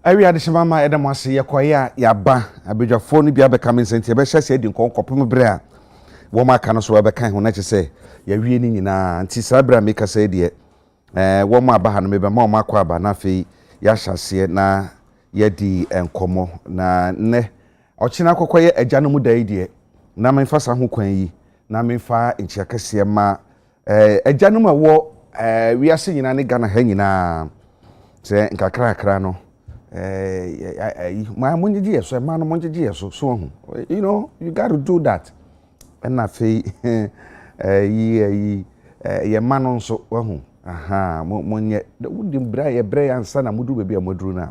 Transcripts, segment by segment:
Awi adehima ma edam ase yekoya ya ba abedwafo no bia beka men senti be hyese edi nkonkopem bre a wo ma aka no so beka ho na kyese ya wie ni nyina nti sabra meka say de wo ma aba ha no mebe ma wo akwa aba na fe ya hyase na yedi enkomo na ne ochina kokoye agya no mu dai de na menfa sa ho kwan yi na menfa enchiakase ma agya no ma wo wiase nyina ne Ghana ha nyina se nkakra no my monji so man monji so you know you got to do that and na fe ye man so wahu aha monye wodim bra ye bra ansa na mudu bebi amoduru na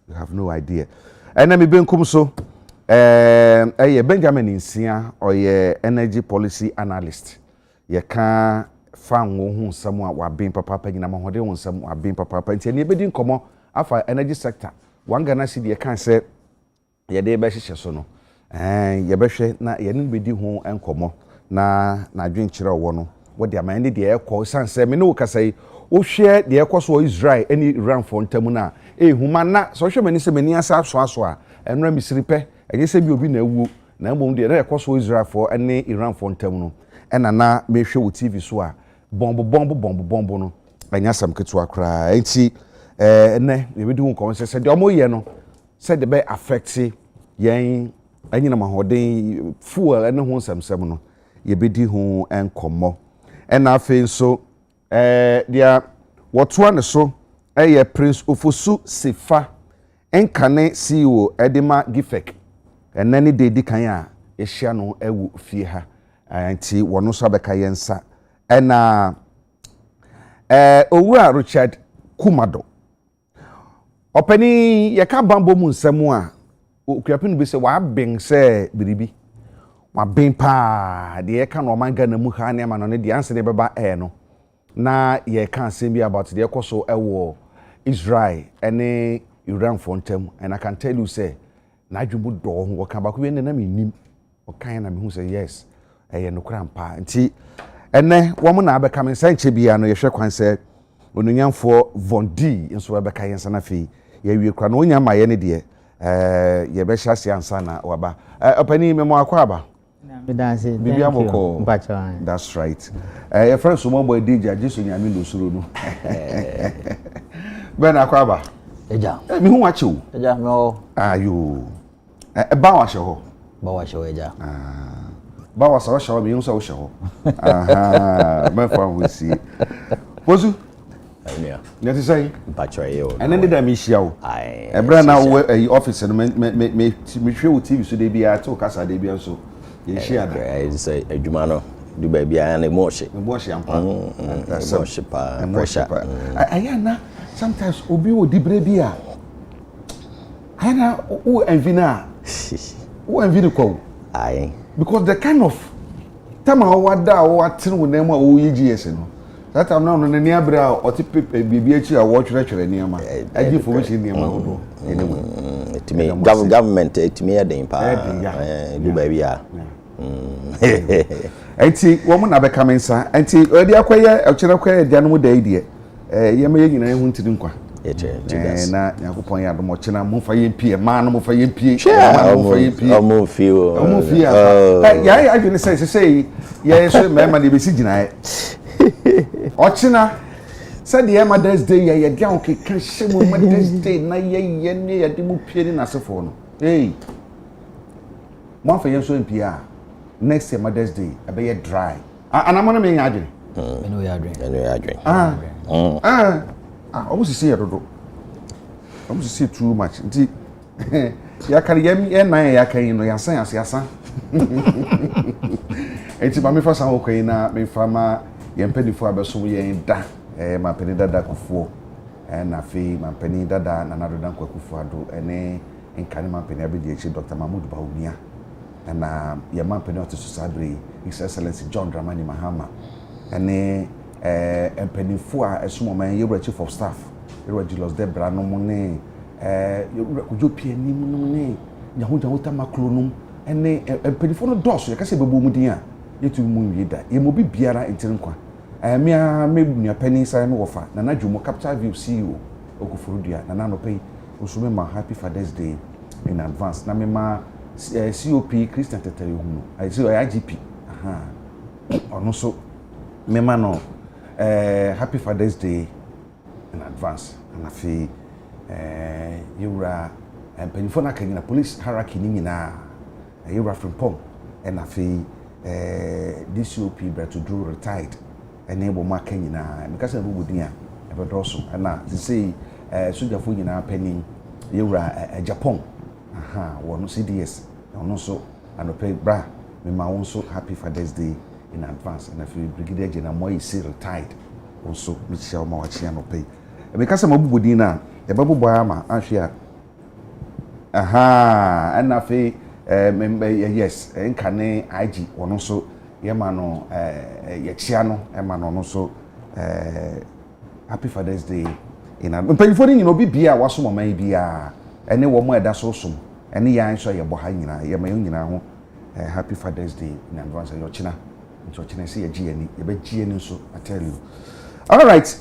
you have no idea and na me benkum so Benjamin Nsia or ye energy policy analyst ye ka fan wo hu nsam a wa ben papa nyina ma hode wo nsam wa ben papa nti ne ebedi nkomo afa energy sector one Ghana city can say ye dey be hye so no ye be hwe na ye ne bedi ho enkomo na adwen kire wo no wo de amane de ekọ sanse me no kasai wo hwe de ekọ so Israel any Iran for ntamu na huma na so hwe mani se mani asa so a enra misiripe enye se bi obi na awuo na mbom de ekọ so Israel for any Iran for ntamu no na me hwe wo TV so a bombo no anya sam ketu akra enti ne we do nko se de omoye no se de be affect yen anyina mahoden fuel ene ho samsam no ye bedi ho enkomo ena afi so dia wotoa ne so ye Prince Ofosu Sefa enkane CEO Edema Gifek enani de di kan a ehia no ewu fie ha anti wono so abeka yensa ena Owura Richard Kumado opani yeka bambo mu nsemu a okuapinu bi se wa ben se biribi wa ben pa de yeka no man Ghana mu ha ne ma no de anse de beba no na yeka asem bi about de ekoso ewo Israel ene Iran fontem and I can tell you say na adwumu do ho woka ba ko bi na menim okan na me hu say yes no krampa nti ene wo mo na abeka men sanche bia no yehwe kwan se onunyamfo Vondi nso abeka yensa na fi ye wie kra no onya ma ye ne de ye be hyase ansa na waba opani memo akwa aba me dance bibia moko that's right your friend so mo boy DJ Jesu nyame do suro no ben akwa aba eja mi hu wache o eja me o ayo ba wa hye ho ba wa hye eja ba wa so hye mi hu so hye ho aha me fa wo si Bozu Anya. Net say Mpacho ye o. And then did me shia o. Ai. Ebra na wo office no me hwe wo TV so de bia to kasa de bia so. Ye shia da. I say adwuma no du ba bia na mo hye. Mo hye ampa. So hye pa. Pressure. Ayana sometimes obi wo dibre bia. Ayana wo envina. Wo envina ko. Ai. Because the kind of time I wada o atin wo na ma o yigs no. That I'm now on the near brow or tip BBH or watch lecture in Yama. I give information in Yama. Anyway, it may government, it may have the impact. Do baby. I see woman are becoming, sir. And see, early acquire a children, Janu de idea. Yama, you know, to do. And now, upon your mochina, move for MP, a man, move for MP, move few. Yeah, I didn't say, yes, remember the decision. Ochina said the Mother's Day ya down can shame Mother's Day na ye near the mu pie na sefo no hey one for so NPR next year Mother's Day I be dry and I'm gonna me adwene me no ya adwene almost see it almost see too much nti ya kan yam na ya kan no ya san enti ba me fa san okwan na me fa ma yempedifo abeso yen da ma peni dada kufo na fe ma peni dada na nadodan kwakufo ado ene nkane ma peni abedi echi Dr. Mahmoud Bawumia na ye ma peni oto sabre His Excellency John Dramani Mahama ene empedifo a esumo man yewra chief of staff yewra Julius Debra no mo ne yewra kujo piani mu no ne nyaho tamakronum ene empedifo no doso ye kase bebo mu din a yetu mu yeda ye mo bibiara entinkwa me nua pani sai me wofa na nadwumo capital view CEO okufurudua na nano pay usume ma happy Father's Day in advance. Na me ma COP Christian Teteri Hunu. I see IGP. Aha. Ono so me ma no happy Father's Day in advance. And afi yura penifo na kanyina police hierarchy ni nyina yura frimpom and afi DCOP Breto Drew retired and able ma kanyina because of budia ebedoso na say soldier fo nyina penny yura Japan. Aha, one CDS ono so anope bra me ma won so happy Father's Day in advance and afi Brigadier General Moise retired also Michelle Mawachi anope because of mabudi na ebabu boy ama ahwe aha and afi yes nkane IG ono so yema no yechia no ema no so happy Father's Day in advance penfo ni no bibia waso mama bia ene wo mo eda so som ene yan so ye bo ha nyina ye ma nyina ho happy Father's Day in advance yo china say ye gi ani ye ba gi ani so I tell you. All right,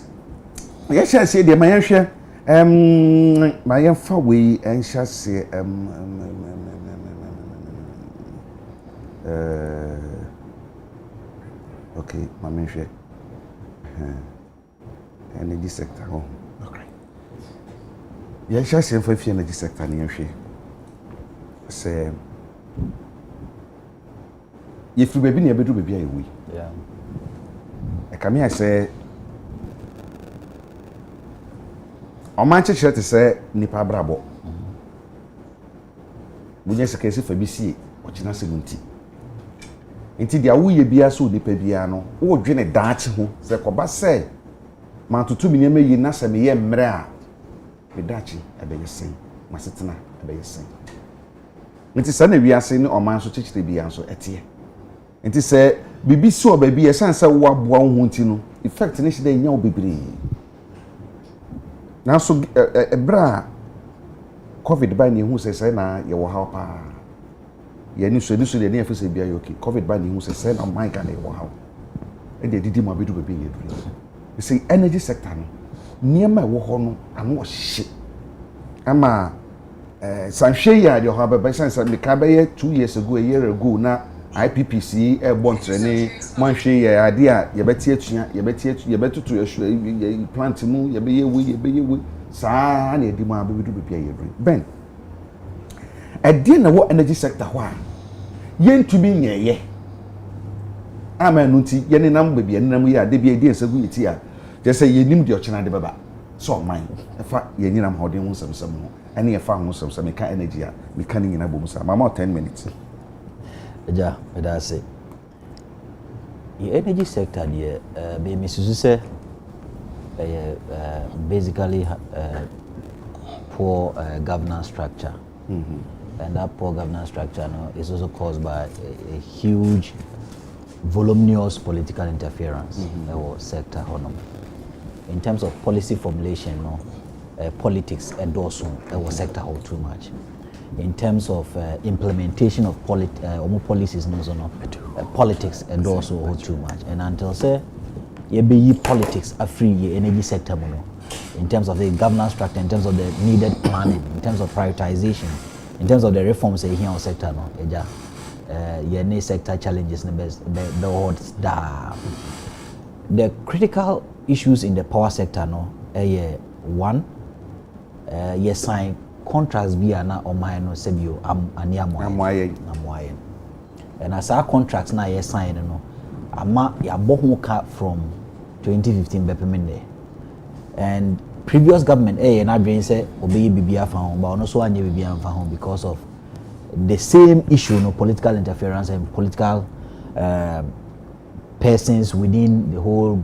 yes say de ma yan hwe ma yan fa we en sha say okay ma men hwe energy sector ho. Okay, yes say for energy sector ni hwe say if you baby near bedroom baby away. Yeah. I come here say on my church to say nipa brabo. We just case for BC or China 70. Inti dia wo ye bia so nipa bia no wo dwene daache ho se koba say ma tutu mi nyama yi na se me ye mre a me daache abeye sen masetena abeye sen. Inti sa na wiase ni oman so chichire bia so etie. Inti se bibi si o baby esanse wo aboa ho nti no effect ni shida nya obebere. Na so ebra COVID ba ni hu se na ye wo ha pa. Ye ni so de ni afese bia yo okay. COVID ba ni hu se na my God ye wo ha. E de didi mo abedu baby ye duru. You see energy sector no niema wo ho no ano hye. Ama sanhwe ya de ho ba sense me ka ba ye 2 years ago a year ago na IPPC airborne training manhwe ya ade a ye beti atua ye betutu ye plant mu ye be ye saa na edi mu abedu bepia ye duru ben ade na wo energy sector ho a ye ntumi nyeye ama no nti ye ne nam bebia ye nam ye ade bia edi esagu yiti a je say ye nim de ochena de baba so man efa ye nyinam hoden ho nsɛmsɛm ho ene ye fa ho nsɛmsɛm me ka energy a me ka ni nyina bom sa mama 10 minutes. Ja, that's it. The energy sector there, be Mrs. say, basically poor governance structure, and that poor governance structure is also caused by a huge, voluminous political interference in our sector. In terms of policy formulation, politics endorse our sector too much. In terms of implementation of policies, politics and also too much. And until say, you be politics a free energy sector, in terms of the governance structure, in terms of the needed planning, in terms of prioritization, in terms of the reforms here in our sector, any sector challenges the critical issues in the power sector, one, sign contracts be na omai no sebio ani amoye and as our contracts na ye sign no ama ya bohu ka from 2015 bepemende and previous government na dream say obeyi bibia fa ho ba ono so anye bibia fa ho because of the same issue, political interference and political persons within the whole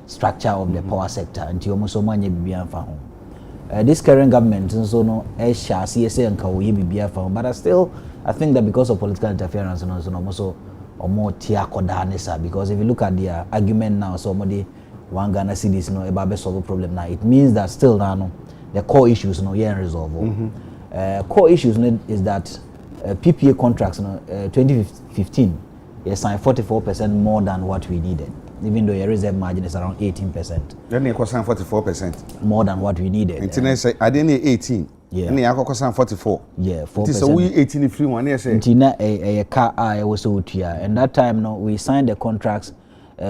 structure of the power sector until almost so many bibia fa ho. This current government so no CSA and KWB, but I think that because of political interference and also more tia kodanesa, because if you look at their argument now, somebody one Ghana cities about solve a problem now, it means that still now the core issues yeah resolved. Core issues is that PPA contracts 2015 signed 44% more than what we needed. even though your reserve margin is around 18%. Then you cost 44%. More than what we needed. And say I didn't 18. Yeah. And you cost 44. Yeah, 4%. So we 18 free one. Yes, Tina a car I was so here, and that time no, we signed the contracts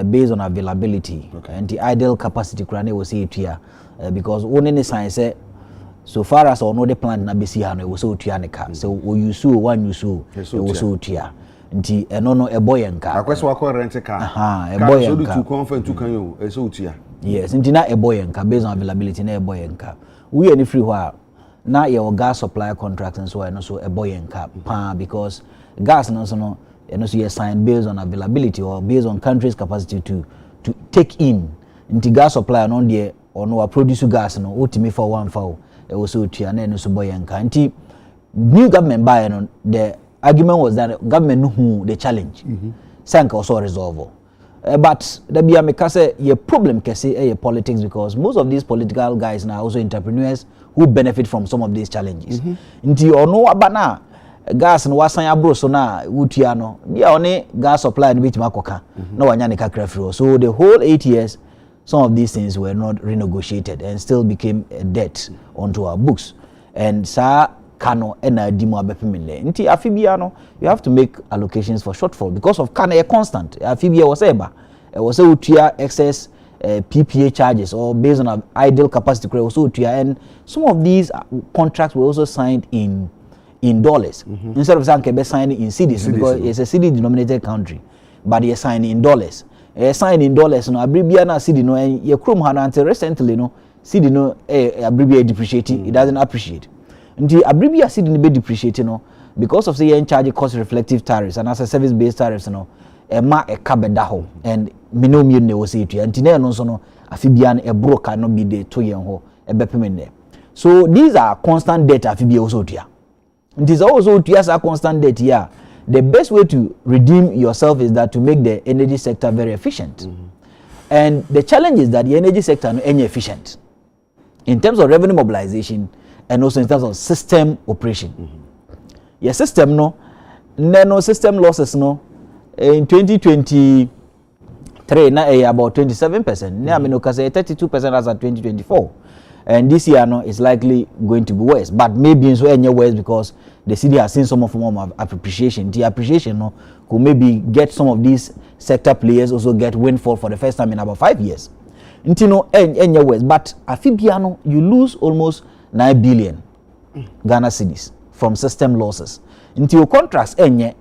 based on availability and the ideal capacity. Krane was here because only the science so far as I know the plant na be see it was so here so we use one use it was so here. Nti eno no eboye nka akwese wako rent car eboye nka so do to confirm to kan yo so tia yes nti na eboye nka based on availability na eboye nka we any free where na your gas supply contracts and so on so eboye nka pa because gas no so no eno so you sign based on availability or based on country's capacity to take in nti gas supply no there or no produce gas no otimi for one for e wo so tia na eno so boye nka nti new government buy no the argument was that government knew the challenge. Sanka also resolve. But there be a mekase ye problem kese politics because most of these political guys now also entrepreneurs who benefit from some of these challenges. Nti ono abana gas no wasan abro so na utia no bia one gas supply no bitima koka na wanya ne kakra free. So the whole 8 years some of these things were not renegotiated and still became a debt onto our books. And Kano ena dimo abepimile. Nti afibia no you have to make allocations for shortfall because of Kano a constant. Afibia was eba. Was a utia excess PPA charges or based on ideal capacity also utia and some of these contracts were also signed in dollars instead of saying signing in cedis because it's a cedi denominated country but they sign in dollars. Sign in dollars no abribia na cedi no ye krom ha until recently no cedi no abribia depreciating it doesn't appreciate. Nti abribia cedi ni be depreciating no because of say you charge cost reflective tariffs and as a service based tariffs no ma e kabeda ho and minomie ne wo say tua nti na no so no afibia na e broker no be dey to yen ho e bepemene. So these are constant debt afibia also tua. Nti so also tua sa constant debt here. The best way to redeem yourself is that to make the energy sector very efficient. And the challenge is that the energy sector no any efficient in terms of revenue mobilization and also in terms of system operation. Your system no system losses no in 2023 na about 27%. Now I mean okay say 32% as at 2024. And this year no is likely going to be worse, but maybe so any worse because the city has seen some form of appreciation. The appreciation no could maybe get some of these sector players also get windfall for the first time in about 5 years. Intino any worse, but afibiano you lose almost 9 billion Ghana cedis from system losses. Into your contracts enye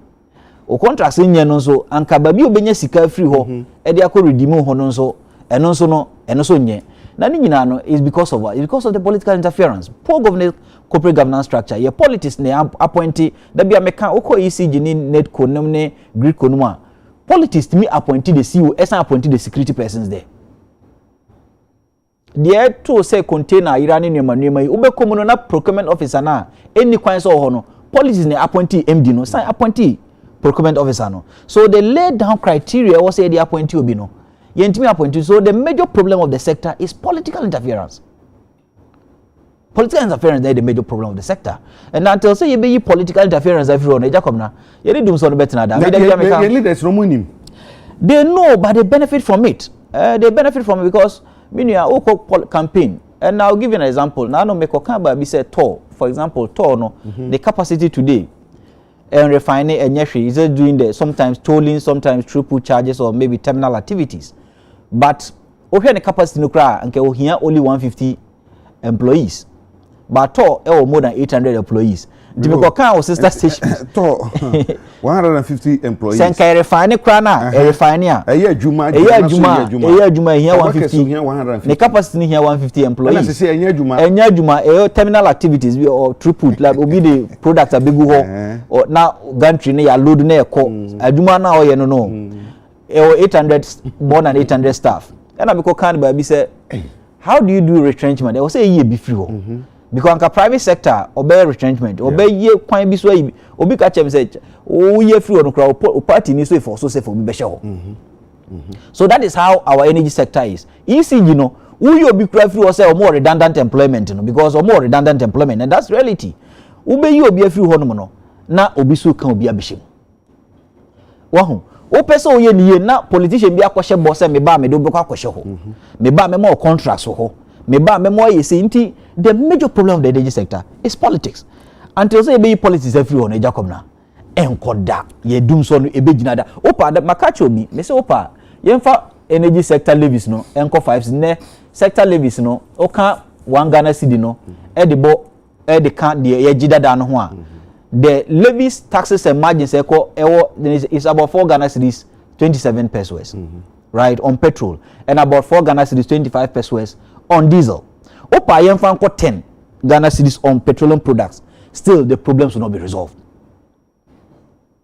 no so anka babi obenya sika free ho e de akọ redeem ho no so eno so nye na ni nyina no is because of what? It's because of the political interference. Poor governance, corporate governance structure. Your politics ne appointee da bia meka oko ECG ni netco ne grid konuma. Politics to me appointee the CEO, esa appointee the security persons there. The to say container irani nema ube komuno na procurement officer na any kwan so ho no politics ne appointee MD no sign appointee procurement officer no. So they laid down criteria was say the appointee obi no. So the major problem of the sector is political interference. Political interference is the major problem of the sector. And until say you be political interference everyone, Agya Kwabena, you need to do something better than that. The leaders no money. They know, but they benefit from it. They benefit from it because many are campaign. And I'll give you an example. Now no make okamba be say toll. For example, toll no the capacity today. And refining and yeshri is doing the sometimes tolling, sometimes throughput charges or maybe terminal activities. But the capacity no cry and here only 150 employees. But to more than 800 employees. The sister station to 150 employees. Senka refine krana refiner. A year juma here 150. The capacity here 150 employees. And say juma terminal activities or throughput like obi the product a big or now gantry na ya load na e ko. Adwuma na o ye no. 800 more than 800 staff. And I be say, how do you do retrenchment? They will say ye be free. Because the private sector obey retrenchment, obey ye quite be so obi catch them say, oh ye free on crowd party needs to for so say for be sure. So that is how our energy sector is. ECG you know, who you be free or say or more redundant employment, you know, because or more redundant employment, and that's reality. Obey you be free hono no, na obi so can be a bishim. Wahu o pese o ye niye na politician bi akwhye boss me ba me do be kwakwhye ho me ba me mo contracts ho me ba me mo ye say nti the major problem of the energy sector is politics until say be politics every on Agya Kwabena enkoda ye dum so no ebe gina da opa da makacho bi me say opa ye mfa energy sector levies no enko 5 ne sector levies no o ka 1 Ghana cedi no e de ka de ye gida da no ho a the levies, taxes and margins is about 4 Ghana cedis 27 pesos, right, on petrol, and about 4 Ghana cedis 25 pesos on diesel. Opa yemfa nko 10 Ghana cedis on petroleum products. Still, the problems will not be resolved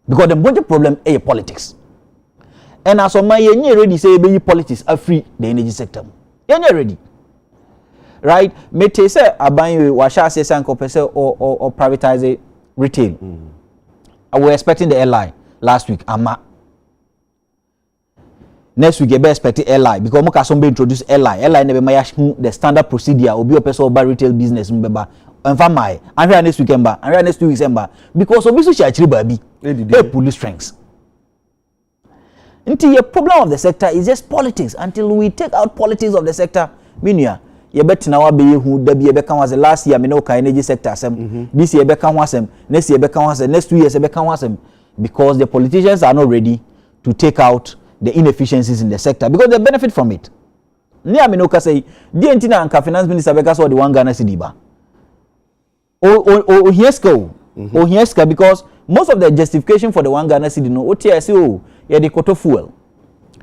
because the major problem is politics. And as of my yenye ready say be politics are free the energy sector. Yenye ready, right? Me te say aban wa sha say sanko pese or privatize retail. I was expecting the airline last week. Next week, I be expecting airline because mo kasombe introduce airline. Airline never the standard procedure. Obi o person about retail business mbeba. Enfa mai. I'm here next week emba. I'm here next 2 weeks emba. Because obi so shachiri babi. Hey police strengths. Until the problem of the sector is just politics. Until we take out politics of the sector, minia. Ye bet na wa be hu da bi ye be kan was last year me no ka energy sector asem this year be kan wasem next year be kan wasem next 2 years be kan wasem because the politicians are not ready to take out the inefficiencies in the sector because they benefit from it. Ni me no ka say di entina anka finance minister be ka so the 1 Ghana cedi ba o hieska because most of the justification for the 1 Ghana cedi no OTS ye de koto fuel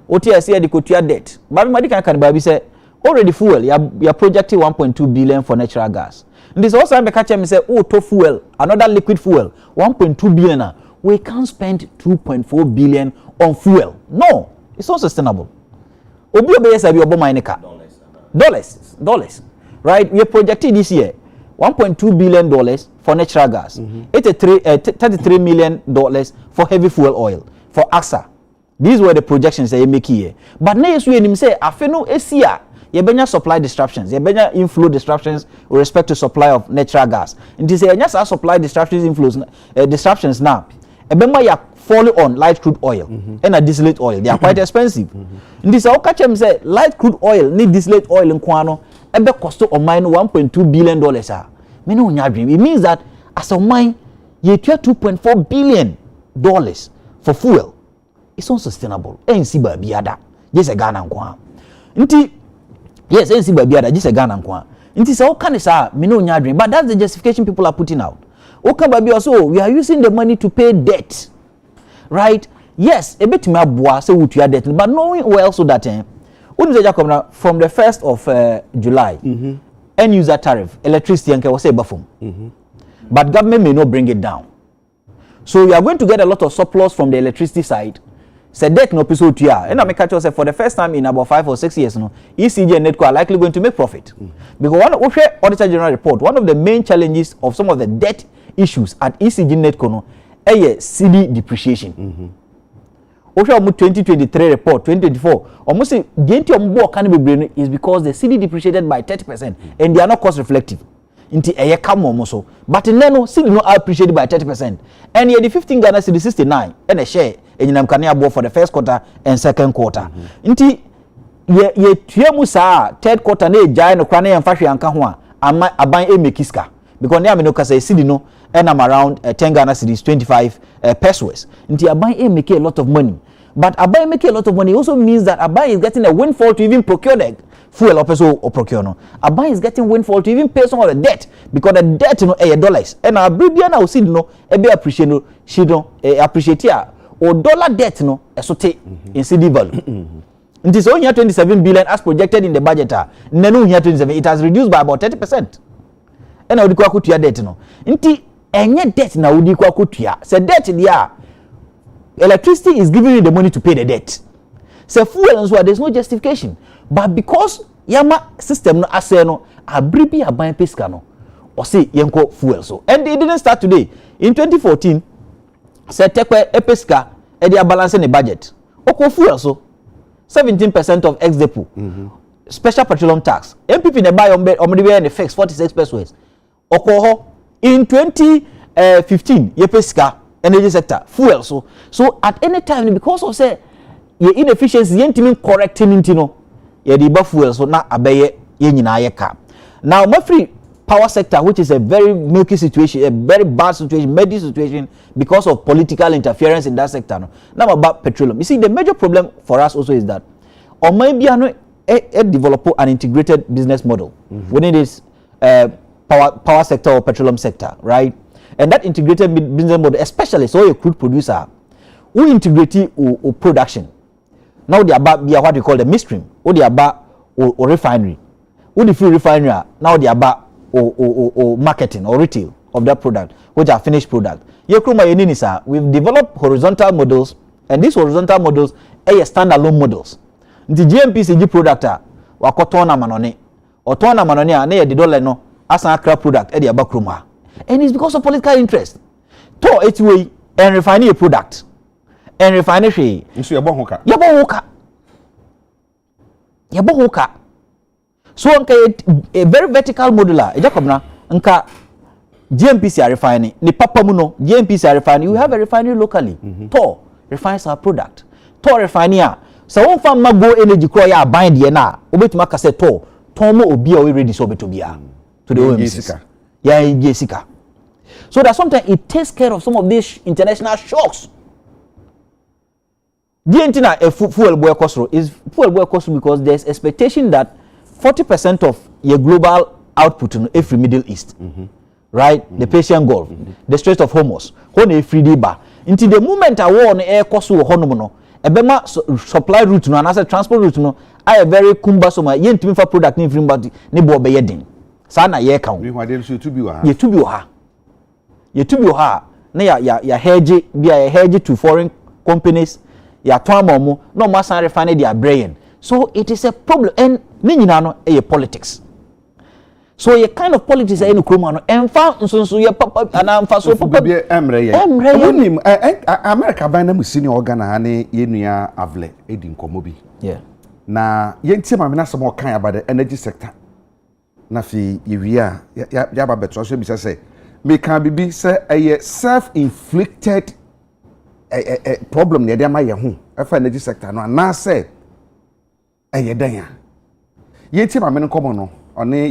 OTS ye de kotua debt ba me kan ba bi say already fuel you are projecting 1.2 billion for natural gas. And this also be catch me say to fuel another liquid fuel 1.2 billion we can't spend 2.4 billion on fuel. No, it's not sustainable. Obi sabi obo maineka dollars, right? We are projecting this year 1.2 billion dollars for natural gas, 33 million dollars for heavy fuel oil for AXA. These were the projections they make here. But next we him say afeno esia yebenya supply disruptions, yebenya inflow disruptions with respect to supply of natural gas. And this yenya supply disruptions disruptions now. Ebema ya fall on light crude oil and a distillate oil. They are quite expensive. And this all catch them say light crude oil need distillate oil in kwano ebe cost of mine 1.2 billion dollars. Me no nya dream. It means that as a mine ye 2.4 billion dollars for fuel. It's unsustainable. NC ba biada. Just a Ghana nkwa. Nti yes, NC ba biada just a Ghana nkwa. Nti say okay say me no nya dream. But that's the justification people are putting out. Okay baby also we are using the money to pay debt. Right? Yes, a bit me aboa say we to debt but knowing well so that Agya Kwabena from the 1st of July end user tariff electricity and was say bafum. But government may not bring it down. So we are going to get a lot of surplus from the electricity side. Say debt no piso tia. And I make catch say for the first time in about 5 or 6 years no, ECG and NEDCO are likely going to make profit. Because one of Auditor General report, one of the main challenges of some of the debt issues at ECG NEDCO no, cedi depreciation. Osha 2023 report 2024 almost say the entire can be is because the cedi depreciated by 30% and they are not cost reflective. Inti come almost but then no cedi no appreciated by 30% and yet the 15 Ghana cedi 69 and a share and you can for the first quarter and second quarter. Inti ye tuemu saa third quarter na ejai no kwana yemfa hwe anka ho a aban emekiska because ne ameno kasa cedi no and I'm around 10 Ghana cedis 25 pesos. Inti aban make a lot of money. But aban make a lot of money also means that aban is getting a windfall to even procure the fuel or procure no. Aban is getting windfall to even pay some of the debt because the debt no dollars. And Abibia na usid no ebe appreciate no she no appreciate ya or dollar debt no esote in cedi value. It is only 27 billion as projected in the budget. Nenu here 27 it has reduced by about 30%. And odi kwa kutua debt no. Nti enye debt na odi kwa kutua. Se debt dia electricity is giving you the money to pay the debt. Se fuel and so there's no justification. But because yama system no ase no abribi aban pesca no or say yenko fuel so. And it didn't start today. In 2014 se tekwe pesca e dia balance the budget. Oko fuel so 17% of ex depot. Special petroleum tax. MPP ne buy omde be fix 46 pesos. Oko ho in 2015 ye pesca energy sector, fuel. So at any time, because of say your inefficiency, you need correcting into no, you the fuel so na abeye ye nyina ye ka. Now, my free power sector, which is a very milky situation, a very bad situation, messy situation, because of political interference in that sector. No? Now about petroleum. You see, the major problem for us also is that, or maybe develop an integrated business model within this power sector or petroleum sector, right? And that integrated business model, especially so a crude producer, who integrate or production. Now they are about what we call the midstream, or they are about or refinery, who the fuel refinery. Now they are about or marketing or retail of that product, which are finished product. We've developed horizontal models, and these horizontal models are standalone models. The GMPCG product wa kotona manone or tona manone na ye didole no asan akra product e de abakroma, and it's because of political interest. To it way and refine a product and refine hwe nso yebo hoka so a very vertical modular e jakobna nka GMPC refine ni papa mu no GMPC refine, we have a refinery locally. To refines our product. To refinery so one farm go energy crow ya bind ye na obetuma ka say to mo obi a we ready so beto bia to the OMC. Yeah, Jessica. So that sometimes it takes care of some of these international shocks. The antenna a fuel boy cost is fuel boy cost because there's expectation that 40% of your global output in every Middle East, right? The Persian Gulf, the Strait of Hormuz, when a free bar. Until the moment I war on air cost to honomono, a bema supply route no, and as a transport route no, I a very cumbersome. Yen to me for product ni free body ni bo be yedin. Sana ye count. You to be ha. Na ya hedge be a hedge to foreign companies. Ya twamomo no masan refine their brain. So it is a problem, and ni nyina no e politics. So your kind of politics are in Kroma no emfa nso ye papa ana emfa so papa be emre America ban na musini organ ha ne yenua avle edi nkomo bi. Yeah. Na yentie ma me na some kan about the energy sector. Na fi yewia ya ba beto so bi say me kan bibi say a self inflicted problem ne dey ma ye ho efa energy sector no na say dan ya yentie ma me nkomo no on the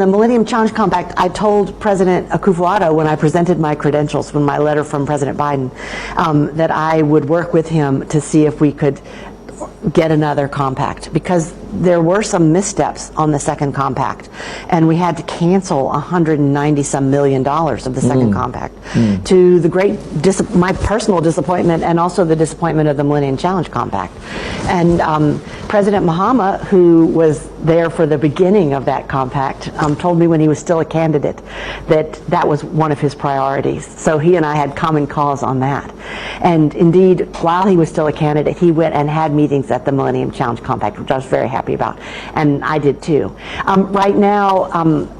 Millennium Challenge Compact, I told President Akufo-Addo when I presented my credentials from my letter from President Biden that I would work with him to see if we could get another compact, because there were some missteps on the second compact, and we had to cancel $190-some million of the second compact, to the great my personal disappointment and also the disappointment of the Millennium Challenge Compact. And President Mahama, who was there for the beginning of that compact, told me when he was still a candidate that was one of his priorities. So he and I had common cause on that. And indeed, while he was still a candidate, he went and had meetings at the Millennium Challenge Compact, which I was very happy about, and I did too. Right now,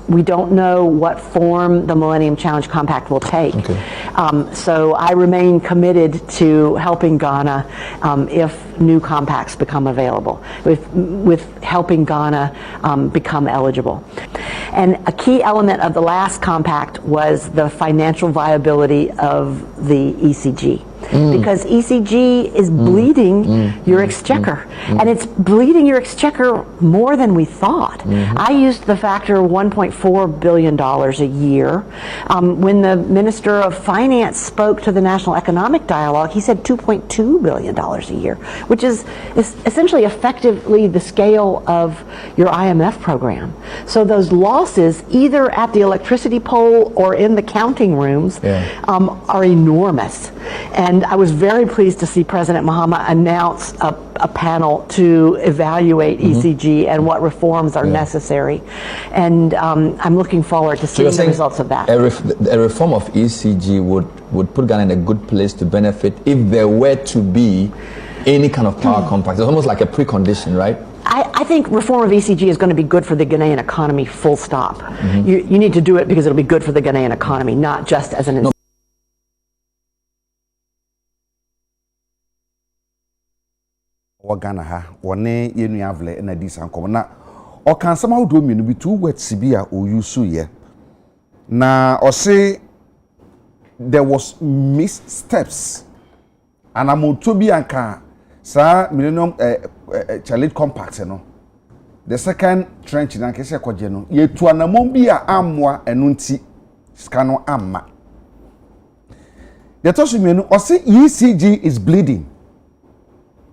we don't know what form the Millennium Challenge Compact will take. Okay. So I remain committed to helping Ghana if new compacts become available, with helping Ghana become eligible. And a key element of the last compact was the financial viability of the ECG. Because ECG is bleeding your exchequer, and it's bleeding your exchequer more than we thought. I used the factor of $1.4 billion a year. When the Minister of Finance spoke to the National Economic Dialogue, he said $2.2 billion a year, which is essentially effectively the scale of your IMF program. So those losses, either at the electricity pole or in the counting rooms, are enormous. And I was very pleased to see President Mahama announce a panel to evaluate ECG and what reforms are necessary. And I'm looking forward to seeing the results of that. A reform of ECG would put Ghana in a good place to benefit if there were to be any kind of power compact. It's almost like a precondition, right? I think reform of ECG is going to be good for the Ghanaian economy, full stop. You need to do it because it'll be good for the Ghanaian economy, not just as an Ghana ha wone yenu avle na di sankom na o kan sama do mienu bi two words bi a o use ye na ɔse there was missteps and amotobi anka sa Millennium challenge compact no the second trench na kese kwaje no yetu anamon bi a ammoa enu nti sika no amma the tosu mienu ɔse ECG is bleeding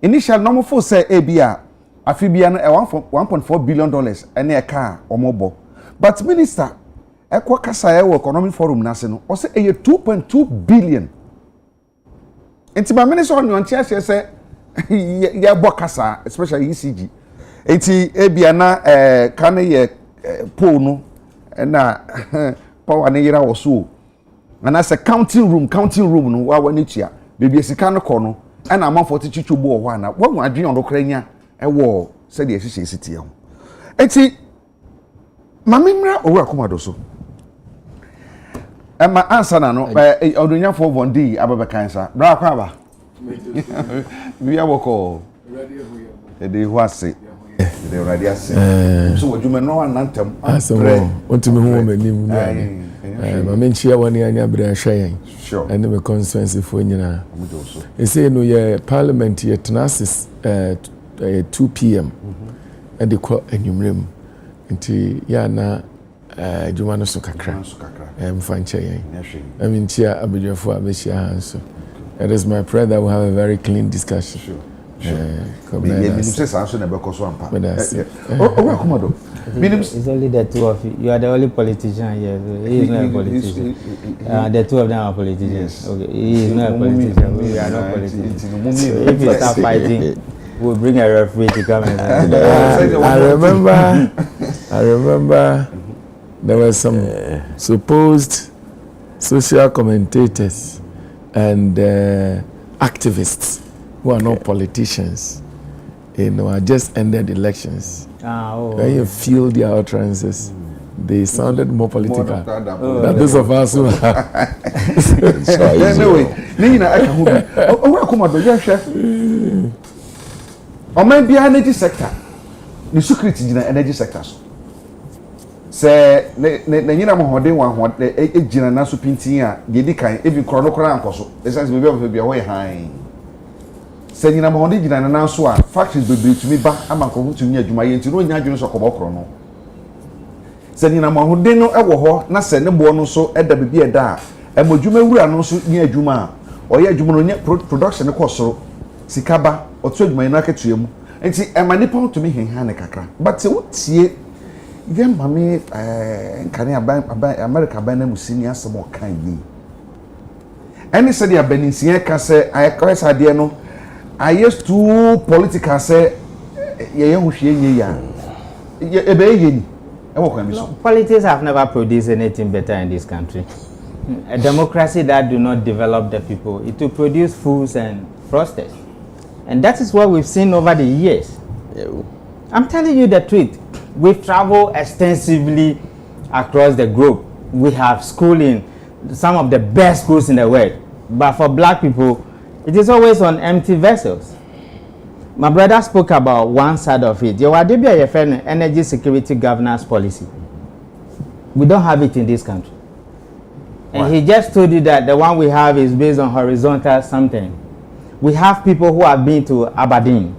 initial normal for say ebia afibia no $1.4 billion ene eka omobo but minister ekwa kasa e economic forum na se no ɔse eye 2.2 billion enti ma minister on yon tia se ya bokasa especially ECG enti ebia na kan ye pool no na power ne yira wo so ana se counting room no wa wani tia bebi sika no kɔ no ana amanfo te chichu bo ho ana wa adwen on kranya e wo se de ehihye sitie ho enti ma memra owo akomado so ema answer na no odunyafo vondi ababekan sa bra kwa ba we are woko de ho ase de radio ase so wodwuma no anantem asemo ontimi ho manim no ma menchia woni anya bra hweyen sure and me constituency for nyina e say no ye parliament ye tenasis 2 p.m. and the call enumrem nti ya na juma no so kakra mfa nche I mean chia abedwafo abeshia hanso it is my prayer that we have a very clean discussion. Sure. It's only the two of you. You are the only politician here. He is not a politician. The two of them are politicians. Yes. Okay. He is not a politician. We are not politicians. So if you start fighting, we'll bring a referee to come and I remember there were some supposed social commentators and activists who are not politicians, I just ended elections. When you feel their utterances, they sounded more political than those of us who are. Anyway, maybe energy sector, the security in the energy sectors. Say, Nina Mohode one, a Gina Supintia, Yedikai, even Chronocran Coso, the sense will be away high. Say, Nina Mohode Gina and Answa, factories will be to me back, I'm going to near Jumay to know Najuns of Cobocrono. Say, Nina Mohode no ever, not send a bonus so at the baby a da, and Mojume will announce near Juma, or yet Jumano production of Coso, Sikaba, or trade my market to him, and see a manipulator to me in Hanekaka. But see, Even mami nkane America ban na musini asemo kan yi. Any said ya beninsie ka say ayekwa ade no ayes too political say ye hwehwe nye ya. Ebe ye ni. E wo kwa mi so. Politics have never produced anything better in this country. A democracy that do not develop the people, it will produce fools and fraudsters. And that is what we've seen over the years. I'm telling you the truth. We've traveled extensively across the globe. We have schooling, some of the best schools in the world. But for black people, it is always on empty vessels. My brother spoke about one side of it. Your energy security governance policy. We don't have it in this country. And he just told you that the one we have is based on horizontal something. We have people who have been to Aberdeen,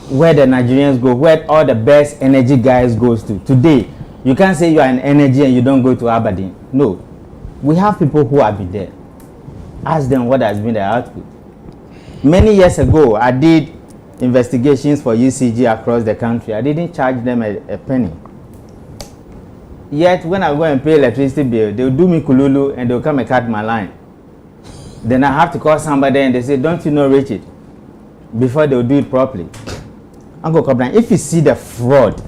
where the Nigerians go, where all the best energy guys goes to. Today, you can't say you are in energy and you don't go to Aberdeen. No. We have people who have been there. Ask them what has been their output. Many years ago, I did investigations for ECG across the country. I didn't charge them a penny. Yet, when I go and pay electricity bill, they'll do me kululu and they'll come and cut my line. Then I have to call somebody and they say, don't you know Richard? Before they'll do it properly. Uncle Kwabena, if you see the fraud,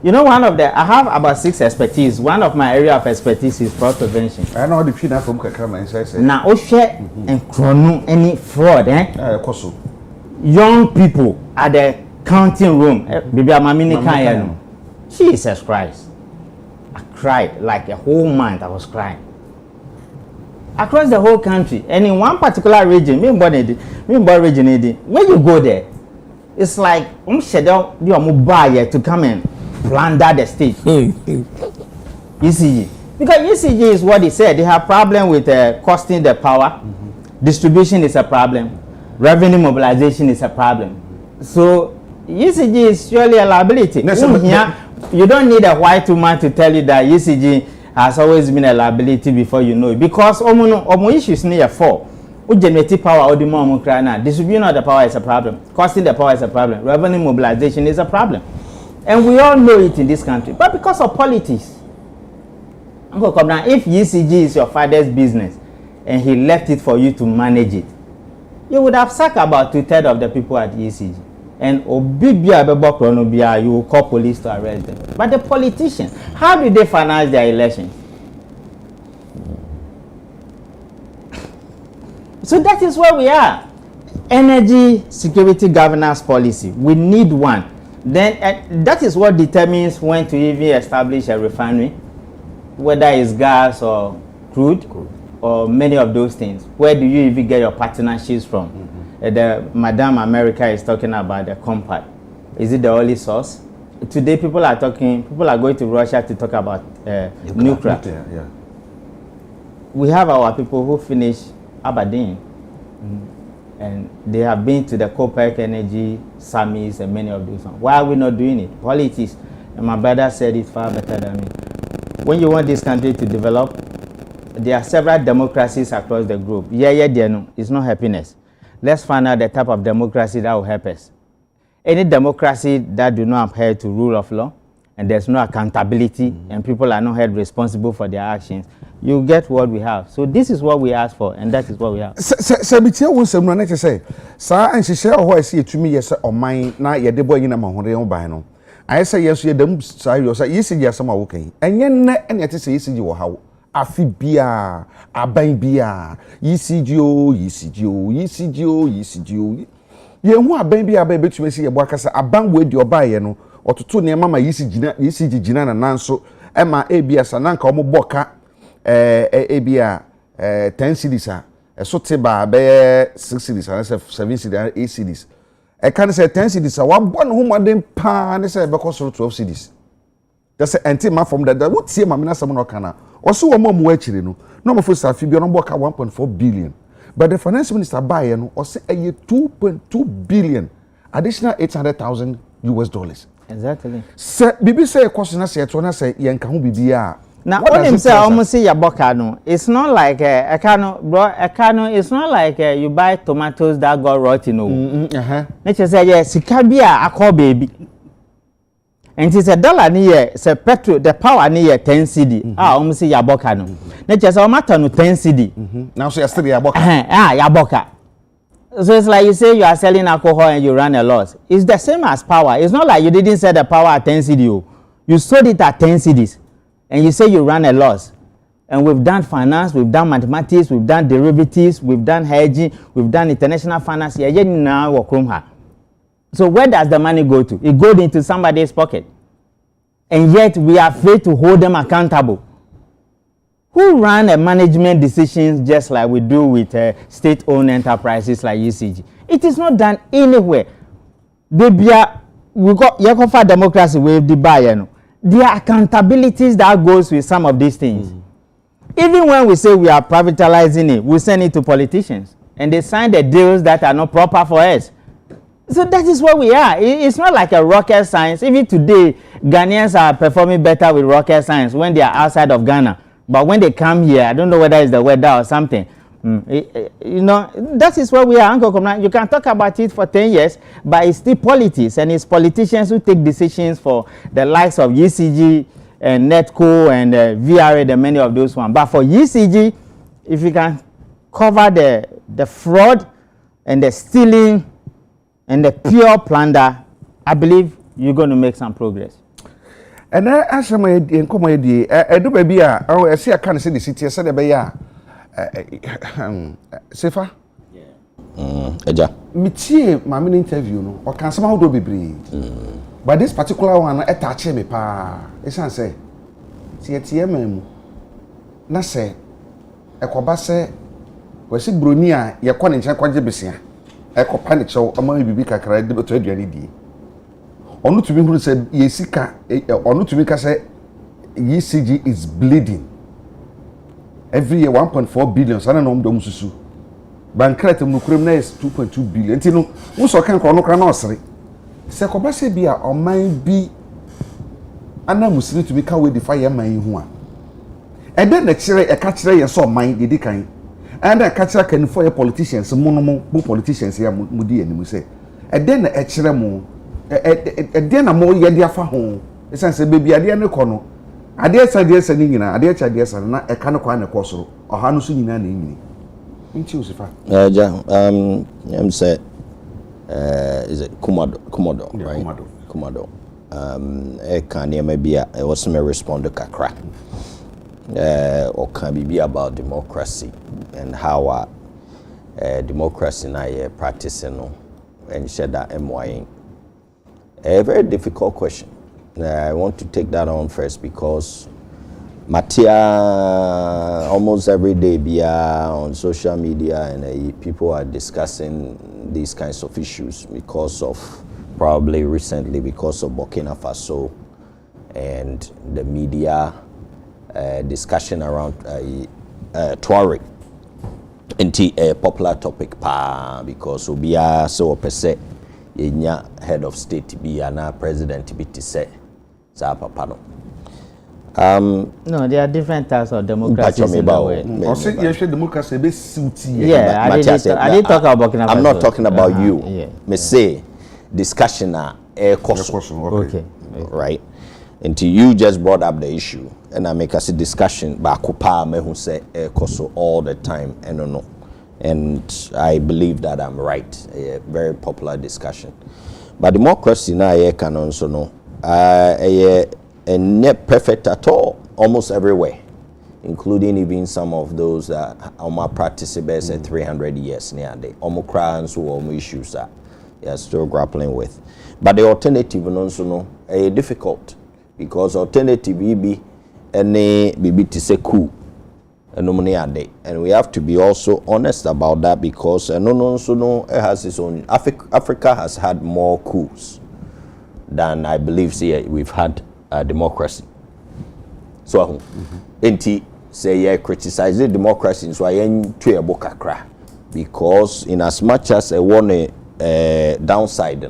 you know, I have about 6 expertise. One of my area of expertise is fraud prevention. I know the people from Kakama and now, and chrono any fraud, young people at the counting room, Jesus Christ. I cried like a whole month. I was crying. Across the whole country, and in one particular region, when you go there, it's like you to come and plunder the state. ECG. Because ECG is what he said. They have problem with costing the power. Distribution is a problem. Revenue mobilization is a problem. So ECG is surely a liability. You don't need a white woman to tell you that ECG has always been a liability before you know it. Because omo issues near 4. Who generate power or the more distribution of the power is a problem. Costing the power is a problem. Revenue mobilization is a problem. And we all know it in this country. But because of politics, Uncle Kwabena, if ECG is your father's business and he left it for you to manage it, you would have sacked about 2/3 of the people at ECG. And you will call police to arrest them. But the politicians, how do they finance their elections? So that is where we are. Energy security governance policy. We need one. Then that is what determines when to even establish a refinery, whether it's gas or crude or many of those things. Where do you even get your partnerships from? The Madam America is talking about the compact. Is it the only source? Today people are going to Russia to talk about nuclear. Yeah. We have our people who finish Aberdeen. And they have been to the COPEC Energy Summits and many of those ones. Why are we not doing it? Politics. And my brother said it far better than me. When you want this country to develop, there are several democracies across the globe. It's not happiness. Let's find out the type of democracy that will help us. Any democracy that do not adhere to rule of law, and there's no accountability, and people are not held responsible for their actions, you get what we have. So this is what we ask for, and that is what we have. Sabitia won some na say sa anhihye ho ase etumi yese oman na ye de boy na mahore ho ban no. Aye say yeso ye dem sa yo say ECG asama wo kan. Enye ne ene ate say ECG wo hawo. Afi bia, aban bia, ECG o. Ye hu aban bia ba betumi se ye bo akasa aban we de oba ye no. Ototo ne mama ECG gina na nanso e ma ebia sananka omo boka ebia 10 cities so te ba be 6 cities and 7 cities 8 cities e kan say 10 cities wa bon ho modern pa ne say be ko so 12 cities that's anti ma from that what see ma na sam no kana o so wo mamu akire no no mafo safi bi no boka 1.4 billion but the finance minister buy no o say 2.2 billion additional $800,000 Exactly. Say bibi say question na say to na say yenka ho bibia. Now when him say almost say yaboka no, it's not like a cano, it's not like you buy tomatoes that got rotten no. Nature say yes, sika bia akọ baby. And it's $1 ni ye, say petrol the power ni ye 10 cedi. Almost say yaboka no. Nature say o matter no 10 cedi. Now so you still yaboka. Yaboka. So it's like you say you are selling alcohol and you run a loss. It's the same as power. It's not like you didn't sell the power at 10 cedi. You sold it at 10 cedis. And you say you run a loss. And we've done finance, we've done mathematics, we've done derivatives, we've done hedging, we've done international finance. So where does the money go to? It goes into somebody's pocket. And yet we are afraid to hold them accountable. Who run a management decisions just like we do with state-owned enterprises like ECG? It is not done anywhere. We got Yakofa democracy with the buyer. There are accountabilities that goes with some of these things. Even when we say we are privatizing it, we send it to politicians. And they sign the deals that are not proper for us. So that is where we are. It's not like a rocket science. Even today, Ghanaians are performing better with rocket science when they are outside of Ghana. But when they come here, I don't know whether it's the weather or something. That is where we are, Uncle Kwabena. You can talk about it for 10 years, but it's still politics, and it's politicians who take decisions for the likes of ECG and NETCO and VRA, and many of those ones. But for ECG, if you can cover the fraud and the stealing and the pure plunder, I believe you're going to make some progress. And I ask my income, I do baby. I see I can't see the city. I said, Sefa? Agya. Me tie my interview no, or can somehow do be. But this particular one, I touch me pa. It's say, see na say, Kwaba say, we see Brunia, ya kwa nche kwa jebesia. Kwa ni cho ama bibi kakra de beto aduane die. Onu tumi huru say yesika onu tumi ka say ECG is bleeding. every year 1.4 billion sana no mdom susu bankrat mu kurom na is 2.2 billion ntino wo so kan kro no kra na osere se ko ba se bi a oman bi ana musiri to be ka we defy ya man hu a ede na kire e ka kire ye so oman de di kan and ka kire kan for politicians mo politicians ya mu di animu se ede na e kire mo ede na mo ye dia fa ho esanse bebi ade ne ko no ade sa ni nyina ade cha ade sa na e ka ne kwa ne ko soro oha no so nyina na nyini nti usifa ja I'm say is it Kumodo yeah, right Kumodo e kan ne ma bia e was me respond kakra or can be about democracy and how democracy na practicing no and share that MYing. A very difficult question. I want to take that on first because Matia almost every day on social media and people are discussing these kinds of issues because of probably recently because of Burkina Faso and the media discussion around Tuareg. Into a popular topic because Ubia so per se yenya head of state be na president be to say sa papa no no, there are different types of democracies in the world. I say you democracy be suit yeah, I did talk about Burkina Faso. I'm not talking about you. Yeah. Me say discussion na okay. Right. Until you just brought up the issue and I make us a discussion ba kupa me who say koso all the time and no. And I believe that I'm right. A very popular discussion. But democracy na can also know not perfect at all, almost everywhere, including even some of those that are participants at 300 years near day. Crimes or issues that they are still grappling with. But the alternative also know difficult because alternative be any bibi to say coup. And we have to be also honest about that because it has its own. Africa has had more coups than I believe we've had democracy. So, say criticize democracy, so I ain't to a book because in as much as I want a downside,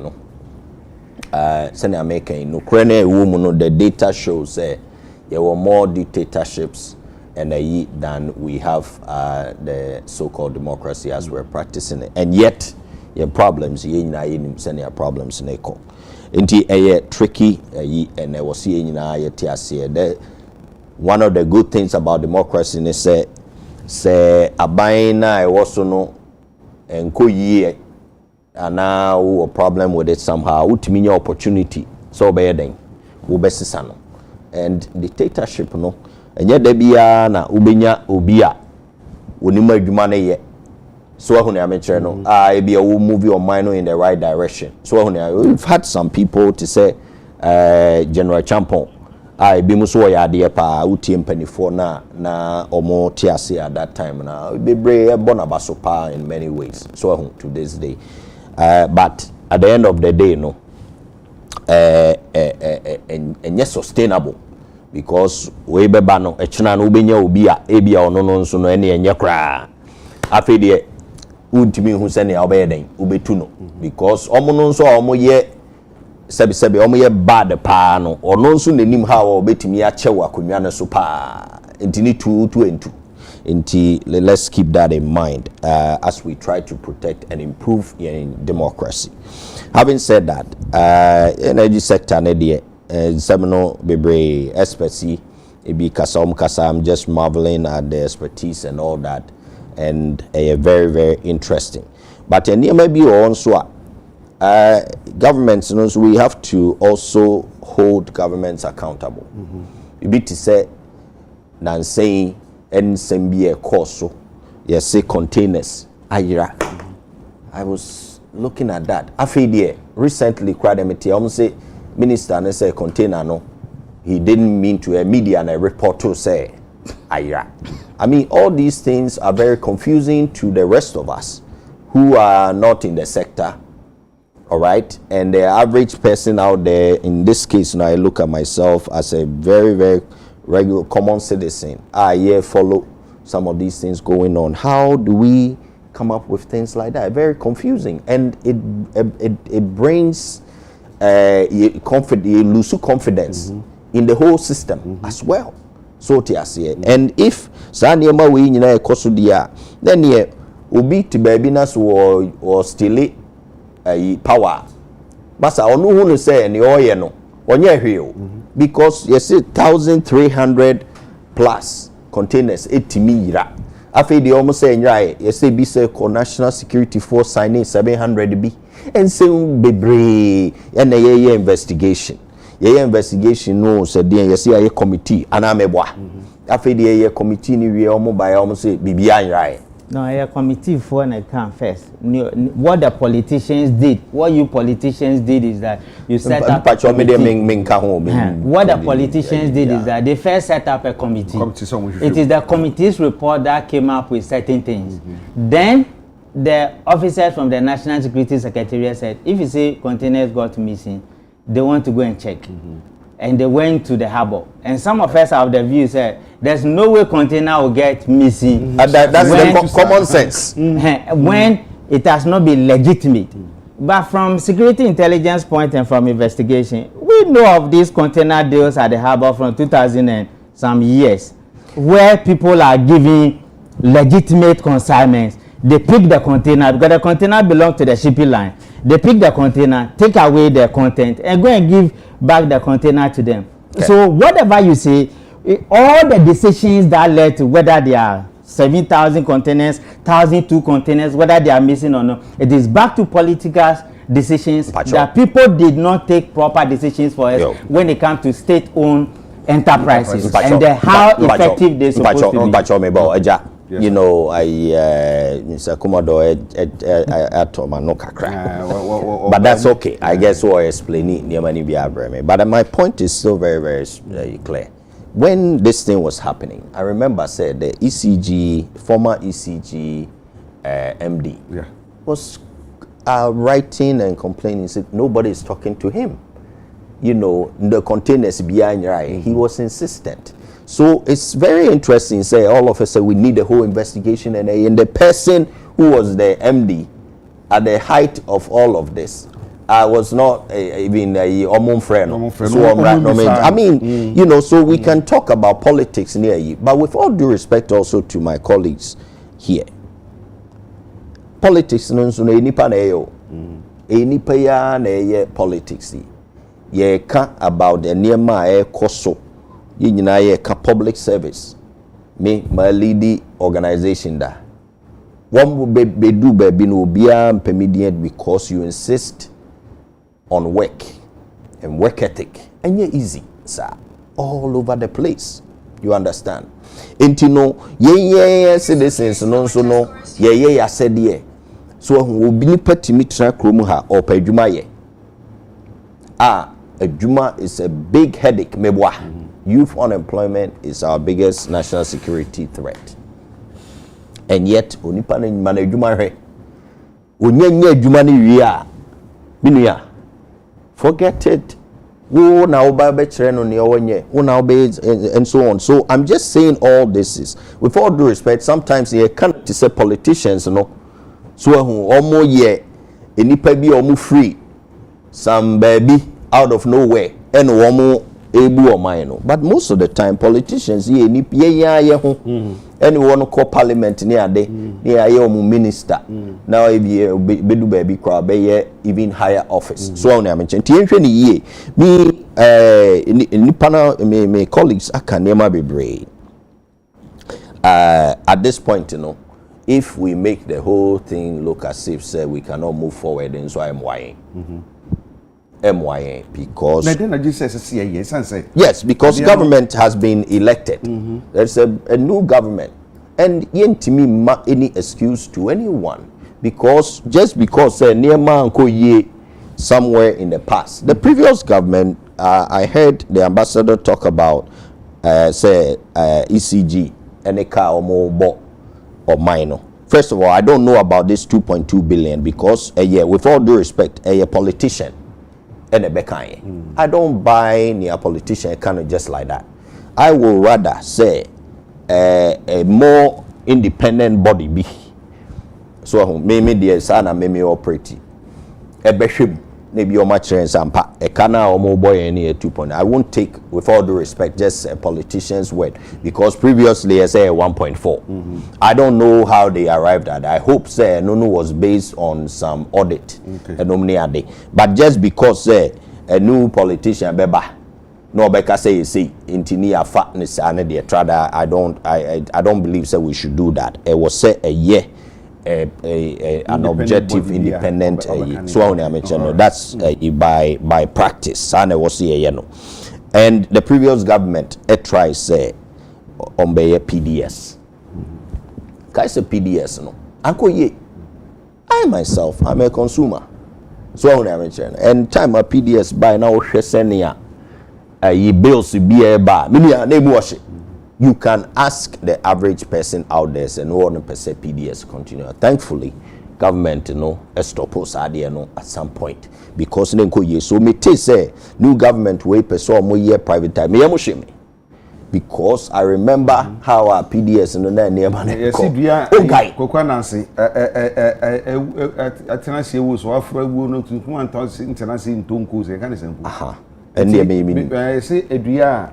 Senator American, Ukraine woman, the data shows there were more dictatorships and than we have the so-called democracy as we're practicing it. And yet, your problems, your problems in echo. Inti tricky and I was seeing one of the good things about democracy is say abaina I also know and ko ye and now a problem with it somehow ultimate opportunity so beden wo besisano and dictatorship no enye da bia na ubenya obi a onima adwuma na ye so ahun ya mentre no e bia wo move your mind in the right direction so ahun ya we've had some people to say General Champon be muso ya de pa utie mpanifo na omo tiase at that time na bebre bonabaso pa in many ways so ahun to this day but at the end of the day no and yes sustainable because we beba no echina no ubenya obi a ebia ono no nso no ene enye kra afede untimi hu se ne obeden ubetu no because omo no nso omo ye sebi omo ye bad pa no ono nso nanim ha wo betimi a chewa akonwa ne so pa intini 2 Inti, let's keep that in mind as we try to protect and improve in democracy. Having said that, energy sector seminal bebre expertise ebi kasa I'm just marveling at the expertise and all that, and very, very interesting. But maybe also governments, so we have to also hold governments accountable. Ebi to say nan saying and send be a course yes say containers ayira. I was looking at that after recently cried say minister and say container no he didn't mean to a media and a report to say ayira. I mean all these things are very confusing to the rest of us who are not in the sector, all right, and the average person out there. In this case now I look at myself as a very, very regular common citizen. I follow some of these things going on. How do we come up with things like that? Very confusing, and it brings you lose confidence in the whole system as well. So and if Sanyama we nyina ekoso dia, then ye obi to baby nas or still power. But I don't want to say any oye no onye hwe because you see 1,300 plus containers etimira. Afi the almost say nyai you say be say national security force signing 700 b and say bebre and ye investigation. Ye investigation no say dey you see a committee anamebwa. Afi the ye committee ni we omo by almost say bibia nyai. No, a committee for and come first. What the politicians did, what you politicians did is that you set up a committee. What the politicians did is that they first set up a committee. It is the committee's report that came up with certain things. Then the officers from the National Security Secretariat said, if you say containers got missing, they want to go and check. And they went to the harbor. And some of us have the view said, there's no way container will get missing. That's the common sense. When it has not been legitimate. But from security intelligence point and from investigation, we know of these container deals at the harbor from 2000 and some years, where people are giving legitimate consignments. They pick the container because the container belongs to the shipping line. They pick the container, take away the content, and go and give back the container to them. Okay. So whatever you say, all the decisions that led to whether they are 7,000 containers, 1,002 containers, whether they are missing or not, it is back to political decisions that people did not take proper decisions for us when it comes to state-owned enterprises and how effective they're supposed to be. You know, Mr. Commodore, but that's okay. I guess what I explain it. But my point is still very, very clear. When this thing was happening, I remember I said the ECG, former ECG MD, was writing and complaining. Said nobody is talking to him. You know, the containers behind right. He was insistent. So it's very interesting. Say all of us say we need a whole investigation, and the person who was the MD at the height of all of this, I was not even a common friend. So I mean, you know, so we can talk about politics near you, but with all due respect also to my colleagues here, politics no so nipa na yo, nipa ya na politics. Ye ka about the niema koso. Ye ka public service. Me my lead organization da. One will be do baby no be intermediate because you insist on work and work ethic, and you're easy, sir, all over the place. You understand? Into no, ye citizens no so no, ye said ye. So who be pet me track room ha or pejuma ye. A juma is a big headache, mebwa. Youth unemployment is our biggest national security threat. And yet, onipa na nyima juma he. Onye juma ni wiya. Binuya. Forget it. Wo na oba be kire no ne onye. Wo na oba and so on. So I'm just saying all this is with all due respect, sometimes you can't say politicians no. So omo ye enipa bi omo free some baby out of nowhere and omo ebu or mine. But most of the time politicians ye ni ho anyone who call parliament near day near your minister now if you bedu baby crowd be even higher office. So I mention tienhwe ye me nipa me colleagues aka nema bebre at this point, you know, if we make the whole thing look as if say we cannot move forward, then so I'm why. Because yes, because government has been elected. There's a new government, and yet me any excuse to anyone because just because near manko ye somewhere in the past, the previous government, I heard the ambassador talk about say ECG and a car or more or minor. First of all, I don't know about this 2.2 billion because with all due respect, a politician. I don't buy near politician kind of just like that. I will rather say a more independent body be so me the sana me operate e behwem na bi o ma kire sampa e kana o mo boy any 2 point. I won't take, with all due respect, just a politician's word, because previously I say 1.4. I don't know how they arrived at. I hope say no was based on some audit, but just because a new politician beba no beka say intinia fatness and the trada, I don't believe say we should do that. It was say a year an objective independent so I mentioned that's by practice and I was here, you know. And the previous government tries say on be PDS. Kai say PDS no anko ye I myself I'm a consumer so I mentioned and time a PDS buy now hwesenia ye bills be a bar you can ask the average person out there and no 1% PDS continue. Thankfully, government stop us at some point because so me say new government way person more year private time me because I remember how our PDS near man okay Nancy atenase wo so afra wo no tun kuma antanse internase ntonko se kan sempo and me say edua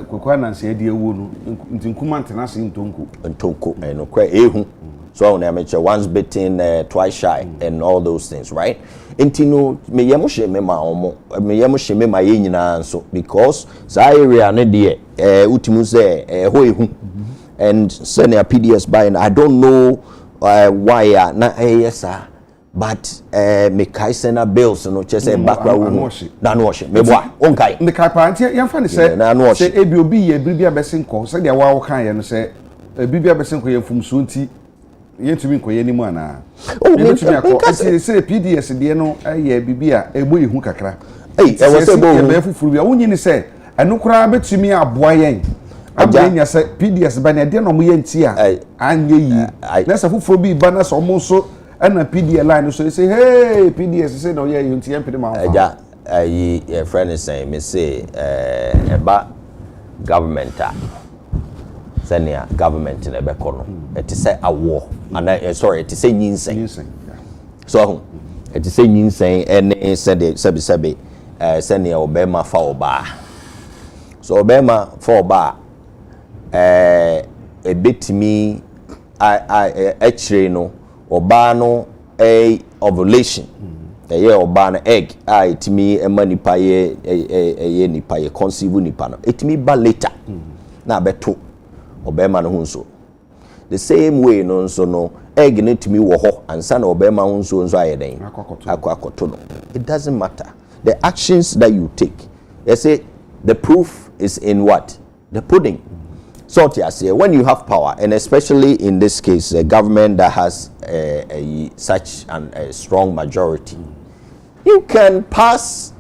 kwakwa nansi edi ewu no ntinkuma ntenase ntonko no kwa ehu so na me once bitten twice shy and all those things, right? Intino me yemushe me ma omo me yemushe me ma ye nyina nso because sa area ne de utimu say ho ehu and send a PDS by and I don't know why na yes but me kai sena bills no chese background na no hye me boa onkai me kai pantie yemfa ne se ebi obi ye bibia besenko se de wa wo kan ye no se bibia besenko ye fumsu nti yentumi nkoye ni mu ana yentumi akọ se PDS de no ye bibia ebo yehu kakra e we se bo be fufuru bia wonyi ni se eno kura betumi aboa yen abenya se PDS ba ne de no mo ye nti a anye yi na se fufuru bi ba na so mo so and a PDS line so say hey PDS say no yeah you ntiem pede ma aja your friend is saying me say eba government senior government na be kono it say awo and sorry it say nyinsen so it say nyinsen and said sebi senior obema fa oba so obema fa oba e betimi actually no oba no a ovulation ye oba no egg itimi ema nipa ye nipa ye conceive nipa no itimi ba later na beto obema no hunso the same way no nso no egg no itimi wo ho ansa na obema hunso ayeden akoto no it doesn't matter the actions that you take. They say the proof is in what? The pudding. So when you have power, and especially in this case, a government that has such a strong majority, you can pass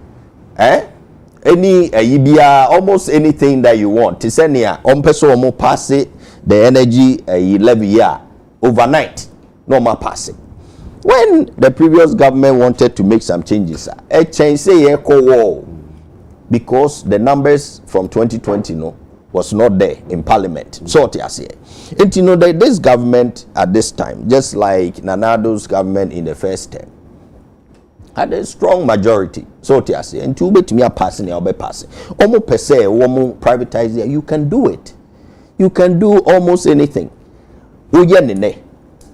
almost anything that you want. Tisenia on pass it, the energy levy overnight, no more pass it. When the previous government wanted to make some changes, a change say because the numbers from 2020 was not there in parliament. So and you know that this government at this time, just like Nanado's government in the first term, had a strong majority. So and to bet me a passing or be passing. Almost per se, almost privatize, you can do it. You can do almost anything.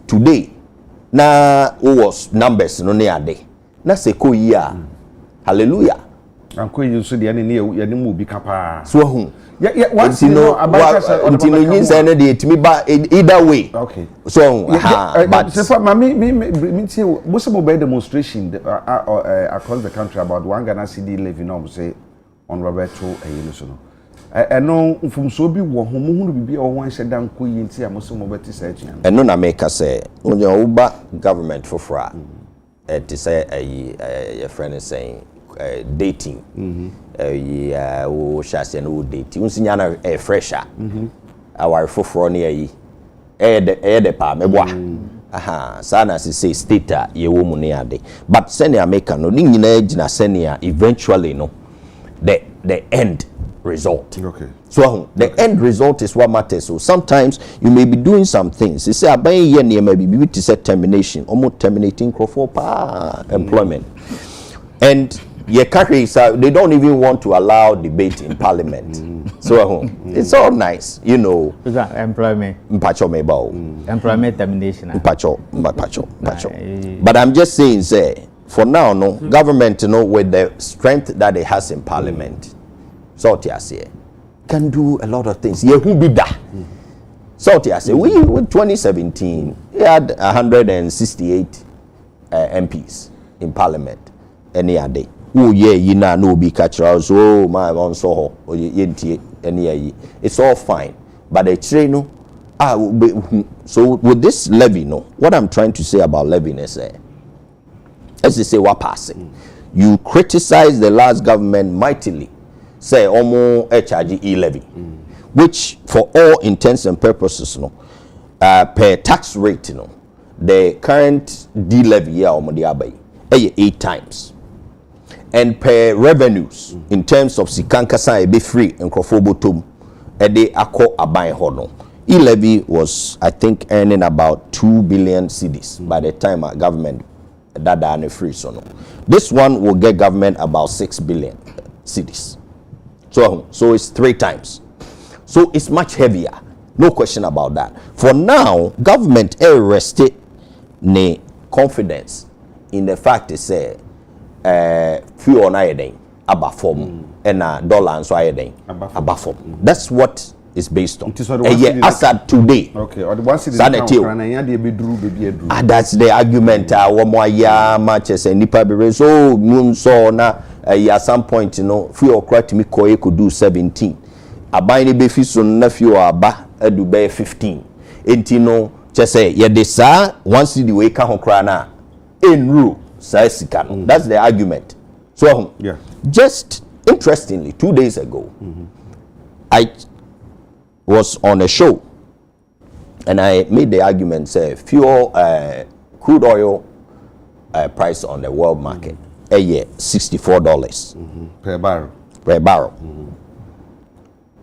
Today, na was numbers no near day. Na seko year. Hallelujah. Anko you so the any ya ni mu bi kapa. So hu. Yeah, once you know about either way. Okay. So, but so me say most of the demonstration across the country about one Ghana CD levy no say on Roberto you so no. No from so bi wo ho mu bibi o ho anhye dan ko yi nti amoso mo beti sa atua. Eno na make say onye uba government fofora to say your friend is saying dating. Shase no date unsinya na fresher our foforo na yi de pa meboa sana say state ye wo mu ne ade but senior maker no ni nyina gina senior eventually no the end result. Okay. So the end result is what matters. So sometimes you may be doing some things. You say, "Abayi ye near maybe be to set termination, almost terminating for employment," and they don't even want to allow debate in Parliament. So it's all nice, you know. Employment. Employment termination. But I'm just saying, say, for now, no government, with the strength that it has in Parliament, so can do a lot of things. Yeah, who be that? So we with 2017, we had 168 MPs in Parliament any day. Oh yeah, you know, no be catch us. Oh my, on so it's all fine, but the train, so with this levy, what I'm trying to say about levy is, as they say, what passing, you criticize the last government mightily, say almost HRGE levy, which for all intents and purposes, per tax rate, the current D levy here almost 8 times. And per revenues in terms of sikankasa be free and krofobotum ede akọ aban hono. E-levy was, I think, earning about 2 billion cedis by the time our government that are free. So this one will get government about 6 billion cedis. So it's 3 times. So it's much heavier. No question about that. For now, government rested ne confidence in the fact they say fuel na yeden aba form and dollar and so yeden aba form. That's what is based on. As at today. Okay. Or the one city that's the argument. Ya matches and nipa be so moon so na at some point, fuel crack me could do 17. Abine be fiso na fuel aba do be 15. Entino just say ya de sa one city we ka hokra na in rule. That's the argument. So yeah. Just interestingly, 2 days ago, I was on a show and I made the argument, say fuel crude oil price on the world market a year $64 per barrel.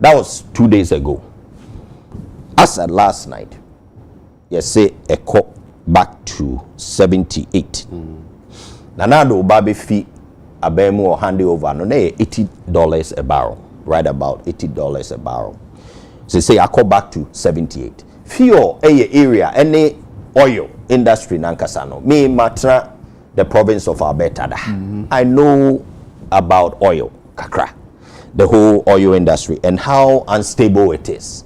That was 2 days ago. As at last night, you say a cop back to 78. Nanado baby fee abemu or hand over no $80 a barrel, right about $80 a barrel. So say I call back to 78. Fuel area any oil industry nankasano. Me matra the province of Alberta. I know about oil kakra, the whole oil industry and how unstable it is.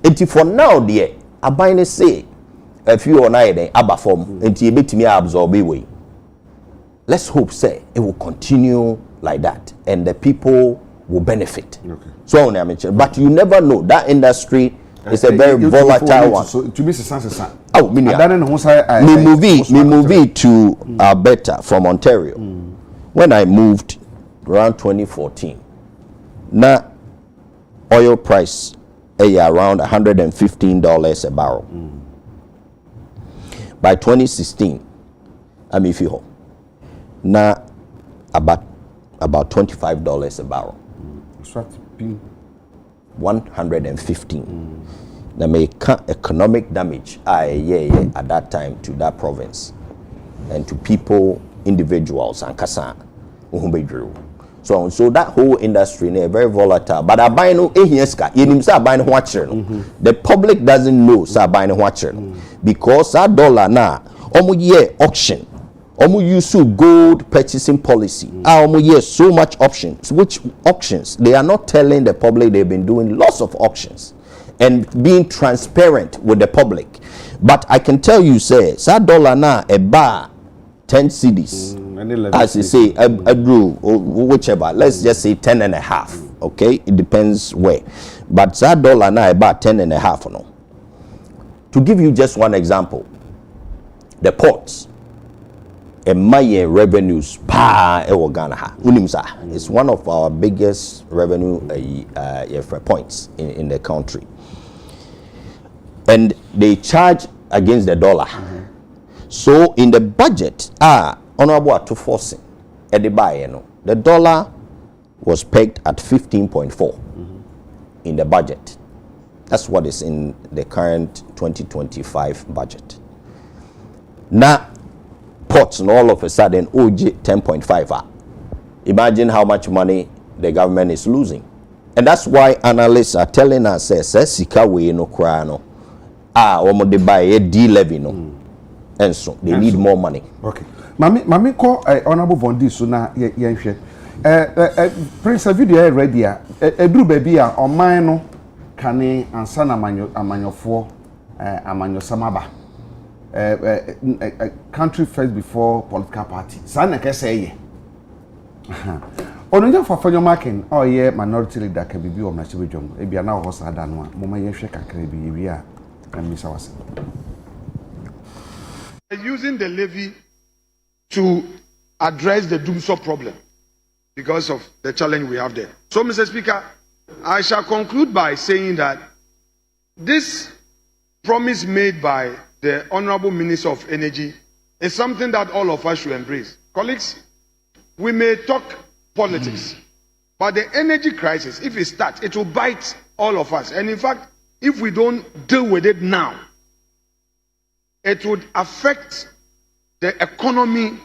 Until for now, dear, I buy say a few on I form until you bet me absorb away. Let's hope, say, it will continue like that, and the people will benefit. Okay. So, but you never know. That industry is a very volatile one. So, to be sense, oh, me movie to Alberta from Ontario. When I moved around 2014, now oil price around $115 a barrel. By 2016, I'm if you now about $25 a barrel. 115. Now make economic damage at that time to that province and to people, individuals and kasa so that whole industry is very volatile. But I buy no the public doesn't know because that dollar now auction. Use gold purchasing policy. So much options. Which auctions? They are not telling the public. They've been doing lots of auctions and being transparent with the public. But I can tell you, say, that dollar now a bar 10 cedis. As you say, a drew whichever. Let's just say 10 and a half. Okay, it depends where. But that dollar now about 10 and a half. No. To give you just one example, the ports. My revenues it's one of our biggest revenue points in the country, and they charge against the dollar. So in the budget honorable to forcing the dollar was pegged at 15.4 in the budget. That's what is in the current 2025 budget. Now, ports and all of a sudden, OG 10.5. Imagine how much money the government is losing. And that's why analysts are telling us, sika we no krano. Omo de buy a D levy no. And so they need more money. Okay. Mami call honorable Vondi so na yenhwe. Prince video ready a eduru baby a oman no kane ansa na amanyofo amanyosamaba. Country first before political party. Sa na ke say ye. Ononja fafanyo marking oh yeah minority leader ka bibi o machebe dwom e bia na ho sa da no a moma yenhwe kakra bi yewi a amisa wase. Using the levy to address the doomsday problem because of the challenge we have there. So, Mr. Speaker, I shall conclude by saying that this promise made by the Honorable Minister of Energy is something that all of us should embrace. Colleagues, we may talk politics, but the energy crisis, if it starts, it will bite all of us. And in fact, if we don't deal with it now, it would affect the economy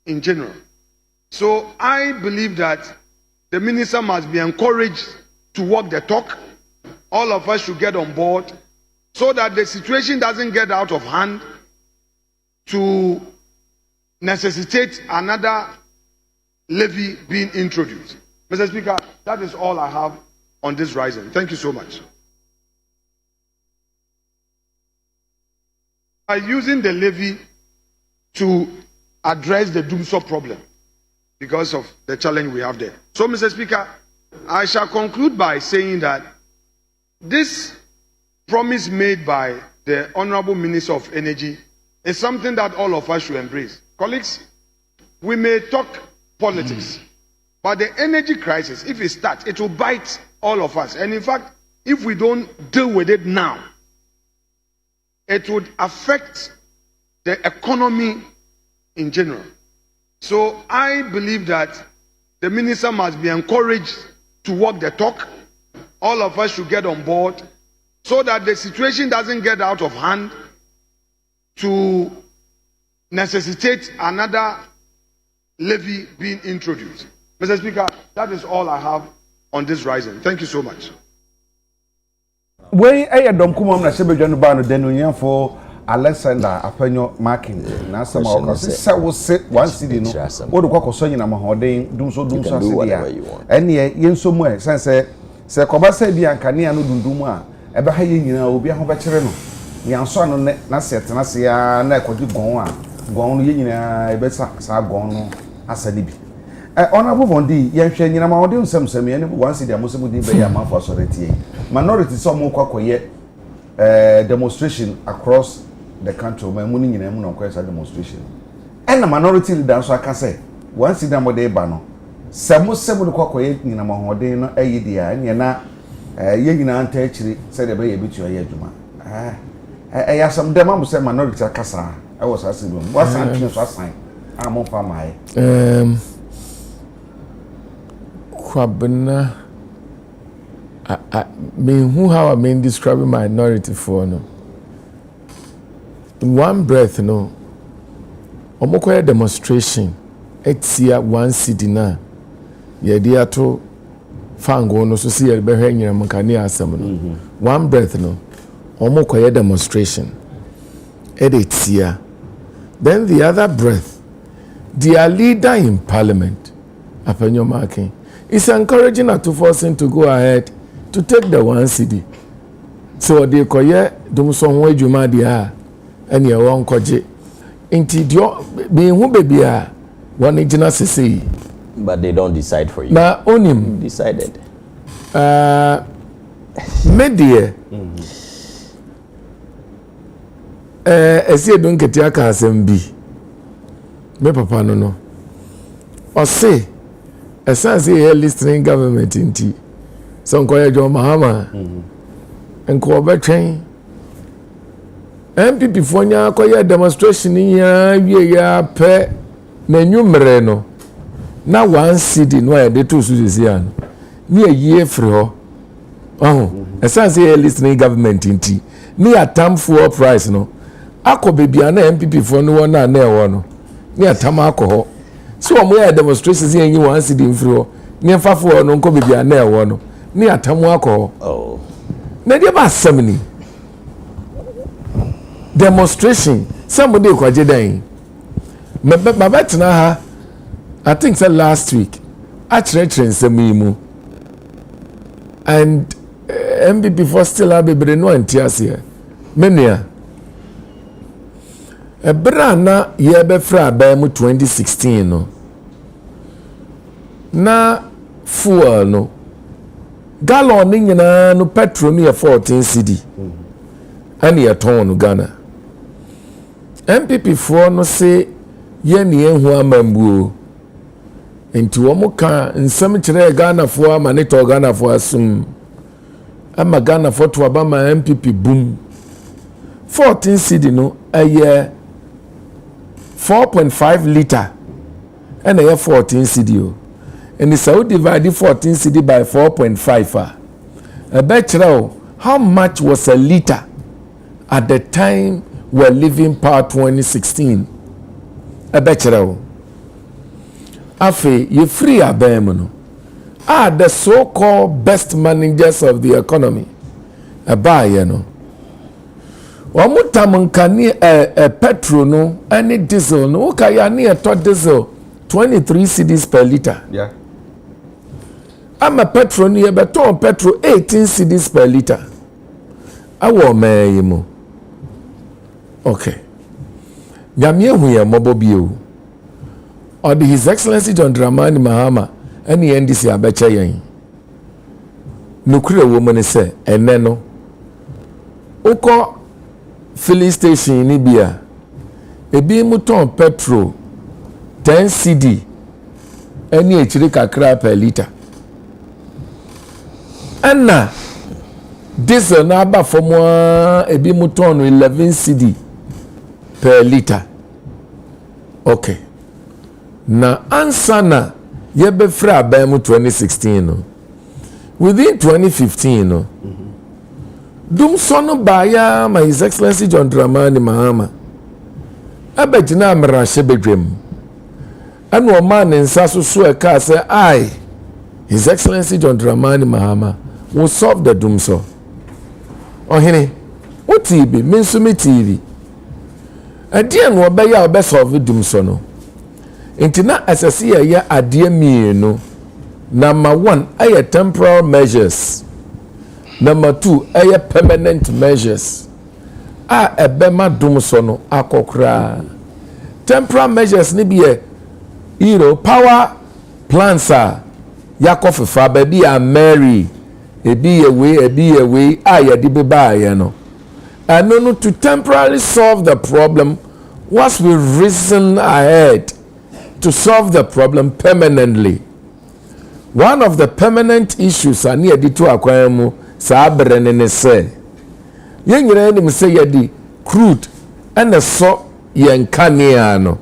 in general. So I believe that the minister must be encouraged to walk the talk. All of us should get on board so that the situation doesn't get out of hand to necessitate another levy being introduced. Mr. Speaker, that is all I have on this rising. Thank you so much. By using the levy to address the doomsday problem because of the challenge we have there. So, Mr. Speaker, I shall conclude by saying that this promise made by the Honorable Minister of Energy is something that all of us should embrace. Colleagues, we may talk politics, but the energy crisis, if it starts, it will bite all of us. And in fact, if we don't deal with it now, it would affect the economy in general. So I believe that the minister must be encouraged to walk the talk. All of us should get on board so that the situation doesn't get out of hand to necessitate another levy being introduced. Mr. Speaker, that is all I have on this rising. Thank you so much. We dom kuma na sebe dwanu ba no denunya for Alexander Apenyo marking na sama o se wo se one city no wo do kwakoso nyina mahoden dum so asidi ya ene yenso mu e sense se kobasa bi ankane no dundum a ebe ha ye nyina obi ho be kire no yanso ano na set na se ya na ekodi gon no ye nyina ebe sa gon no asadi bi honorable Vondi yenhwe nyina mahoden nsem ye ne one city amosemu din be ya manfo authority minority some kwakoye demonstration across the country my money nyina mu no kwesa demonstration and the minority leader so aka say one city am dey ba no semo kwakoye nyina mahoden no ayi dia nya na ye nyina anta akiri say de be ye bitu aye adwuma ya some dem am say minority akasa I was asking them what's something so assign am for my Kwabena I mean, how I mean describing minority for no. In one breath, no. Omokoye demonstration. Etia one city na. Yedi ato fango no so si yebe hwenyina mkani asem no. One breath no. Omokoye demonstration. Etia. Then the other breath, their leader in parliament, Apenyo Marking, is encouraging her to force him to go ahead to take the one city. So they koye dum so ho adwuma dia ene e won koje inti dio be hu baby a won gina sese. But they don't decide for you. Na onim decided. Media esi edun ketia ka asem bi me papa no o say essence here listening government inti so nkoye John Mahama enko betwen MPP fonya koye demonstration ya wie ya pe na nwumre no na 1 cedi no ya de to so sisi an ni ayi free ho esan say listening government nti ni atam for price no akọ na MPP for no wona na ewo no ni atam akọ so omo ya demonstrations yen yi 1 cedi mfiri ho ni mfa for no nko bebia na ewo no ni atam akọ na dia ba samni demonstration somebody kwaje dan mabetina ha I think so last week actually nsemu and MPP for still abebre no antiasia menua ebra na ye be fra ba mu 2016 no na fuel no gallon ni nyina no petrol ni 14 cedi ani ya ton no Ghana MPP for no say ye ni ehu amambuo enti wo mo ka nsem kire Ghana for ama ne to Ghana for asum ama Ghana for to aba ma MPP boom 14 cedi no aye 4.5 liter and aye 14 cedi o and the Saudi divide 14 cedi by 4.5 how much was a liter at the time we're living part 2016 afe you free abem no the so-called best managers of the economy abaye no omutam nkani petrol no any diesel no ukaya ne to diesel 23 cedis per liter yeah ama petrol no beton petrol 18 cedis per liter awo mayimo okay nyame hu ye mobobie or His Excellency John Dramani Mahama any NDC abecha yen nukure woman say ene no uko filling station ni bia ebi muton petrol 10 cedi any echiri kakra per liter anna diesel na aba fomo ebi muton 11 cedi per liter okay na ansana yebe fra abam 2016 no within 2015 no dum sono baya my His Excellency John Dramani Mahama abegina amrahye bedwem anu o man nsa so e ka say I His Excellency John Dramani Mahama will solve the dum so ohene otibi mensumi TV adien wo be ya obe solve dum so no intina asasi ya adie mienu number 1 aye temporal measures number 2 aye permanent measures ebema dum so no akokra temporal measures ni be power plants yakofefa ba bi Mary ebi ye we aye di be ba ye no and to temporarily solve the problem once we reason ahead to solve the problem permanently. One of the permanent issues are near the two aquamu sabrene say. Young random say yadi crude and a so yankaniano.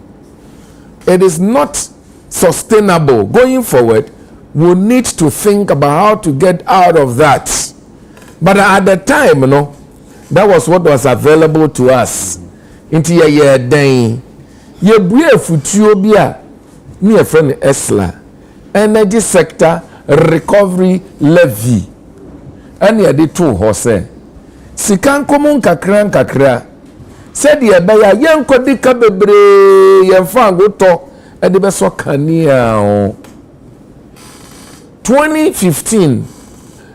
It is not sustainable. Going forward, we need to think about how to get out of that. But at the time, that was what was available to us. Into your year day. Ye bue futuo bia me a friend Esla energy sector recovery levy and ye de two horse sikan komun kakra said ye baya yen kodi ka bebre yen fa goto e de be so kania 2015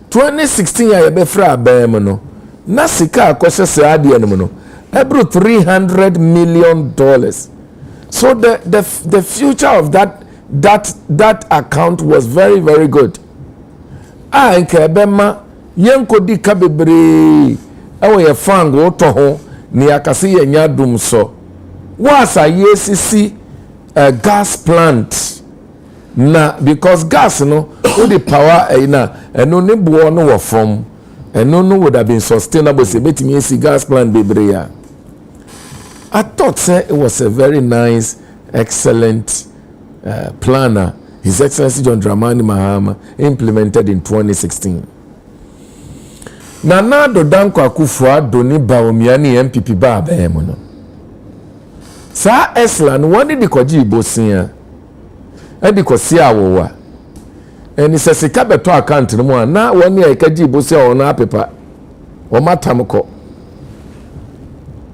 2016 ya be fra abem no na sika akose se ade no no ebro $300 million. So the future of that account was very, very good. Nke bema yenkodi ka bebre ewo ye fango to ho ni akase ye nya dum so wasa yesisi gas plant na because gas no with the power na eno ne bo no wo from eno no would have been sustainable se betimi esi gas plant bebre ya. I thought it was a very nice, excellent planner His Excellency John Dramani Mahama implemented in 2016. Nana Addo Dankwa Akufo-Addo ni Bawumia MPP ba abɛɛmo no. Sa Esla no wani di kwaji ibosia. Edi kwasi awowa. Eni sɛ sika beto account no mu a na wani a ikaji ibosia ona apepa. Wo matam kɔ.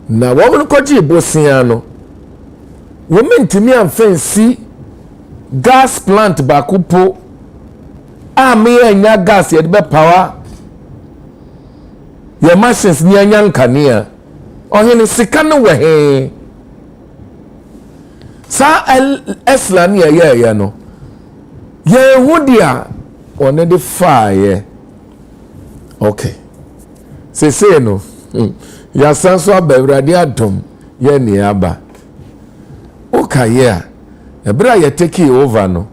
Na wo kwaji ibosia no. Wo mentimi amfansi gas plant bakupo a me anya gas ye be power your machines ni anya nkania ohene sika no we sa esla ni ye no ye hudia one de fire okay se no ya sanso abawrade adom ye ni aba okay ya ebra ye take over no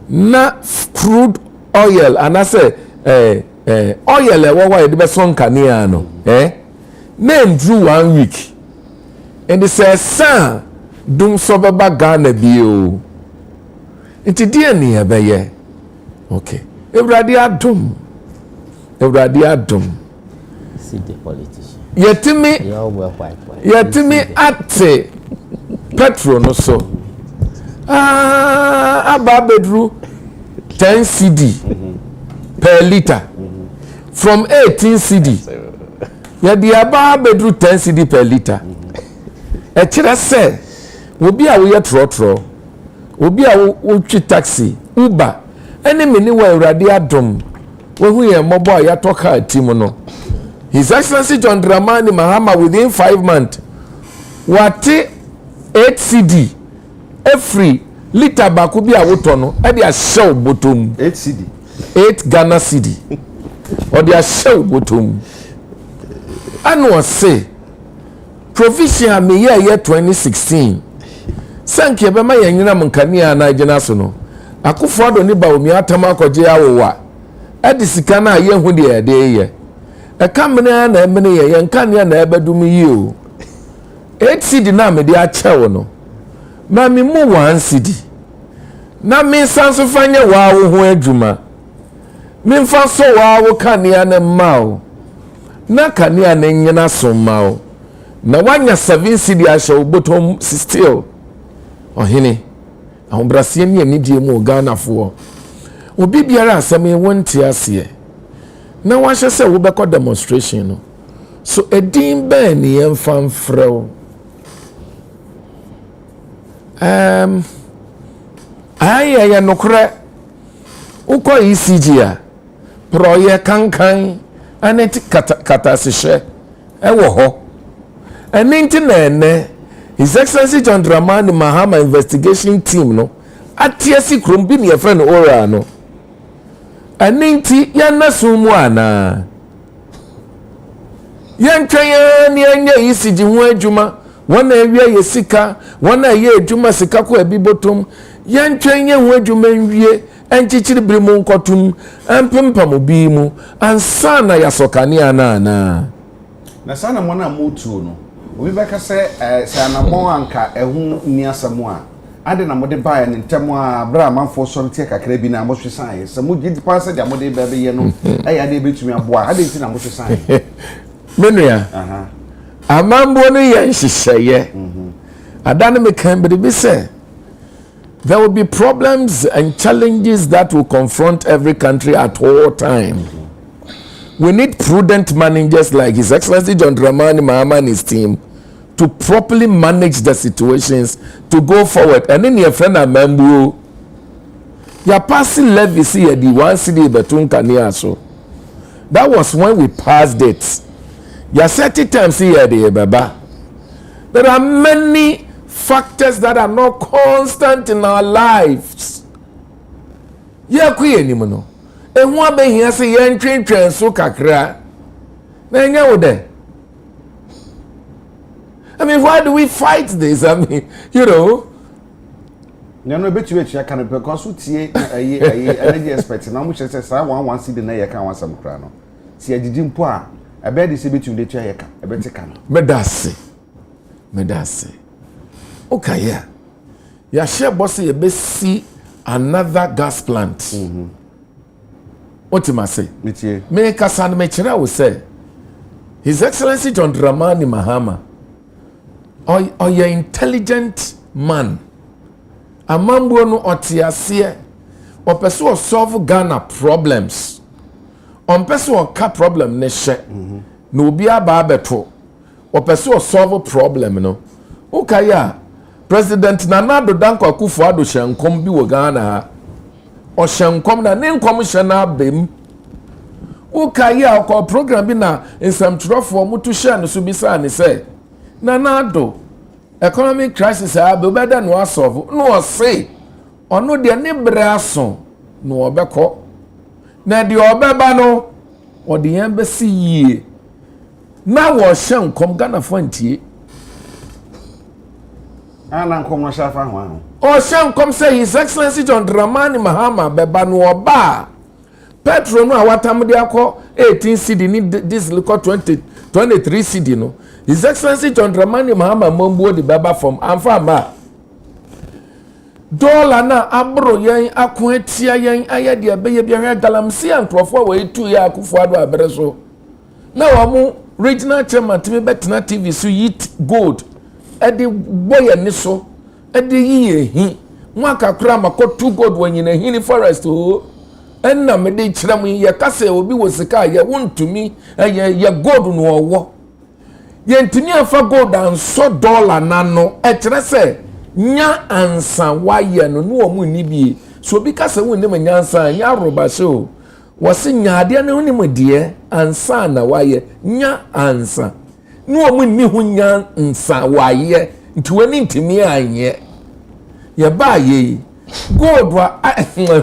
na crude oil and I say oil e wo ye de be son kania no name drew 1 week and it says san dum so baba Ghana bio enti die ni e be ye okay ebrade adom see the politician yetimi ate petrol no so aba bedru 10 cedi per liter from 18 cedi ya di aba bedru 10 cedi per liter e kire se obi a wo ye trotro obi a wo twi taxi uber ene meni wa Awurade adom wo hu ye mobo a ya toka team no His Excellency John Dramani Mahama within 5 months wati 8 cedi every liter baako bi a woto no e dey show bottom 8 cedi 8 Ghana cedi or dey show bottom anu say provision me year 2016 sanke be ma yanyina mkania na agina so no Akufo-Addo ni Bawumia atama akogye awowa e di sika na ye hu de ye de ye e kamena na emene ye nkania na ebedum yi o 8 cedi na me de a chewo no na me mu 1 cedi na me sanso fanye wa wo ho adwuma me mfa so wa wo kanea na mao na kanea na nyina so mao na wanya 7 cedi a hye obotom still ohene ahobrase ni anidie mu Ghana fo obi biara asem wonte ase na wa hye se wo beko demonstration no so edin ba ni emfa mfrew ya nokre uko ECG a pro ye kankan anet kata sehye ewo ho eninti na ene His Excellency John Dramani Mahama investigation team no atiasi krom bi ne ye friend ora no eninti ya nasumu ana yentwen ni anya ECG ho adwuma wana ewia ye sika wana ye adwuma sika ko abi botom yentwen ye ho adwuma nwie enchichiri biri mu nkotum empempam obi mu ansa na yasokane ana na sana mona mutu no obi beka se anamo anka ehu ni asamo a ade na mode bae ne ntem a bra manfo so nte kakra bi na mo hwesan se mo gidi pa se de mode ba be ye no ade betumi aboa ade nti na mo hwesan menua amambo no ye nhyehyeye adane me kan be say there will be problems and challenges that will confront every country at all time. We need prudent managers like His Excellency John Dramani Mahama and his team to properly manage the situations to go forward. And then your friend Amambu, your passing levy see the 1 cedi between Kania so. That was when we passed it. Your 30 times here the baba. There are many factors that are not constant in our lives. Ya kuye ni mo no. Ehu abehia se ye ntwentwen so kakra. Na enya wo de. I mean, why do we fight this? I mean, you know. No betu echi aka no because utie energy expert na mo chese sa 1 cedi na ye kan wasam kra no. Si agigi mpo a ebe de se betu de tua ye ka ebe te ka no. Medase. Okay, yeah. Ya share boss ye besi another gas plant. What am I say? Me kasan me chira wo say His Excellency John Dramani Mahama or your intelligent man. A man no otiasie or person solve Ghana problems. On person ka problem ne she. No bi aba beto. Or person solve problem no. Ukaya President Nana Addo Dankwa Akufo-Addo hyenkom bi wo Ghana ha. O hyenkom na ne nkom hye na bem. Ukaya ko program bi na nsamtwerofo mutu hye no so bi sa ne say Nana Addo economic crisis ha be better no asolve no say ono de ne braso no obekọ na de obeba no o de yan be si yie na wo hyenkom Ghana fantie ana nkom no shafa ho o hyenkom say His Excellency John Dramani Mahama beba no oba petrol no awatam de akọ 18 cedi ni diesel ko 23 cedi no His Excellency John Dramani Mahama Mambuo de baba from Amfama dollar na abro yen akwatia yen ayede abeye bia galamsi ankrofo we tu ya Akufo-Addo abreso na wa mu regional chairman timi betena TV so yit gold e de boye ni so e de yiye hi nwaka kra makotu gold wanyina hini forest o enna me de kire mu ye kase obi wo sika ye wontumi ye gold no owo yentimi afa gold and so dollar nano ekyere se nya ansa waye no no omu ni bi so bi kase wonni me nyansa nya roba so wose nyaade ne wonni me de ansa na waye nya ansa no omu ni hu nya ansa waye nti woni ntimi anye ye ba ye gold wa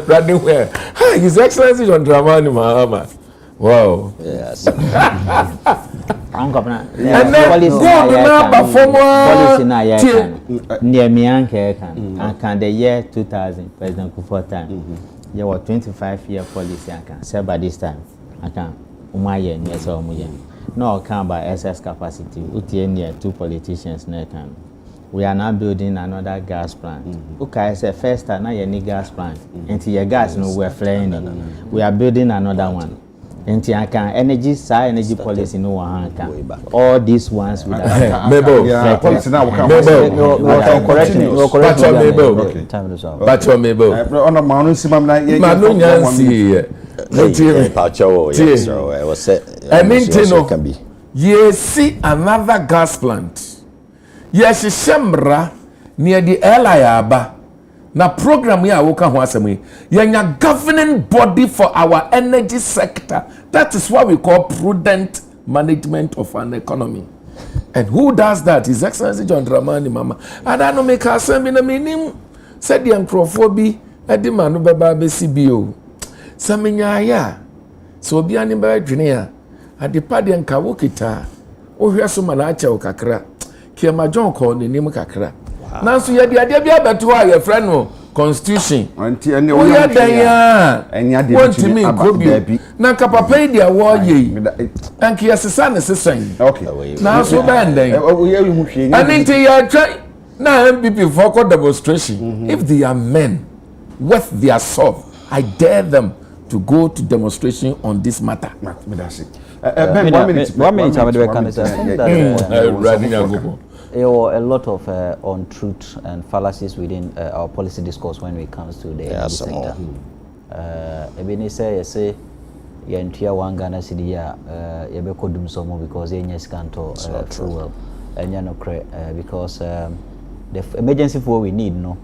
brother where His Excellency John Dramani Mahama wow Yes. And then go to number for policy na ya kan near me anke kan and the year 2000 President Akufo time there were 25-year policy and say by this time akan umaye near so umuye no can by excess capacity utie near two politicians na kan we are now building another gas plant okay say first time na ye ni gas plant until your gas no we are flying we are building another one. Enti aka energy policy no one can all these ones with yeah policy now we can but your mebo on a manu simam na ye manu nyansi can be ye see another gas plant yes shemra near the Elayaba na program ya woka ho asem yenya governing body for our energy sector. That is what we call prudent management of an economy. And who does that? His Excellency John Dramani Mama. And I know make asem in a minim said the anthrophobi edi manu beba be CBO. Samenya ya so obi ani ba dwene ya ade pade nka wokita o hwe so mana acha okakra kiema John ko ne nim kakra. Nanso ye dia bia beto a ye friend no constitution anti ene wo ya dan ya enya de bitimi ababi na kapapa dia wo ye anki yesesa ne sesan okay nanso ban dan wo ye hu hwe anti ya try na MPP for co demonstration if they are men worth their salt I dare them to go to demonstration on this matter. Me that's it. 1 minute I would can say there were a lot of untruth and fallacies within our policy discourse when it comes to the energy sector. Ebini say yentua one Ghana cedi ya yebeko dum somo because yenye scanto fuel enya no cre because the emergency fuel we need no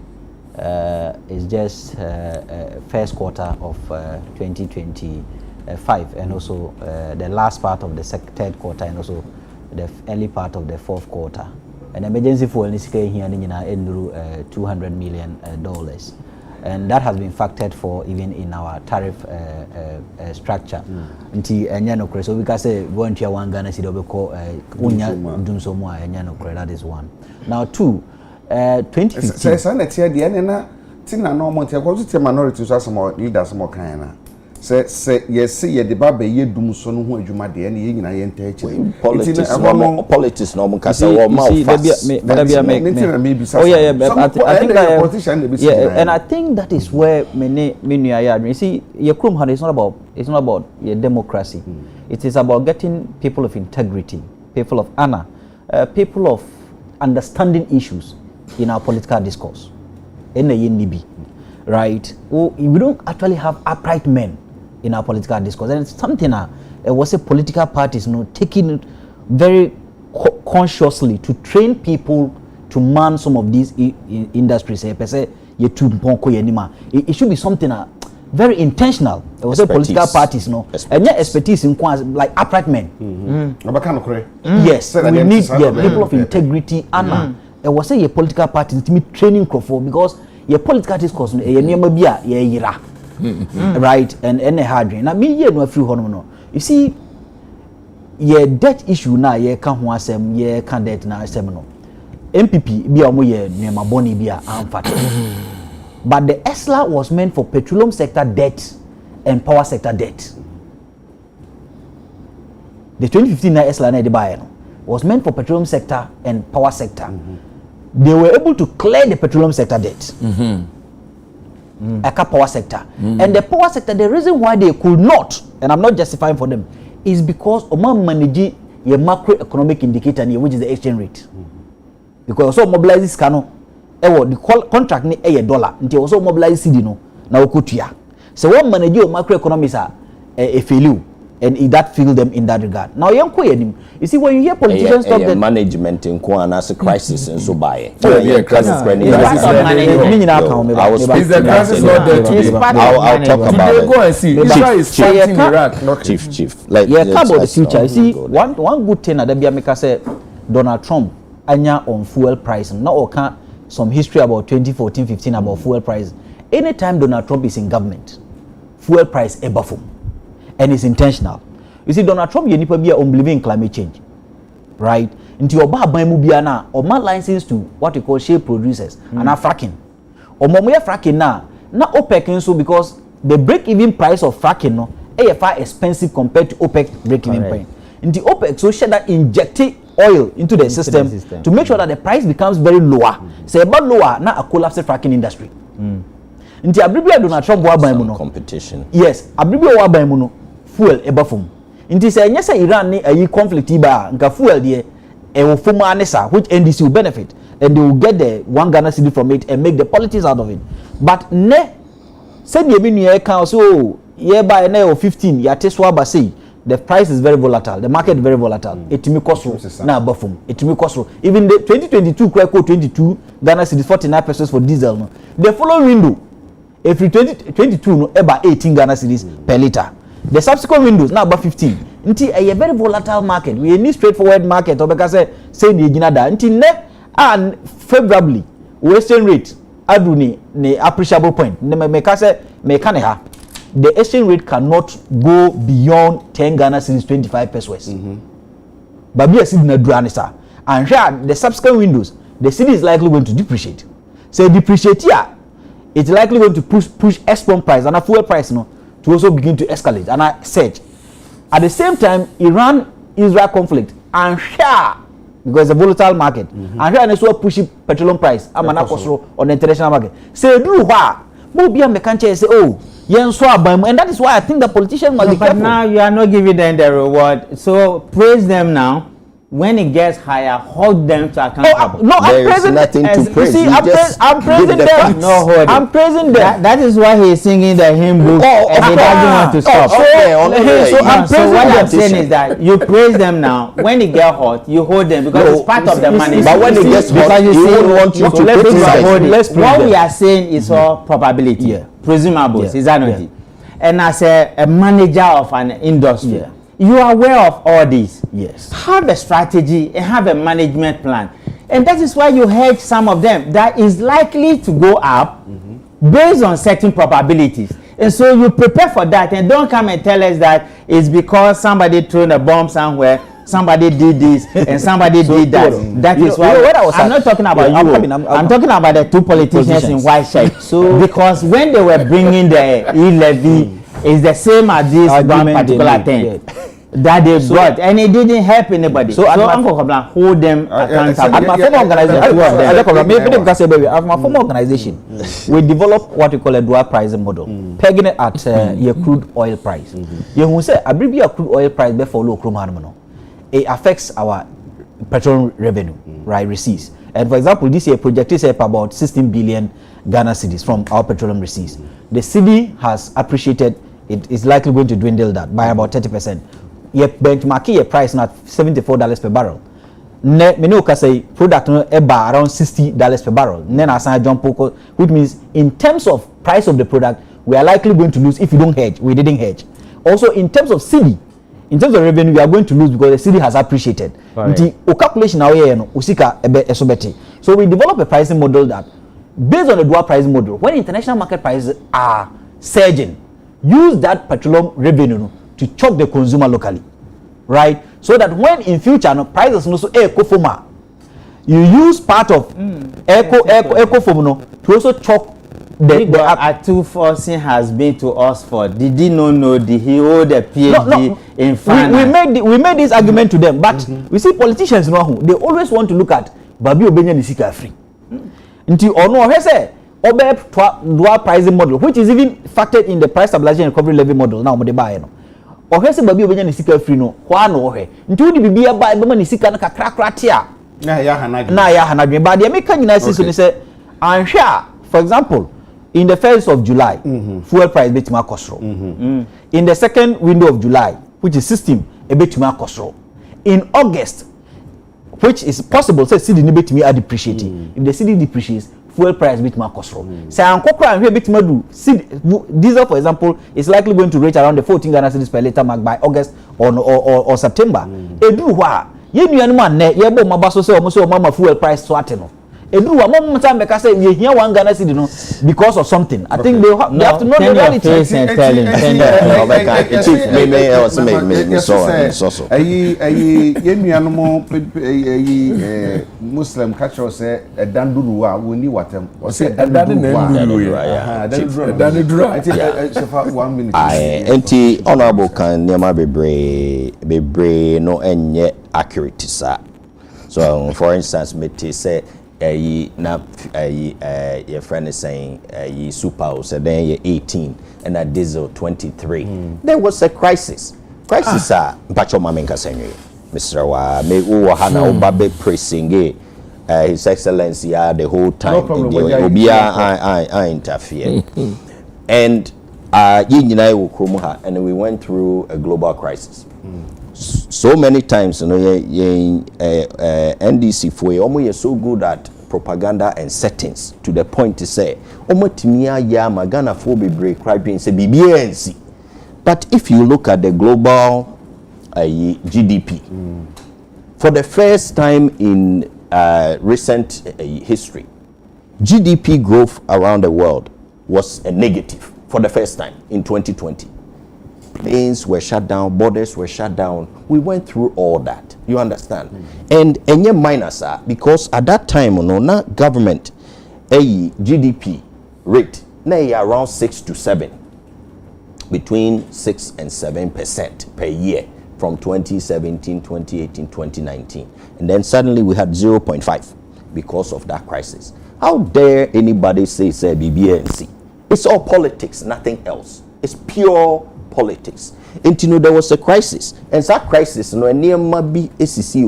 is just first quarter of 2025 and also the last part of the third quarter and also the early part of the fourth quarter. An emergency fuel is here in $200 million, and that has been factored for even in our tariff structure. So we can say one tier one Ghana cedi that is one. Now two, 2015. Say na tie de na tina no mo tie ko tie minority so asemo leaders mo kan na se yes ye de ba be ye dum so no ho adwuma de ne ye nyina ye nta echi politics no mo kasa wo ma I think and I think that is where many you see your krum is not about your democracy. It is about getting people of integrity, people of honor, people of understanding issues in our political discourse. Right? We don't actually have upright men in our political discourse, and it's something was a political parties taking it very consciously to train people to man some of these industries. It should be something very intentional. It was a political parties, and your expertise in like upright men. Yes, we need people of integrity. And it was a political parties to me training for because your political discourse right, and a hard drain. I mean, no free hormone. You see, your debt issue now, ye can't want some, ye can't debt now, seminal. MPP, be a moye, near my bonnie, be a fat. But the ESLA was meant for petroleum sector debt and power sector debt. The 2015 ESLA was meant for petroleum sector and power sector. They were able to clear the petroleum sector debt. Power sector. And the power sector, the reason why they could not, and I'm not justifying for them, is because Oman manage your macroeconomic indicator, which is the exchange rate. Because also mobilizes the contract ni $1 until also mobilize CD no na okutua. So one manage your macroeconomics are a failure, and that feel them in that regard. Now you see when you hear politicians talk that management in Kwan as a crisis and so by Is the crisis not there today? I'll talk about it. Go and see. Israel is fighting Iraq. Chief. About the future. You see, one good thing that Biamika said, Donald Trump anya on fuel price. Now okay, some history about 2014-15 about fuel price. Anytime Donald Trump is in government, fuel price above him. And it's intentional. You see, Donald Trump, you need to be unbelieving in climate change, right? Into your bar by Mubiana or my license to what we call shale producers and are fracking. Or more fracking now, not OPEC so because the break-even price of fracking no, far expensive compared to OPEC break-even price. Into OPEC so should that inject oil into the system to make sure that the price becomes very lower. Say about lower, now a collapse fracking industry. Into Abribia Donald Trump competition. Yes, Abribia Wabamuno. Fuel ebafum. Inti say nyesa Iran ni ayi conflict iba nka fuel de e wo fuma anesa which NDC will benefit and they will get the 1 Ghana cedi from it and make the politics out of it. But ne said ye bi nu kan so ye buy na 15 ya teswa ba say the price is very volatile, the market very volatile. Etimi kosro na abafum. Etimi kosro. Even the 2022 Kweko 22 Ghana cedi 49 pesos for diesel no. The following window if 2022 no eba 18 Ghana cedis per liter. The subsequent windows now about 15. Until a very volatile market. We need straightforward market. Or because say the Ginada until ne and favorably Western rate aduni ne appreciable point. Ne the exchange rate cannot go beyond 10 Ghana cedis 25 pesos. But be a cedi na duanisa. And here the subsequent windows, the cedi is likely going to depreciate. So depreciate here, it's likely going to push export price and a fuel price to also begin to escalate. And I said, at the same time, Iran-Israel conflict, and here, because it's a volatile market, and here, and so pushing petroleum price, on the international market. Say, do what? Maybe I'm say, oh, and that is why I think the politicians must be careful. But now you are not giving them the reward, so praise them now. When it gets higher, hold them to account. I'm praising nothing to praise. See, I'm praising them. I'm praising them. That is why he's singing the hymn book and he doesn't want to stop. So what I'm saying is that you praise them now. When it gets hot, you hold them because it's part of the money. But when it gets hot, you don't want you to criticize. What we are saying is all probability, presumables, is that not it? And as a manager of an industry, you are aware of all this. Yes. Have a strategy and have a management plan. And that is why you hedge some of them that is likely to go up based on certain probabilities. And so you prepare for that and don't come and tell us that it's because somebody threw a bomb somewhere, somebody did this and somebody did that. That is why I'm not talking about you. I'm talking about the two politicians in white shirts. So because when they were bringing the e-levy is the same as this one Argument they particular made, thing yeah. that they brought, and it didn't help anybody. So Uncle Kwabena hold them accountable. At my former organization, at my former organization, we developed what we call a dual pricing model, pegging it at your crude oil price. You who say a brief crude oil price before low crude it affects our petroleum revenue, right? Receipts. And for example, this year projected about 16 billion Ghana cedis from our petroleum receipts. The cedi has appreciated. It is likely going to dwindle that by about 30%. Your benchmark your price not $74 per barrel. Ne me say product no around $60 per barrel. Then as I jump which means in terms of price of the product, we are likely going to lose if you don't hedge. We didn't hedge. Also in terms of cedi, in terms of revenue, we are going to lose because the cedi has appreciated. The calculation now here no usika esobeti. So we develop a pricing model that based on the dual pricing model, when international market prices are surging, use that petroleum revenue to chop the consumer locally, right? So that when in future no prices no so eco forma, you use part of eco form no to also chop the Atuforcing has been to Oxford. Did he not know? Did he hold a PhD in finance? We made this argument to them, but we see politicians no they always want to look at Babi Obenya Nisika free. Until or no say dual pricing model, which is even factored in the price stabilization and recovery levy model now they buy no. Or he say Babi Obenya Nisika free no, kwa no he. Until the Bibia buy Bema Nisika na kakra tia. Na ya hanadwe. But the American United States say, and here, for example, in the 1st of July, fuel price bet ma kosro. In the second window of July, which is system, a bet ma kosro. In August, which is possible, say cedi ni bet me are depreciating. If the cedi depreciates, fuel price bit more cost. Say ankokra and here bit more do. Diesel, for example, is likely going to reach around the 14 Ghana cedis per liter mark by August or September. Edu wa ye nuanu man ne ye bo mabaso say omo say mama fuel price so ateno. Edu wa mama time make say ye here 1 Ghana cedi no because of something. I think they have to know the reality. Chief me so. Ye nuanu mo Muslim catch us say danduru wa woni watem. O say danduru ya. Danduru. I think 1 minute. Enti honorable kan niam bebre no enye accurate sir. So for instance me say your friend is saying super so then you're 18 and a diesel 23. There was a crisis mpacho mamenka senwe Mr. Wa me wo hana obabe pressing his excellency the whole time obia I interfere and yinina wo kromu ha and we went through a global crisis. So many times, you know, NDC for you so good at propaganda and settings to the point to say, "Omotimia ya magana for be break crying say BBNC." But if you look at the global GDP, for the first time in recent history, GDP growth around the world was a negative for the first time in 2020. Planes were shut down, borders were shut down. We went through all that. You understand? And any minus because at that time, na government GDP rate na around 6 to 7, between 6 and 7% per year from 2017, 2018, 2019, and then suddenly we had 0.5 because of that crisis. How dare anybody say BBNC? It's all politics, nothing else. It's pure politics. And you know there was a crisis, and that crisis near be ACC.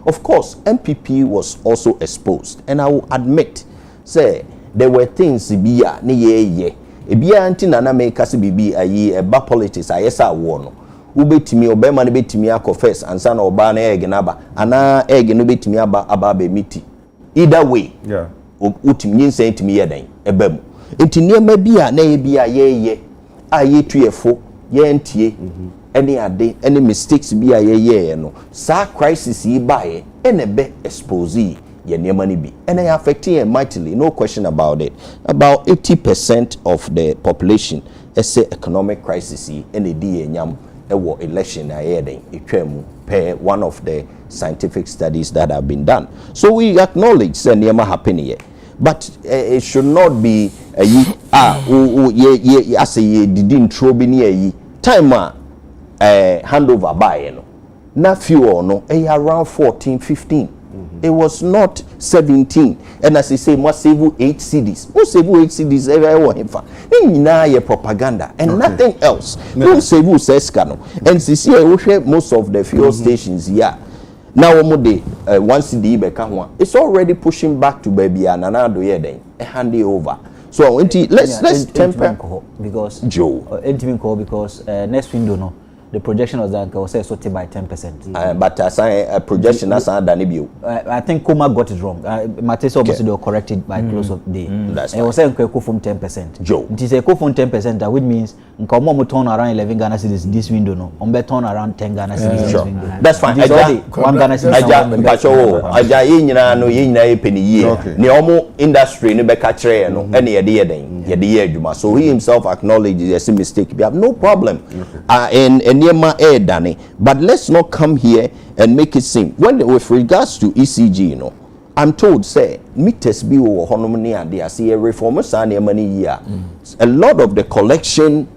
Of course, MPP was also exposed, and I will admit, say there were things bia ye ebia anti nana make us bibi ayi eba politics ayesa wo no ubetimi obema ne betimi akofess ansa na oba na egg na ba ana egg no betimi aba be miti either way yeah utimi nyense etimi yedan ebam enti niema bia na ye bia ye aye tuefo ye ntie any ade any mistakes bia ye no sa crisis yi bae enebe expose ye niema ni bi and they affecting it mightily, no question about it. About 80% of the population say economic crisis and the nyam election per one of the scientific studies that have been done. So we acknowledge that niema happening here, but it should not be ayi ye ase ye didi ntro bi ne ayi time handover buy no na fuel no around 14 15. It was not 17. And as I say, must save 8 CDs. Must save 8 CDs everywhere. In propaganda and nothing else. Don't save Sescano. And CC, most of the fuel stations, yeah. Now, one CD, it's already pushing back to baby and another year then. Hand it over. So, let's temper. Because Joe. Because next window, no. The projection was that was sorted by 10%. But as a projection, as I think Kuma got it wrong. Matisse obviously they were corrected by close of day. That's it was saying go from 10%. Joe. It is a go from 10%, that which means Nkomo turn around 11 Ghana cedis this window no. Ombe turn around 10 Ghana cedis this window. That's fine. One Ghana cedis. Aja yina no yina penny year. Ni omo industry ni be kachre no. Any idea then. Yedi adwuma. So he himself acknowledges there's a mistake. We have no problem. And but let's not come here and make it seem with regards to ECG, you know, I'm told say meters be there see a reformers and money year. A lot of the collection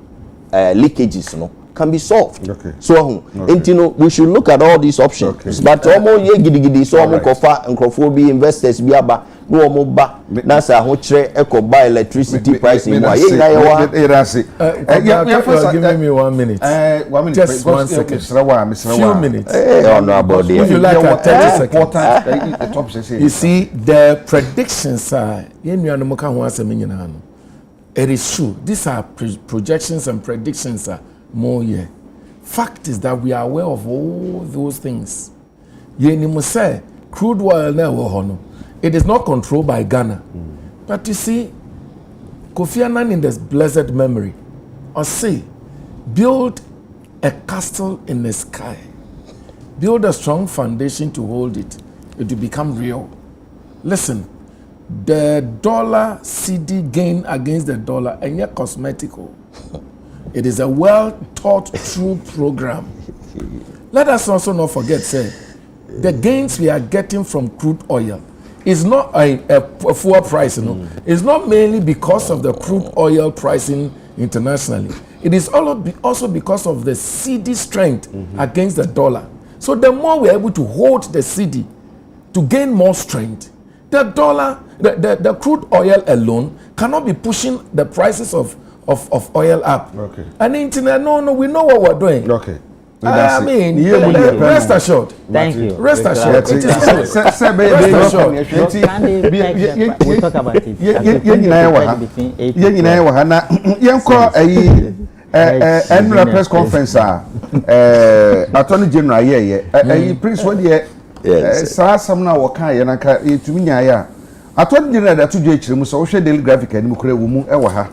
leakages, you know, can be solved. So you know, we should look at all these options. But almost ye gidi so almost kofa and be investors be aba no mo ba na sa ho kire buy electricity price in wa ye na ye wa give me 1 minute. 1 minute. Just 1 second. Few minutes. If you like a 30 seconds. You see, the predictions are it is true. These are projections and predictions are more here. Fact is that we are aware of all those things. Say crude oil now. It is not controlled by Ghana. But you see, Kofi Annan in this blessed memory, or say, build a castle in the sky. Build a strong foundation to hold it. It will become real. Listen, the dollar CD gain against the dollar, and yet cosmetical. It is a well thought through program. Let us also not forget, say, the gains we are getting from crude oil is not a full price, you know. It's not mainly because of the crude oil pricing internationally. It is also because of the CD strength against the dollar. So the more we're able to hold the CD to gain more strength, the dollar, the crude oil alone cannot be pushing the prices of oil up. And the internet, no, we know what we're doing. I mean, rest assured. Thank you. Rest assured. It is rest assured. We'll talk about it. Annual press conference. Attorney General here. Prince Wadi. Sir, some now work here. Naka to me here. Attorney General that to do it. Musa daily graphic and mukure wumu ewaha.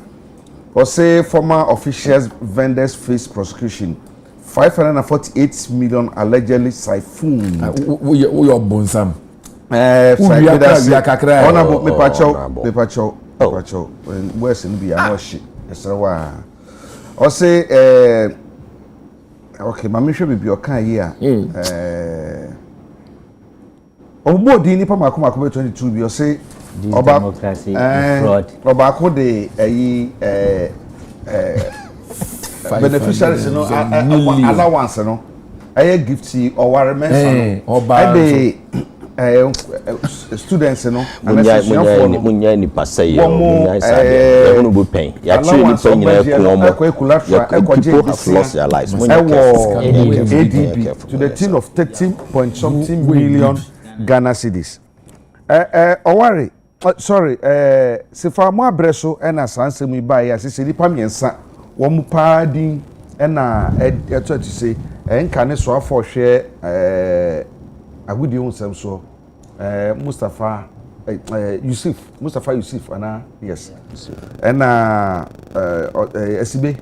Or say former officials vendors face prosecution. 548 million allegedly siphoned. We are bonsam. Honorable Mepacho. Where's in be a shit? Or say, okay, my should be your kind here. Obodi ni pama kuma 22 bi o say democracy fraud. Obako de beneficiaries no allowance no aye gift or warrant students no munya ni pasay munya say no be pain ya actually ni pain na people have lost their lives ADB to the tune of 13.something million Ghana cedis oware sorry sifa mo abreso na sansem iba ya sisi nipa miensa wo paadin na eto to say enka ne so afọ hwe agudi onsem so Mustafa Yusuf ana yes na esibe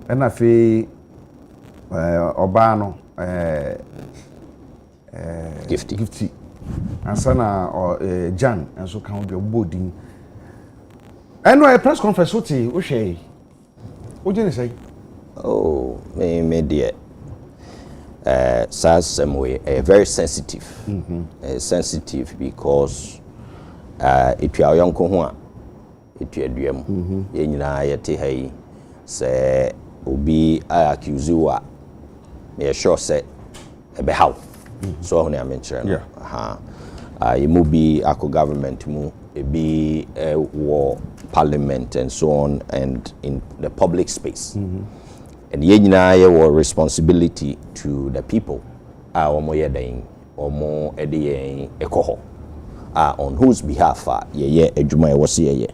na fe oba no gifty ansana Jan enso kan be bodin eno a press conference oti o hwe o je ne say me dear some way very sensitive sensitive because if you are young ho etuaduam ye nyina yete ha yi se obi accuse wa me sure say ebe how so ho na menkyerɛ no you mu be ako government mu be war parliament and so on and in the public space and ye nyina ye war responsibility to the people omo ye den omo ede yen ekoho on whose behalf ye adwuma e wose ye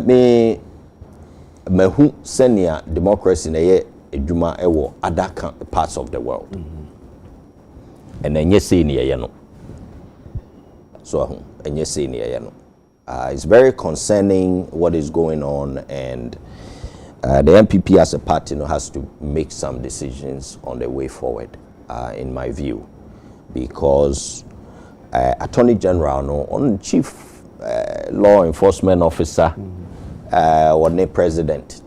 me mahu senia democracy na ye adwuma e wo other parts of the world and enye say ne ye no so enye say ne ye no it's very concerning what is going on, and the MPP as a party has to make some decisions on the way forward, in my view, because Attorney General, on Chief Law Enforcement Officer, or the President,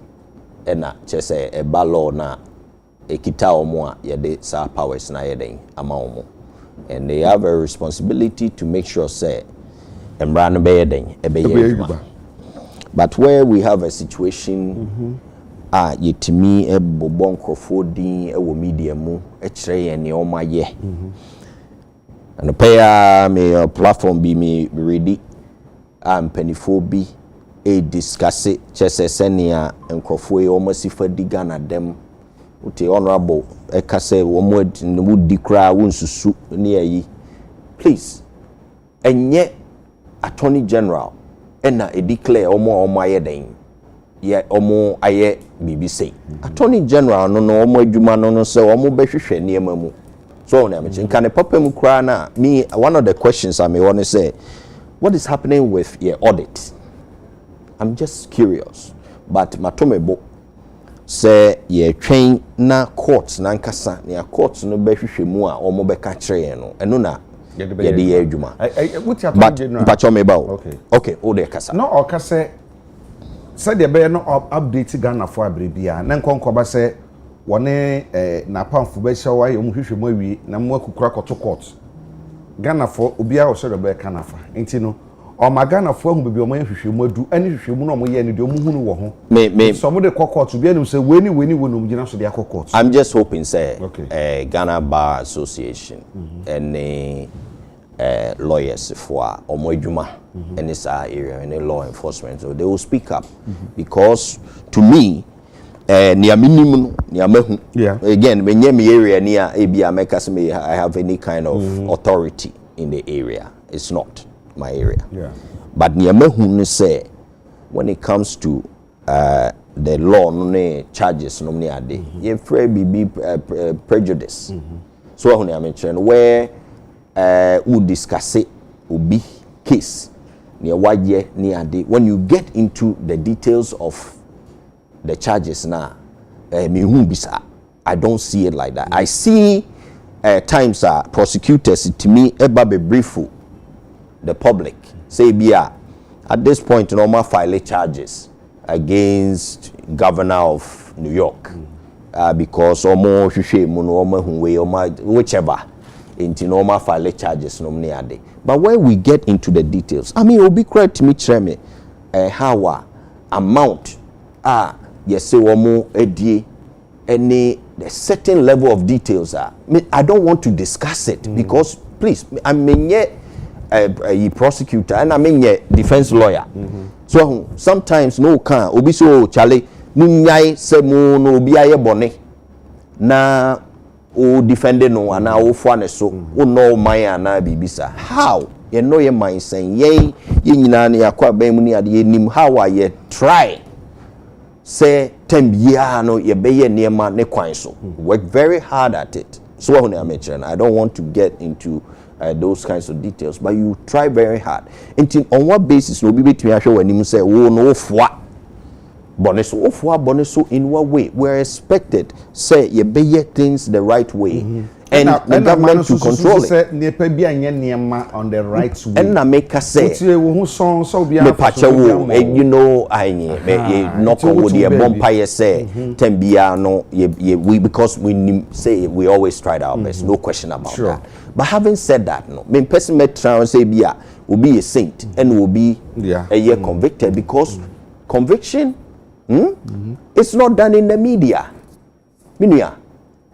and just a law na ekita omo yede sa powers na yeden ama omo, and they have a responsibility to make sure say but where we have a situation yetimi ebobon crofodin ewo media mu ekire ye ne omaye and pay me platform be me ready penifo bi discuss chese senia nkrofo e omo sifa diga na dem uti honorable ekase omo di kra wonsusu ne ayi please enye Attorney General ena e declare omo ayeden ye omo aye bibi say Attorney General no omo adwuma no se omo behwehwe niema mu so na me can the papa mu kra na me one of the questions I may want to say what is happening with your audit. I'm just curious but matomebo say ye twen na court na nkasa na court no behwehwe mu a omo beka kire no eno na yedi ye adwuma but me about okay o de kasa no o kasa said the be no update Ghana for abrebia na nkonkoba se woni na pamfo be hye wa ye mu hwehwe mu awie na mu akukura koto court Ghana for obi a o se be kanafa enti no o ma Ghana for hu bebi o ma hwehwe mu adu ani hwehwe mu no mo ye ne de o mu hunu wo ho me so mo de court bi anu se weni wonu gina so de court. I'm just hoping say Ghana Bar Association and lawyers for omo adwuma in this area in the law enforcement, so they will speak up because to me near minimum near mehu again when me area near abia make say I have any kind of authority in the area. It's not my area, but near mehu say when it comes to the law no charges no near ade you be prejudice so when I mention where we discuss it will be case near what year near day when you get into the details of the charges now I don't see it like that. I see times prosecutors to me eba brief the public say bia at this point normal file charges against governor of New York because omo hwehwe mu no omo hu we whichever into normal file charges no many ade. But when we get into the details, I mean, it will be correct to me, Treme, how amount, yes, say one more any the certain level of details are. I don't want to discuss it because, please, I mean, a prosecutor and I mean, defense lawyer. So sometimes no can obi so Charlie, munyai se mu no obi aye bone na o defending no and o fane so o no man na bibisa how you know your mind saying ye nyina na yakwa ban mu ni ade nim how are you try say tembia no ye beye niema ne kwan so work very hard at it so when I mention I don't want to get into those kinds of details but you try very hard until on what basis no be between ahwe wanim say wo no foa boneso in what way we're expected say you be things the right way and the government to control it on the right way and na make us say me pacha wo you know I knock on wood the vampire say tembia no we because we say we always tried our best no question about that But having said that, no, me person may try and say will be a saint and will be a year convicted because conviction it's not done in the media. Minia,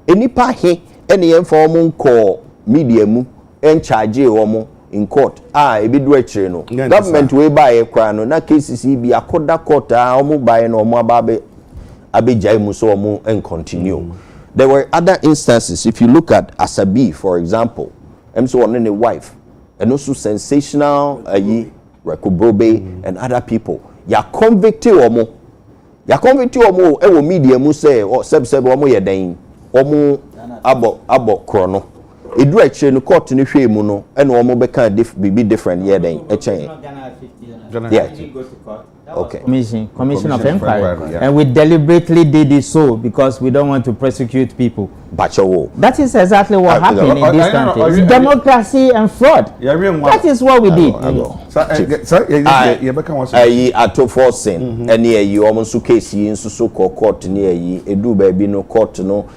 any party any informal call media mu and charge omo in court. E be do no. Government we buy a crown na cases be akoda court omo buy no omo abe jai mu so omo and continue. There were other instances. If you look at Asabi, for example, so on and a wife, and also sensational Rekubrobe and other people. Ya convicted omo. Ya convicted omo e wo media mu say or seb omo ye den. Omo abo krono. Edu actually no court ni hwe mu no e no omo be kan be different ye den e chen. Yeah. Okay. Commission of Inquiry. And we deliberately did it so because we don't want to prosecute people. That is exactly what happened in this country. Democracy and fraud. That is what we did. Ato forcing any you almost case in so court near ye edu baby no court no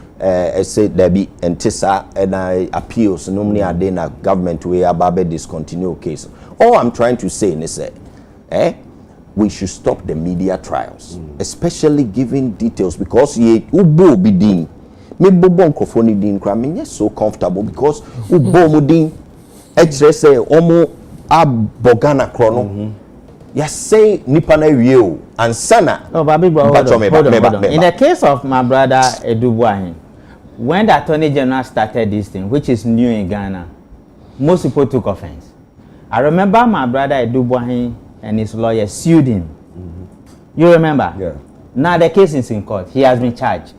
say there be antisa and I appeals no many are then government way about discontinue case. All I'm trying to say is we should stop the media trials, especially giving details because ye ubo bidin me bobo nkrofoni din kra me so comfortable because ubo mudin say omo abogana krono ya say nipa na wie o ansana. Oh baby bro, hold on. In the case of my brother Edubuahin, when the Attorney General started this thing, which is new in Ghana, most people took offense. I remember my brother Edubuahin and his lawyer sued him. You remember? Yeah. Now the case is in court. He has been charged.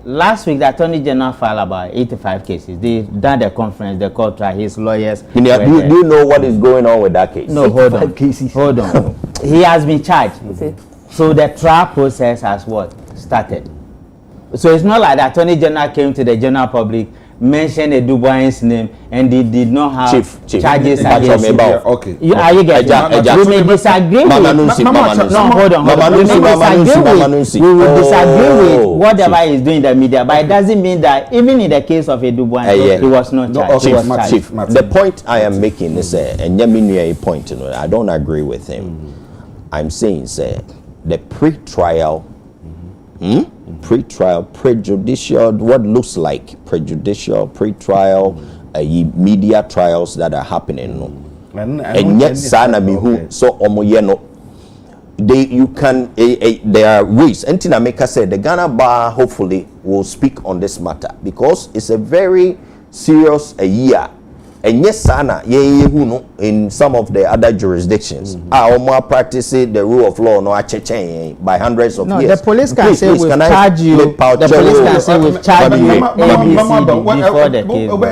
Last week, the Attorney General filed about 85 cases. They done the conference, the court trial, his lawyers. Do you know what is going on with that case? No, hold on. He has been charged. So the trial process has started. So it's not like the Attorney General came to the general public, mentioned Edubuahin's name, and they did not have charges against him. Okay. Are you getting? We may disagree with. No, hold on. We will disagree with whatever he's doing in the media, but it doesn't mean that even in the case of Edubuahin, he was not charged. Chief, the point I am making is, and Yaminuya a point, I don't agree with him. I'm saying, the pre-trial. Pre-trial, prejudicial, what looks like prejudicial, pre-trial, media trials that are happening. And yet, sana mihu so omoyeno. You can. There are ways. Antina Meka said the Ghana Bar hopefully will speak on this matter because it's a very serious year. And yes, sana in some of the other jurisdictions are more practicing the rule of law by hundreds of years. The police can say we've charged you. The police can say we've charged you before the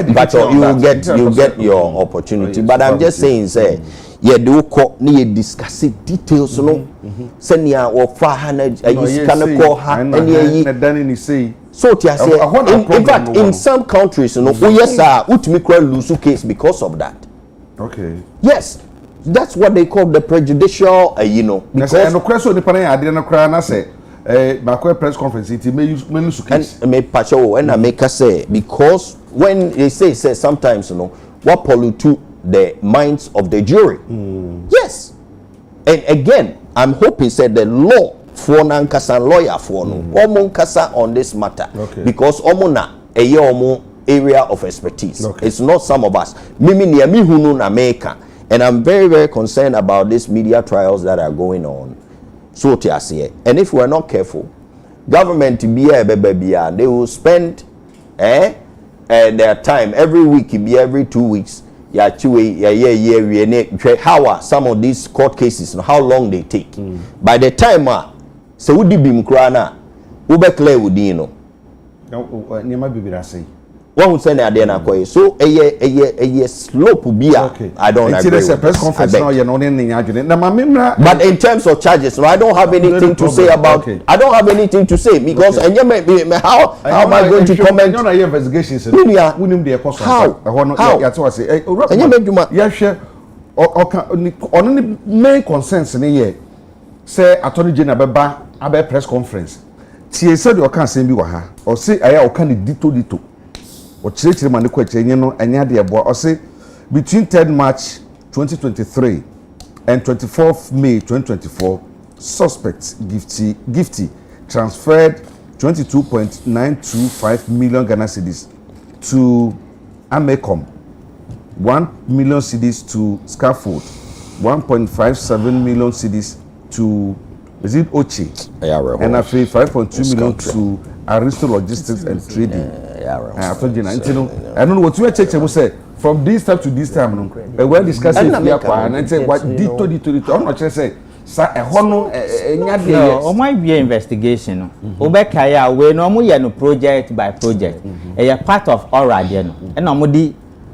case. But you get your opportunity. But I'm just saying, do court need discuss details, Send ya or 400 you can call her any so in fact, in some countries, yes, ultimately lose case because of that. Okay. Yes, that's what they call the prejudicial, because and the question I didn't cry say press conference it may lose case. And me pacho and I make us say because when they say sometimes what pollute the minds of the jury. Yes. And again, I'm hoping the law for nankasa lawyer for no omo nkasa on this matter because omo na omo area of expertise. It's not some of us. Mimi ni mi hunu na America, and I'm very, very concerned about these media trials that are going on. So and if we're not careful, government they will spend their time every week, every 2 weeks. How are some of these court cases and how long they take? By the time so would be mkrana ube clear with dino Nima bibira say one would send adena koy so a slope bia I don't agree. It's a press conference now you're not in the but in terms of charges, no, I don't have anything to say about I don't have anything to say because and how am I going to comment on your investigations? How on the main concerns in here say Attorney General beba press conference tie said you can say bi wa ha or say aya o kan dito ɔkyerɛkyerɛ ma ne kɔ akyerɛ no ɛnyɛ de ɛboa ɔse between 3rd March 2023 and 24th May 2024 suspect Gifty transferred 22.925 million Ghana cedis to Amecom, 1 million cedis to Scaffold, 1.57 million cedis to Ochi, and after 5.2 million to Aristo Logistics and Trading. I don't know what you are checking. Say from this time to this time, we're discussing here, and I say what dito. I'm not say. Sa no might be investigation. Obekaya we no mo ye no project by project. A part of already no. And no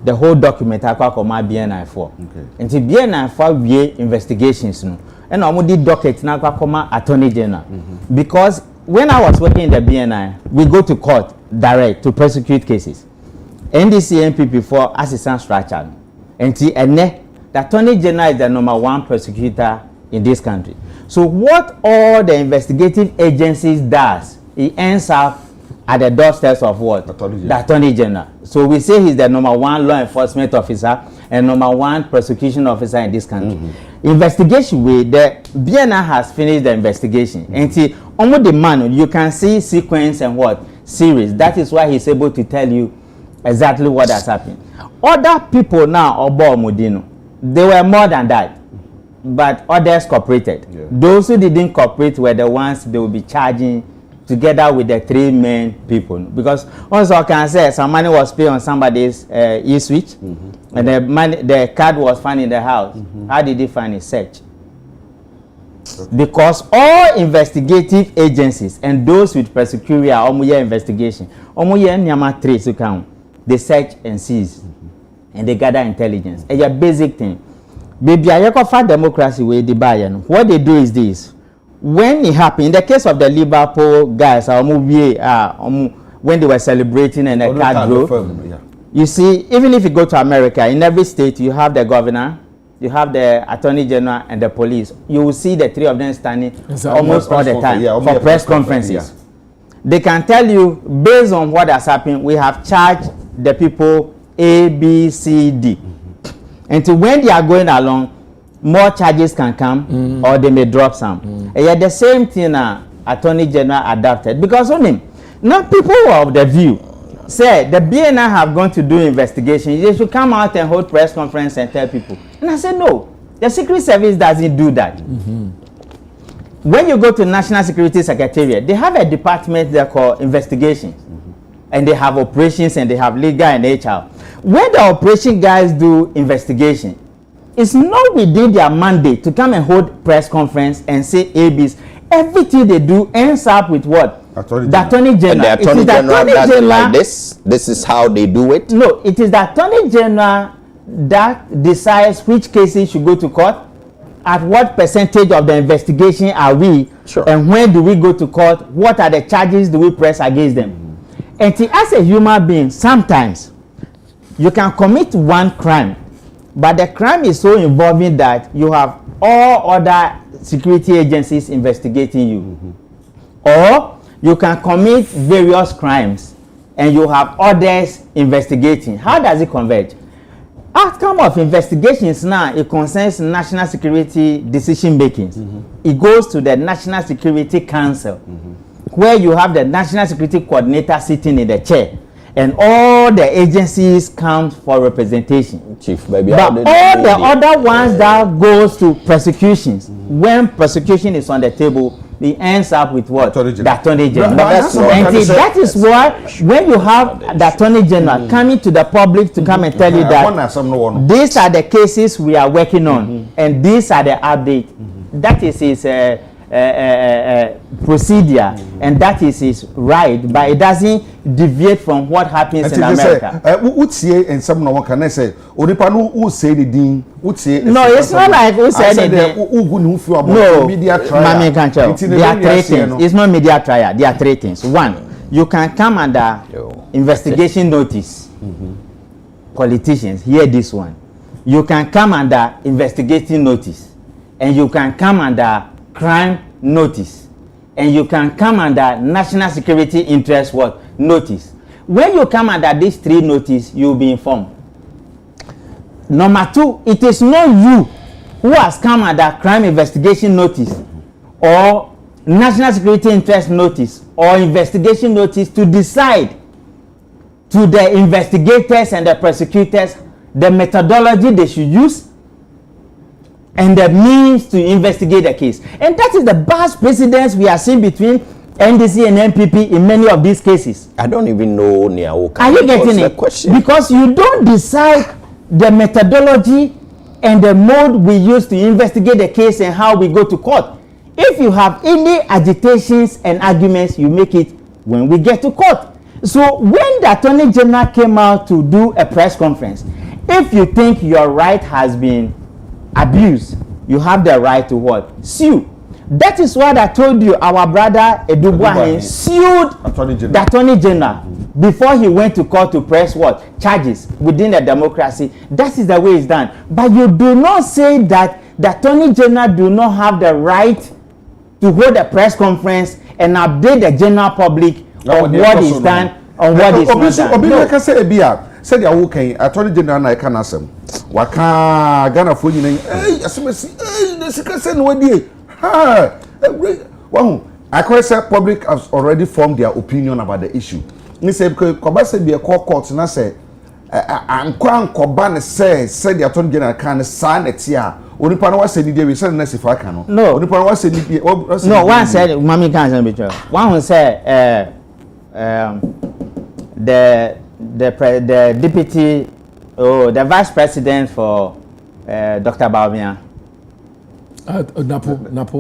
the whole document akwa BNI for. Until BNI for we investigations no. And no di docket na akwa Attorney General. Because when I was working in the BNI, we go to court direct to prosecute cases. NDC MPP for assistant structure. Until the Attorney General is the #1 prosecutor in this country. So what all the investigative agencies does, it ends up at the doorsteps of what? The Attorney General. So we say he's the #1 law enforcement officer and #1 prosecution officer in this country. Investigation way, the BNI has finished the investigation. And see, almost the man, you can see sequence and what? Series. That is why he's able to tell you exactly what has happened. Other people now, Obo Modino, they were more than that. But others cooperated. Yeah. Those who didn't cooperate were the ones they will be charging together with the 3 main people. Because also I can say some money was paid on somebody's e-switch, and the card was found in the house. How did he find it? Search. Because all investigative agencies and those with prosecutorial omuye investigation, omuye nyama trace account, they search and seize, and they gather intelligence. It's a basic thing. Baby, I for democracy way the Bayern. What they do is this: when it happened, in the case of the Liverpool guys, when they were celebrating and the card drove, you see, even if you go to America, in every state you have the governor, you have the Attorney General, and the police. You will see the 3 of them standing almost all the time for press conferences. They can tell you based on what has happened. We have charged the people A, B, C, D. Until when they are going along, more charges can come or they may drop some. And yet the same thing Attorney General adopted. Because on him, now people of the view say the BNI have gone to do investigation. They should come out and hold press conference and tell people. And I said, no, the Secret Service doesn't do that. When you go to National Security Secretariat, they have a department they call investigations. And they have operations and they have legal and HR. When the operation guys do investigation, it's not within their mandate to come and hold press conference and say ABs. Everything they do ends up with what? The Attorney General. And the Attorney General does it like this? This is how they do it? No, it is the Attorney General that decides which cases should go to court, at what percentage of the investigation are we, and when do we go to court, what are the charges do we press against them. And as a human being, sometimes you can commit one crime, but the crime is so involving that you have all other security agencies investigating you. Or you can commit various crimes and you have others investigating. How does it converge? Outcome of investigations now, it concerns national security decision making. It goes to the National Security Council, where you have the National Security Coordinator sitting in the chair. And all the agencies come for representation. Chief, maybe but all the other ones that goes to prosecutions, when prosecution is on the table, it ends up with what? The Attorney General. That is why when you have the Attorney General coming to the public to come and tell you that these are the cases we are working on and these are the updates, that is his procedure and that is his right, but it doesn't deviate from what happens in America. No, it's not like who said it. No, media trial. There are 3 things. It's not media trial. There are 3 things. 1, you can come under investigation notice. Politicians, hear this one. You can come under investigating notice, and you can come under crime notice, and you can come under national security interest what notice. when you come under these 3 notice, you will be informed. Number 2, it is not you who has come under crime investigation notice or national security interest notice or investigation notice to decide to the investigators and the prosecutors the methodology they should use and the means to investigate the case. And that is the past precedence we are seeing between NDC and NPP in many of these cases. I don't even know. Are you getting it? Because you don't decide the methodology and the mode we use to investigate the case and how we go to court. If you have any agitations and arguments, you make it when we get to court. So when the Attorney General came out to do a press conference, if you think your right has been abused, you have the right to what? Sue. That is what I told you. Our brother Edubuahin sued the Attorney General before he went to court to press what? Charges within the democracy. That is the way it's done. But you do not say that the Attorney General do not have the right to hold a press conference and update the general public on what is done, on what is not done. No. Said ya wokan Attorney General na eka nasem waka Ghana fo nyina asemesi the secret say no wadie ha I say public has already formed their opinion about the issue. Me say because Koba say be a court na say ankoba ne say the Attorney General kan sa netia onipa na wase ni dey we say na sifa kan no. No, onipa na wase ni no, one said mami kan say be one who say the deputy, the vice president for Dr. Kwabena.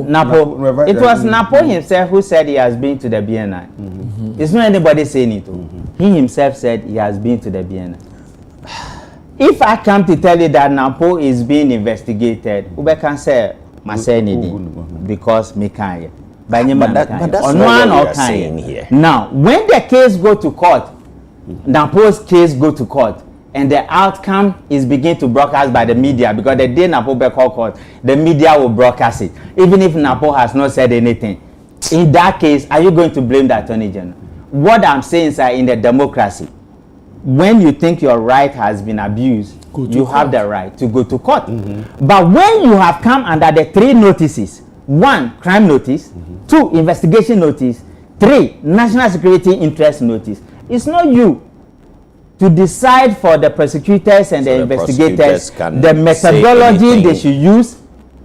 Napo. It was Napo himself who said he has been to the BNI. It's not anybody saying it. He himself said he has been to the BNI. If I come to tell you that Napo is being investigated, Ube can say, because me can't. But that's not what you're saying here. Now, when the case go to court, Napo's case go to court, and the outcome is begin to broadcast by the media, because the day Napo be called court, the media will broadcast it, even if Napo has not said anything. In that case, are you going to blame the Attorney General? What I'm saying is that in the democracy, when you think your right has been abused, you have the right to go to court. But when you have come under the 3 notices, 1, crime notice, 2, investigation notice, 3, national security interest notice, it's not you to decide for the prosecutors and the investigators the methodology they should use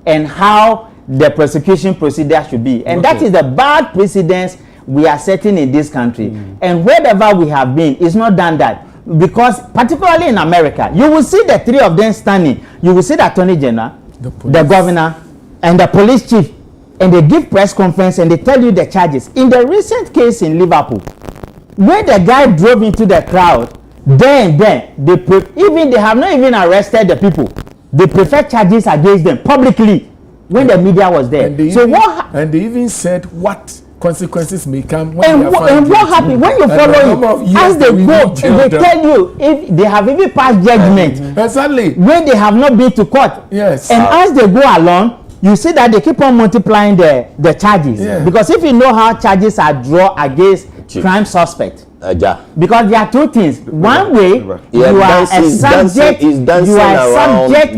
and how the prosecution procedure should be. And that is the bad precedence we are setting in this country. And wherever we have been, it's not done that. Because particularly in America, you will see the 3 of them standing. You will see the Attorney General, the governor, and the police chief. And they give press conference and they tell you the charges. In the recent case in Liverpool, when the guy drove into the crowd, then they have not even arrested the people. They prefer charges against them publicly when the media was there. And they even said what consequences may come when and what happened when you follow it as they go, they tell you if they have even passed judgment. Exactly. When they have not been to court. Yes. And as they go along, you see that they keep on multiplying the charges. Yeah. Because if you know how charges are drawn against crime suspect, because there are 2 things. One way, you are a subject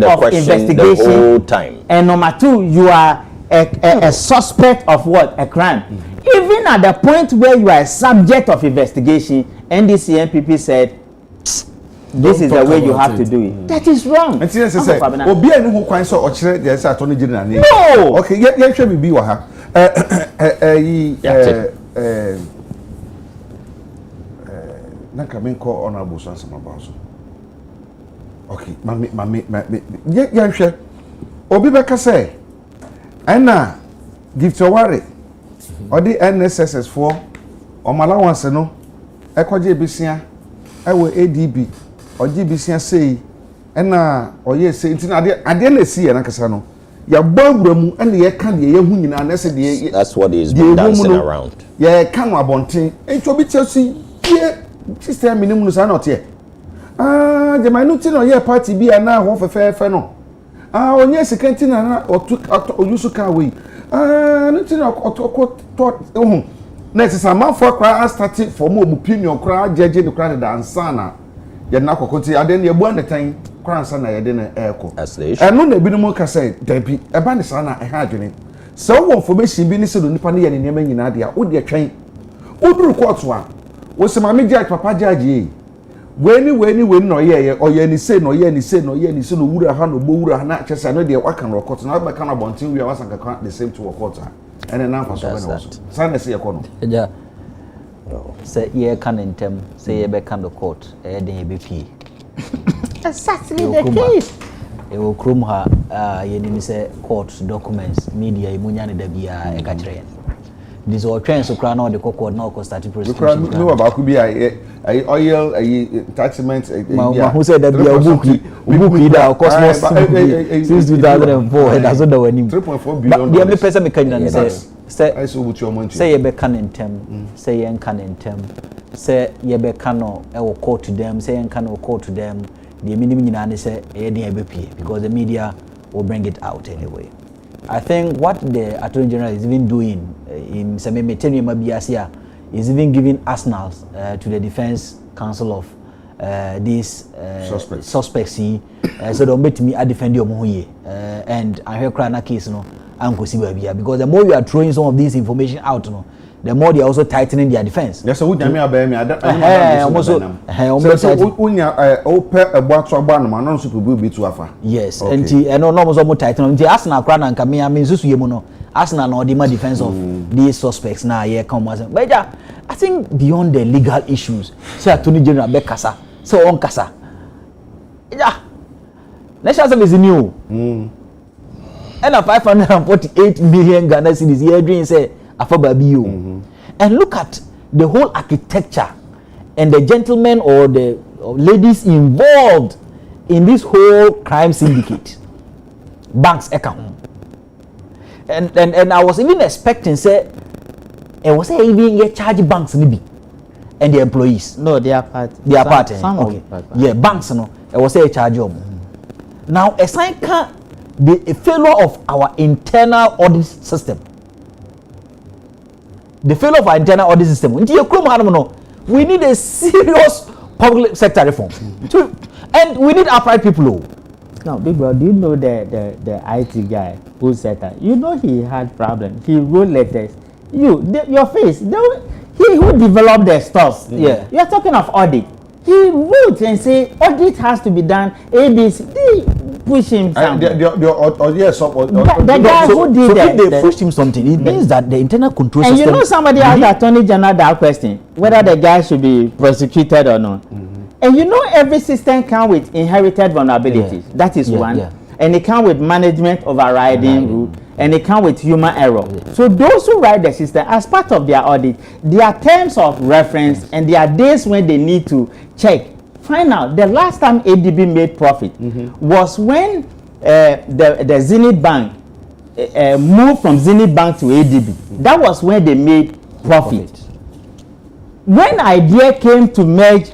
of investigation, and number 2, you are a suspect of what? A crime. Even at the point where you are a subject of investigation, NDC and NPP said, this is the way you have to do it. That is wrong. And say, Obi any who kwan so ochire the Attorney General name. No. Okay, ye hwe bibi wa ha. Na come call honorable Sansam about so. Okay, mami ye hwe. Obi be ka say na gift worry. Odi NSSS for omalawanse no ekoje bisia ewo ADB oji bisia sei na oye sei ntina ade na esi na kasa no ya gbawuramu na ye ka de ye hu nyina na se de. That's what is been dancing around. Ye ka no abonten ento bi chesi ye system minimum no sa na ote je ma no ti no ye party bi na ho fefe no onye second na oyusu ka we no ti no Next man for cry started for more opinion cry judge the cry dance na ye na kokoti ade na ebu anetan cry sana ye de na eko eno na bi no mo ka say dabi eba ne sana e ha adwene so wo information bi ni se do nipa ne ye ne nyama nyina de a wo de twen uduru court a wo se ma me judge papa judge weni no ye oye ni se no wura ha no bo wura ha na chese no de waka no court na be kan abontin wi wasanka kan the same to court and na fa so be no so sana se ye ko no ja say ye kan intem say ye be kan the court e den ye be pie exactly the case e wo krom ha ye ni say court documents media e munya ne da bia e ka kire this all train so kra na the court na ko start prosecution no wa ba ku bi oil attachment yeah who said that be obuki da cosmos since 2004 and that's the one 3.4 billion the only person me kan na say ye be kan intem say ye kan intem say ye be kan no e wo court to them say ye kan no court to them the minimum nyina ne say e dey be pie because the media will bring it out anyway. I think what the Attorney General is even doing in some material is even giving arsenals to the Defense Council of these suspects. So don't bet me I defend your moye and I hear crying a case no because the more you are throwing some of this information out no the more they are also tightening their defense. Yes, so unya me almost unya open about no man no super be to afa. Yes, and no almost tighten. The Arsenal cry na nka me nsusu yemu no. Arsenal no the defense of these suspects na here come as. But I think beyond the legal issues, say Attorney General be kasa, so on kasa. Yeah. National Service is new. And a 548 million Ghana cedis here doing say and look at the whole architecture and the gentlemen or the ladies involved in this whole crime syndicate. Banks account. And I was even expecting say and was even charge banks maybe and the employees. No, they are part. They are part. Okay. Yeah, banks no. I was a charge them. Now a sign can be a failure of our internal audit system. The failure of our internal audit system. We need a serious public sector reform. And we need upright people. Now, big bro, do you know the IT guy who said that? You know he had problems. He wrote letters. Your face. He who developed the stuff. Yeah. You are talking of audit. He wrote and say audit has to be done. ABC. They push him something. The guy who did that. So if they push him something, it means that the internal control system. And you know somebody asked the Attorney General that question, whether the guy should be prosecuted or not. And you know every system comes with inherited vulnerabilities. Yeah. That is one. Yeah. And it comes with management overriding rule. And it comes with human error. Yeah. So those who write the system, as part of their audit, there are terms of reference and there are days when they need to check. Find out the last time ADB made profit was when the Zenith Bank moved from Zenith Bank to ADB. That was when they made profit. When idea came to merge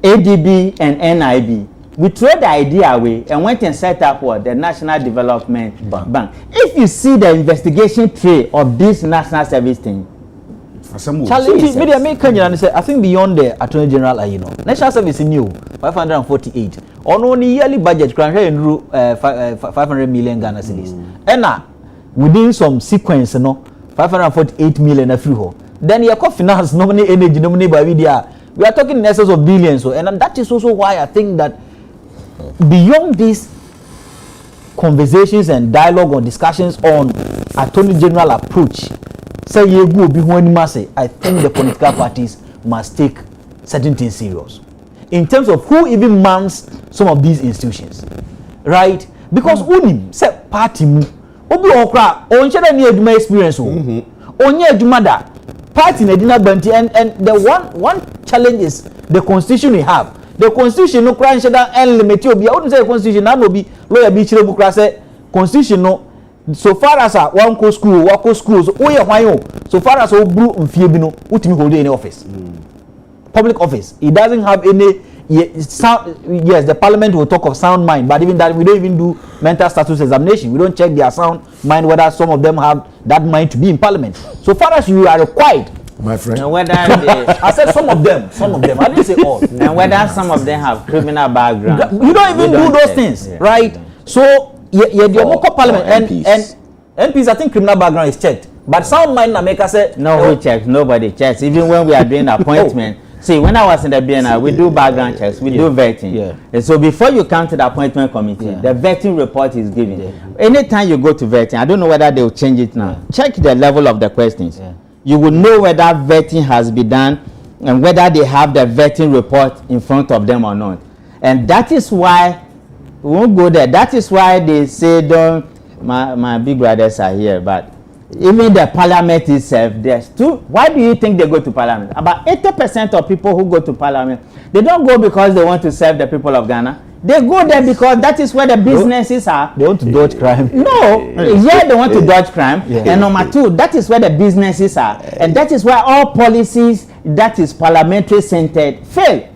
ADB and NIB, we threw the idea away and went and set up the National Development Bank. If you see the investigation trail of this national service thing, I think beyond the Attorney General, National Service is new, 548. On the yearly budget, 500 million Ghana cedis. And within some sequence, 548 million a free. Then you have finance, nominate energy, nominate by media. We are talking in excess of billions. And that is also why I think that beyond these conversations and dialogue or discussions on Attorney General approach, I think the political parties must take certain things serious in terms of who even mans some of these institutions, right? Because unim say party mu obi okra on share any eduma experience onye eduma da party na dina banti and the one challenge is the constitution we have. The constitution no kra share and limit obi wouldn't say constitution na no be lawyer be chire bukra say constitution no so far as one co school wako schools so far as blue mfie bi no utimi hold any office public office it doesn't have any yes the parliament will talk of sound mind but even that we don't even do mental status examination. We don't check their sound mind whether some of them have that mind to be in parliament. So far as you are required my friend. And whether they, I said some of them. I didn't say all. and whether some of them have criminal background. You don't even do those check. things, Yeah. right? So the Omoko Parliament and MPs, I think criminal background is checked. But some mind America said No, who checks? Nobody checks. Even when we are doing appointment. See, when I was in the BNI, we do background checks, we do vetting. Yeah. And so before you come to the appointment committee, the vetting report is given. Anytime you go to vetting, I don't know whether they will change it now. Check the level of the questions. You will know whether vetting has been done and whether they have the vetting report in front of them or not. And that is why we won't go there. That is why they say don't. My big brothers are here, but even the parliament itself, there's two. Why do you think they go to parliament? About 80% of people who go to parliament, they don't go because they want to serve the people of Ghana. They go there because that is where the businesses are. they want to dodge crime. No, yeah, they want to dodge crime. And number two, that is where the businesses are. And that is where all policies that is parliamentary centered fail.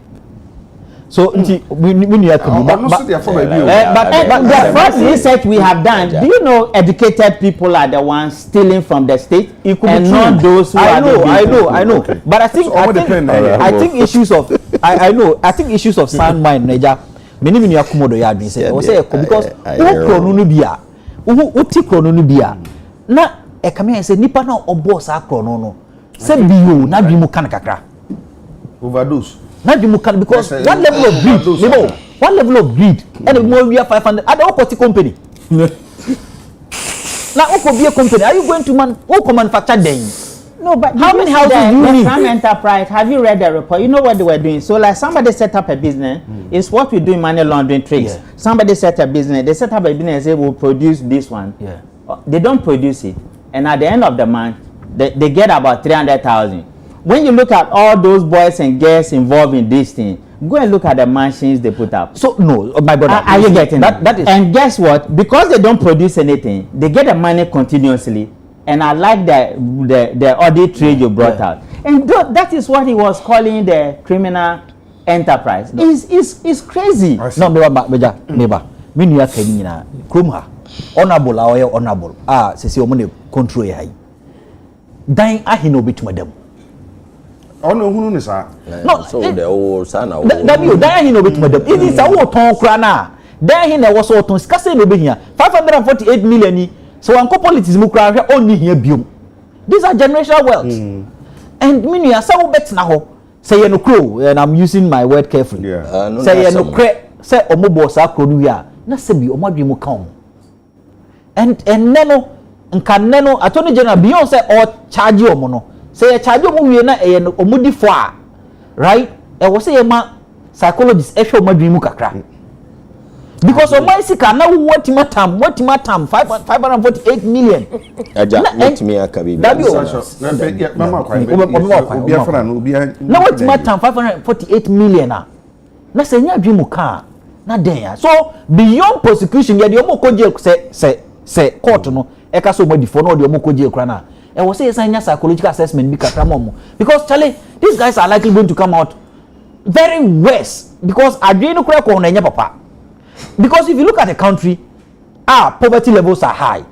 So we need to But the first research we have done, do you know educated people are the ones stealing from the state? It could and be not true. those who are the I know. Okay. But I think I think issues of I think issues of sound mind Niger. Many akumodo ya adwin say o say because who krono no bia who ti krono no bia na e kame say nipa na obo sa krono no say biyo na dwi mu kan kakra overdose. na dwi mu kan because one level of greed one level of greed and more we are 500 at the party company now who be a company are you going to manufacture them? No, but how many houses do you need? Some enterprise, have you read the report? You know what they were doing? So like somebody set up a business, it's what we do in money laundering tricks. Yeah. Somebody set a business, they set up a business and say we'll produce this one. Yeah. They don't produce it. And at the end of the month, they get about 300,000. When you look at all those boys and girls involved in this thing, go and look at the machines they put up. So no, my brother, Are you getting that is and guess what? Because they don't produce anything, they get the money continuously. And I like the audit trade you brought out. And that is what he was calling the criminal enterprise. It's crazy. no meba me nua kan nyina krom ha honorable honorable sesi omo ne control ya yi dan ahina obetumadam ono hunu ni sa no so the old son of that you dan ahina obetumadam it is a wo ton kra na dan ahina wo so ton sika se no behia 548 million ni so anko politics mu kra hwe onni hia biom. These are generational wealth. And me nua sa wo bet na ho say no crow and I'm using my word carefully. Say no kre say omo boss akro ya na se bi omo adwe mu kan. And neno nka neno attorney general beyond say or charge omo no say charge omo wie na omo di fo a right e wo say ma psychologist e hwe omo adwe mu kakra. Because of my sika na what matam 548 million. Agya what me akabi. mama kwa obi afra no obi na what matam 548 million na say nya adwe mu ka na den ya. So beyond prosecution ya de omo koje say court no e ka so mo difo no de omo koje kra na e wo say nya psychological assessment bi kakra mo because Charlie these guys are likely going to come out very worse because adwe no kra ko na nya papa. Because if you look at the country, poverty levels are high.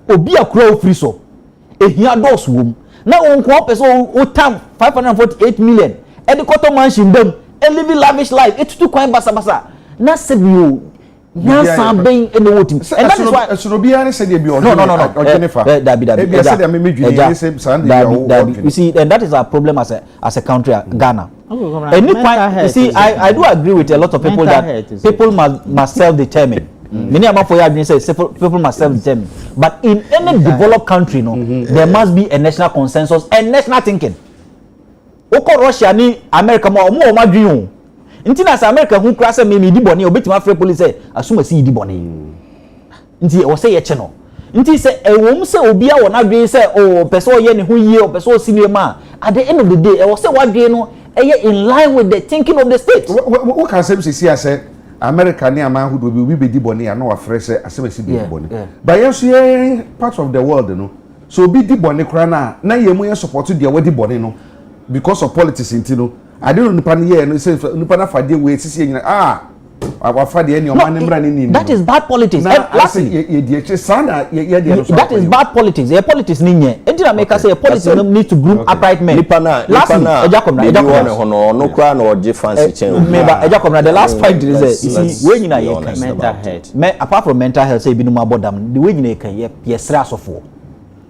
Obi akura free so. Ehia dos wom. Na onko person o tam 548 million. E de koto mansion dem and living lavish life. It too kwan basa. Na sebio. Na samben e no wotim. And that is why Surobi ani said e bi o. No. Jennifer. Dabi. E said am me dwene say Sunday. You see, and that is our problem as a country, Ghana. You see, I do agree with a lot of people that people must self-determine. Many of my say people must self-determine. But in any developed country, there must be a national consensus and national thinking. Oko Russia ni America mo ma dwin o. Nti na America hu kra say me di bone obetima afre police say asuma si di bone. Nti o say ye che no. Nti say ewom say obi a wona dwin say o person ye ne ho yie o person sinema at the end of the day e wo say wadwen no in line with the thinking of the state. What can say say America ni ama hudo bi be di bone ya no afre say asemesi di bone. But yes part of the world no. So bi di bone kra na yemu ye support the wadi bone no because of politics intino. I don't know nipa ni ye no say nipa na fade we sisi nyina Wafa de any man mra ni ni. That is bad politics. Lastly, that is bad politics. Your politics ni nye. Enti na make say politics need to groom upright men. Lastly, Agya Kwabena no kra na oje fancy chen. Agya Kwabena, the last point is you see when you na mental health. Apart from mental health, say binu abodam, the way you na can ye stress of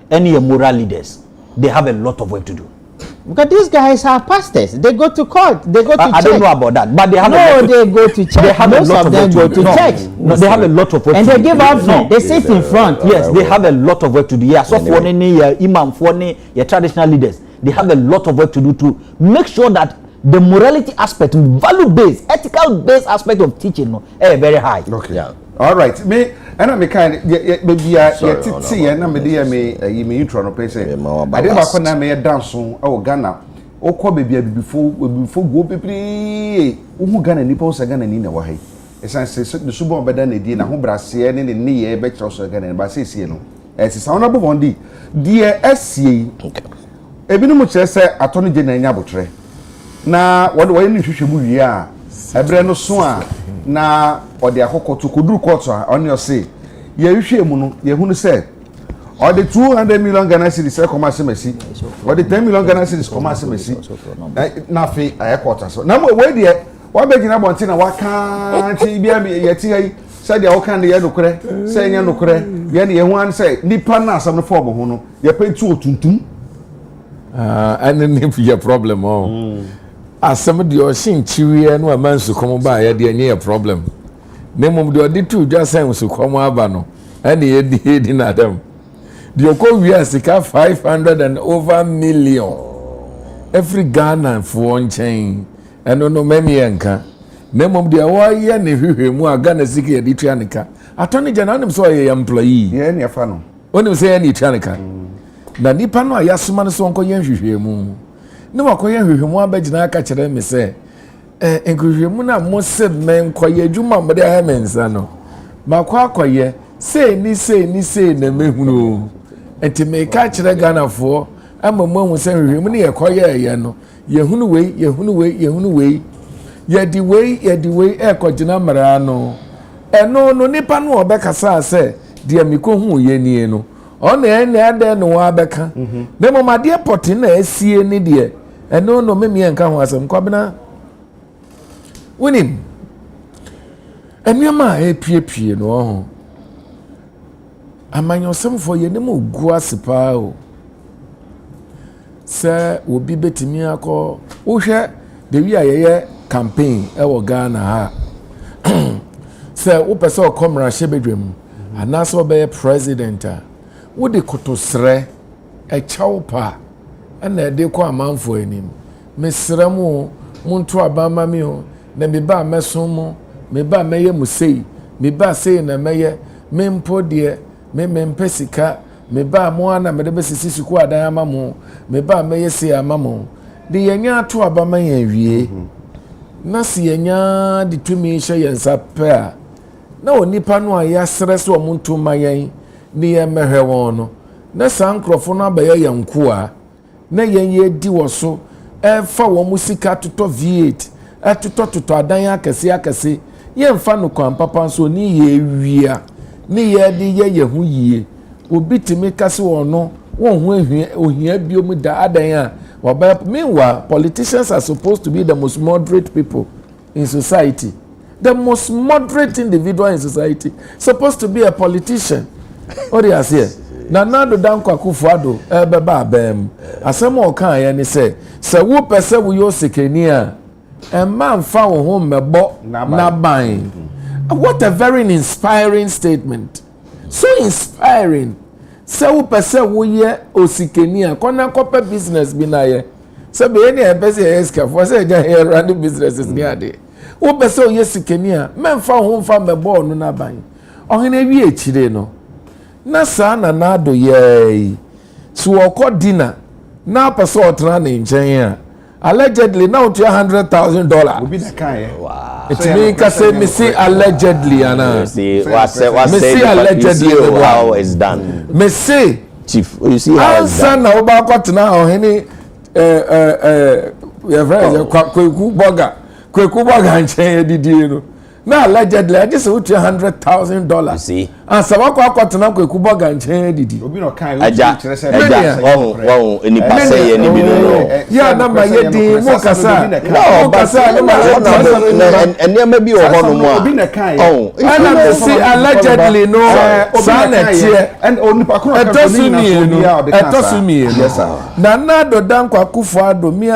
any moral leaders, they have a lot of work to do. Because these guys are pastors. They go to court. They go to church. I don't know about that, but they have they go to church. They have most of them go to church. No, they have a lot of work and to they give out they sit in front. Yes, they have a lot of work to do. Yeah, so for any imam, for any traditional leaders, they have a lot of work to do to make sure that the morality aspect, value-based, ethical-based aspect of teaching, very high. Okay. Yeah. All right. Me, and I'm kind. Maybe and I'm me intro no place. I didn't back when I made dance on Ghana. O kwa baby before go people. Ghana nipa so Ghana ni na wa hai. Esan say the subo beda na die na ho brase ne ne ye be kire so Ghana ba say no. Esi sa ona bo bondi. Die asie. Ebinu mu kire say atoni je na nya botre. Na wo ni hwehwemu wie a ebre no so a na ode akokoto koduru koto a on say ye hwehwemu no ye hunu say or the 200 million Ghana cedis commerce mercy or the 10 million Ghana cedis commerce mercy na fe airport so na we dey wa be gina bonti na wa kan ti bia ye ti ai say dia wo kan dey nokure say nya nokure ye ne ye hu an say nipa na asam no for bo hu no ye pe tu otuntum and then your problem asam de o shin chiwie no amansu komo ba ye de nye problem nemum de odi tu dwa san su komo aba no and ye di na dem the Okowia sika 500 and over million every Ghana for one chain and no memi enka nemom de wa ye ne hwehwemu a Ghana sika ye di tuanika atoni jana so ye employee ye ne fa no onim say ye ne tuanika na nipa no ayasoma no so nko ye hwehwemu ne wakoye hwehwemu abagina aka kire me say enhwehwemu na mo se men koye adwuma mo de ha mensa no makwa akoye say ni na mehunu enti me ka kire Ghana fo amamu hu se hwehwemu ne ye koye ye no yehunu wei yedi wei ekogina mara no eno no nipa no obekasa se de amikohu ye nie no ona ene ade no wa beka ne momade poti na asie ni de eno no memi enka ho asem Kwabena wonim enyama epiepie no ho amanyosem fo ye ne mo gu asepa o se obi betimi akọ wohwe de wi ayeye campaign e wo Ghana ha se wo pese o komra shebedwem anaso obeye president a wo de kotosre e chawpa na de ko amanfo anim mesremu muntu abama mi o na me ba mesom mo me ba meye musei me ba sei na meye mempo de me mpesika me ba mo ana me de besisi siku adan amamo me ba meye sei amamo de yenya ato abama yan wie na si yenya de tumi hye yensa pe a na onipa no aya srese o muntu mayen ni ye mehwe won no na sankrofo no abaye yanku a na yenye di wo so e fa wo musika toto V8 atoto adan akese ye mfa no kwan papa so ni ye wia ni ye di ye hu yie obi timi kase wo no won hu ohia biom da adan a meanwhile politicians are supposed to be the most moderate people in society. The most moderate individual in society supposed to be a politician. What do you say? Na nado dan Kwakufuado beba abem asem o kan ye ni say wo pese wo yo sekeni a man fa wo ho mebo na ban. What a very inspiring statement. So inspiring. Se wo pese wo ye osikeni a kona kopa business bi na ye se be ni e pese ye ska for se ja here run businesses ni ade wo pese wo ye sikeni a memfa ho mfa mebo no na ban ohene wi echire no na sa na do ye so okodina na pese otra na nchen a allegedly now to $100,000 obi da kan ye it mean ka say me see allegedly ana see what say allegedly how it's done me say chief you see how it's done na oba kwatena ohene your friend Kweku burger nchen didi no na allegedly I just say $100,000. You see? And so what na ko ekubo ganche didi. Obi no kan Aja wow any pass ye ni bi no. Ya na ma ye di mo kasa. No, kasa na ene bi o ho no mo a. Obi na kan. Oh, and I see allegedly no sanete and only pakro etosumi yes sir. Na do dan Akufo Addo mi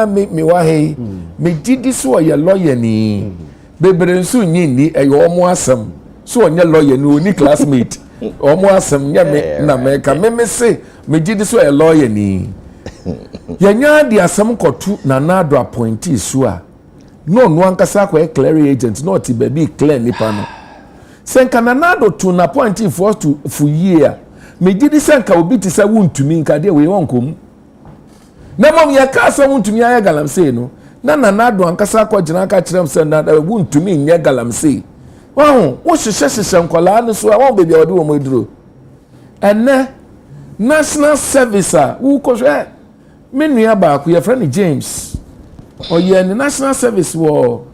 wa he me gidi so ye lawyer ni bebre nso nyini eyo omo asem so onye lawyer ni oni classmate omo asem nya me na me ka me se me gidi so ye lawyer ni yenya di asem kotu na Addo appointee so a no ankasa kwa clear agent no ti baby clear nipa no senka na Addo to na appointee for year me gidi senka obi ti se wuntumi nka de we wonkom na mom ye ka asem wuntumi aye galamsey no na Addo ankasa kwa jina ka kirem se na wuntumi nye galamsey wo hyehyehye nkola no so a wo baby odi wo moduro ene national service a wo ko hwe me nua ba ko ye friend James oye ni national service wo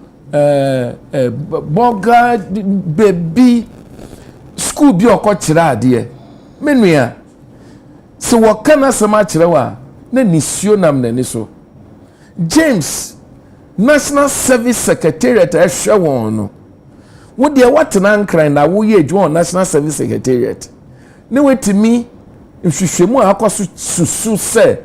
boga baby school bi okọ kire ade me nua se wo kana sama kire wa na nisio nam na ni so James National Service Secretariat ehwe won no wo de watena nkran na wo ye adwo National Service Secretariat ne wetimi nhwehwemu akoso susu se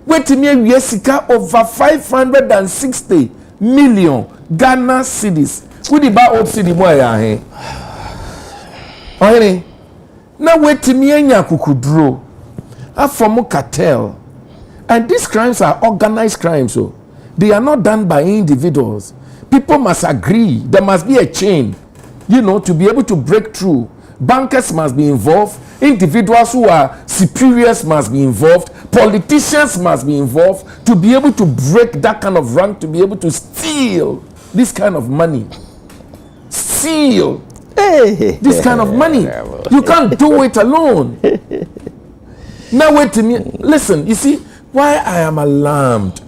wetimi awie sika over 560 million Ghana cedis kudi ba old cedi mo ya he ohene na wetimi anya kukuduro afom cartel. And these crimes are organized crimes, so they are not done by individuals. People must agree. There must be a chain, to be able to break through. Bankers must be involved. Individuals who are superiors must be involved. Politicians must be involved to be able to break that kind of rank, to be able to steal this kind of money. Steal this kind of money. You can't do it alone. Now wait a minute. Listen, you see, why I am alarmed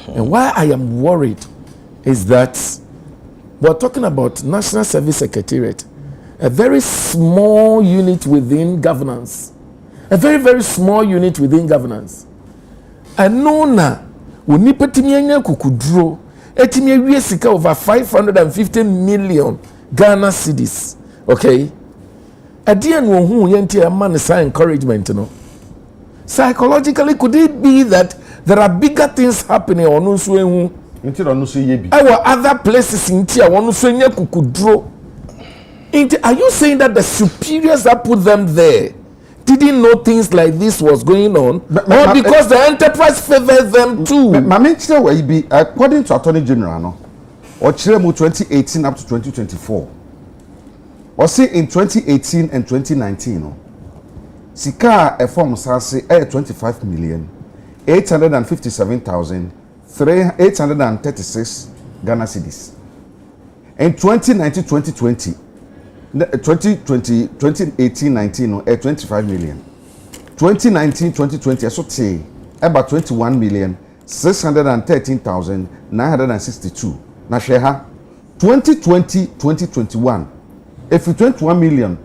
and why I am worried is that we're talking about National Service Secretariat, a very small unit within governance, a very, very small unit within governance. And no na, when you put me in kukudro, etimi awie sika over 550 million Ghana cedis. Okay? Adian wo hu yenti amane sa encouragement no. Psychologically, could it be that there are bigger things happening on our other places in Tia? Are you saying that the superiors that put them there didn't know things like this was going on, or because the enterprise favored them too? According to Attorney General, or 2018 up to 2024, or say in 2018 and 2019. Sika a form sase 25,857,836 Ghana cedis. In 2019-2020, 2018-19 25 million. 2019-2020 so say about 21,613,962. Na sheha 2020-2021 if 21 million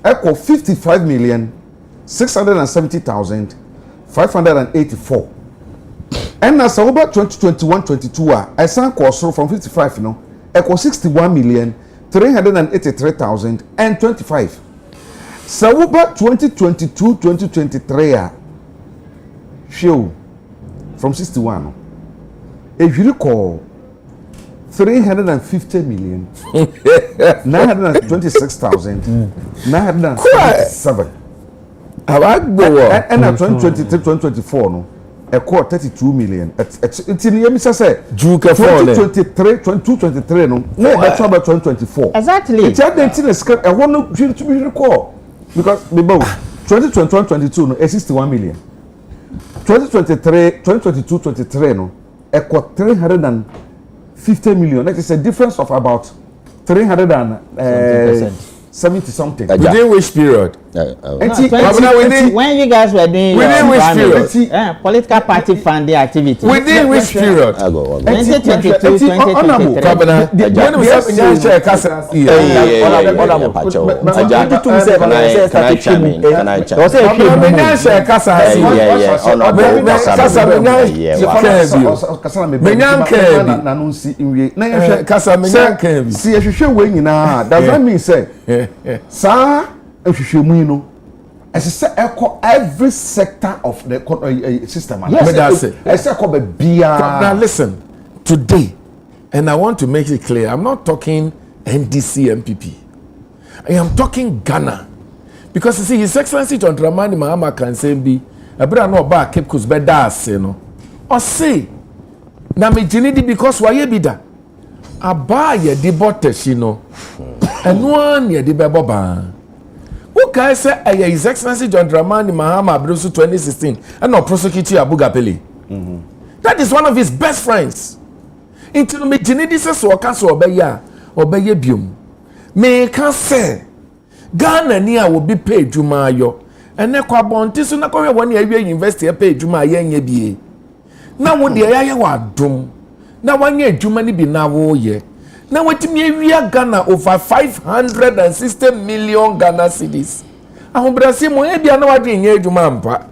equal 55 million 670,584. And as over 2021-22, I sank also from 55, equal 61,383,025. So over 2022-2023, show from 61. If you recall, 350,926,927. And at 2023-2024, no, a core 32 million. It's in the MSA say 2023, no, that's about 2024. Exactly. It's at the internet. I want to be recall because the both 2021-22, no, 61 million. 2022-23, no, a core 350 million. That is a difference of about 300 and 70 something. Within which period? When you guys were doing within which period? Political party funding activity. Within which period? 2022, 2023. Every sector of the system. Yes, Now listen, today, and I want to make it clear, I'm not talking NDC MPP. I am talking Ghana. Because you see, His Excellency John Dramani Mahama can say, I better not back Cape Coast bedas, you know. Or say, na me jinidi because why ye bida? Aba ye di botesh, you know. And one ye di beboba. Who can say His Excellency John Dramani Mahama Bruce 2016 and not prosecute Abu Gapeli? That is one of his best friends. Until me jinidi says so cancel obey bium. Me can say Ghana near will be paid Jumayo. And ne kwa bonti so na kwa 1 year university pay Juma ye bie. Na wo de ya wa dum. Na 1 year Juma ni bi na wo ye. Na wetimi ewia Ghana over 560 million Ghana cedis. Ahobrase mo e bia na wade nye Juma mpa.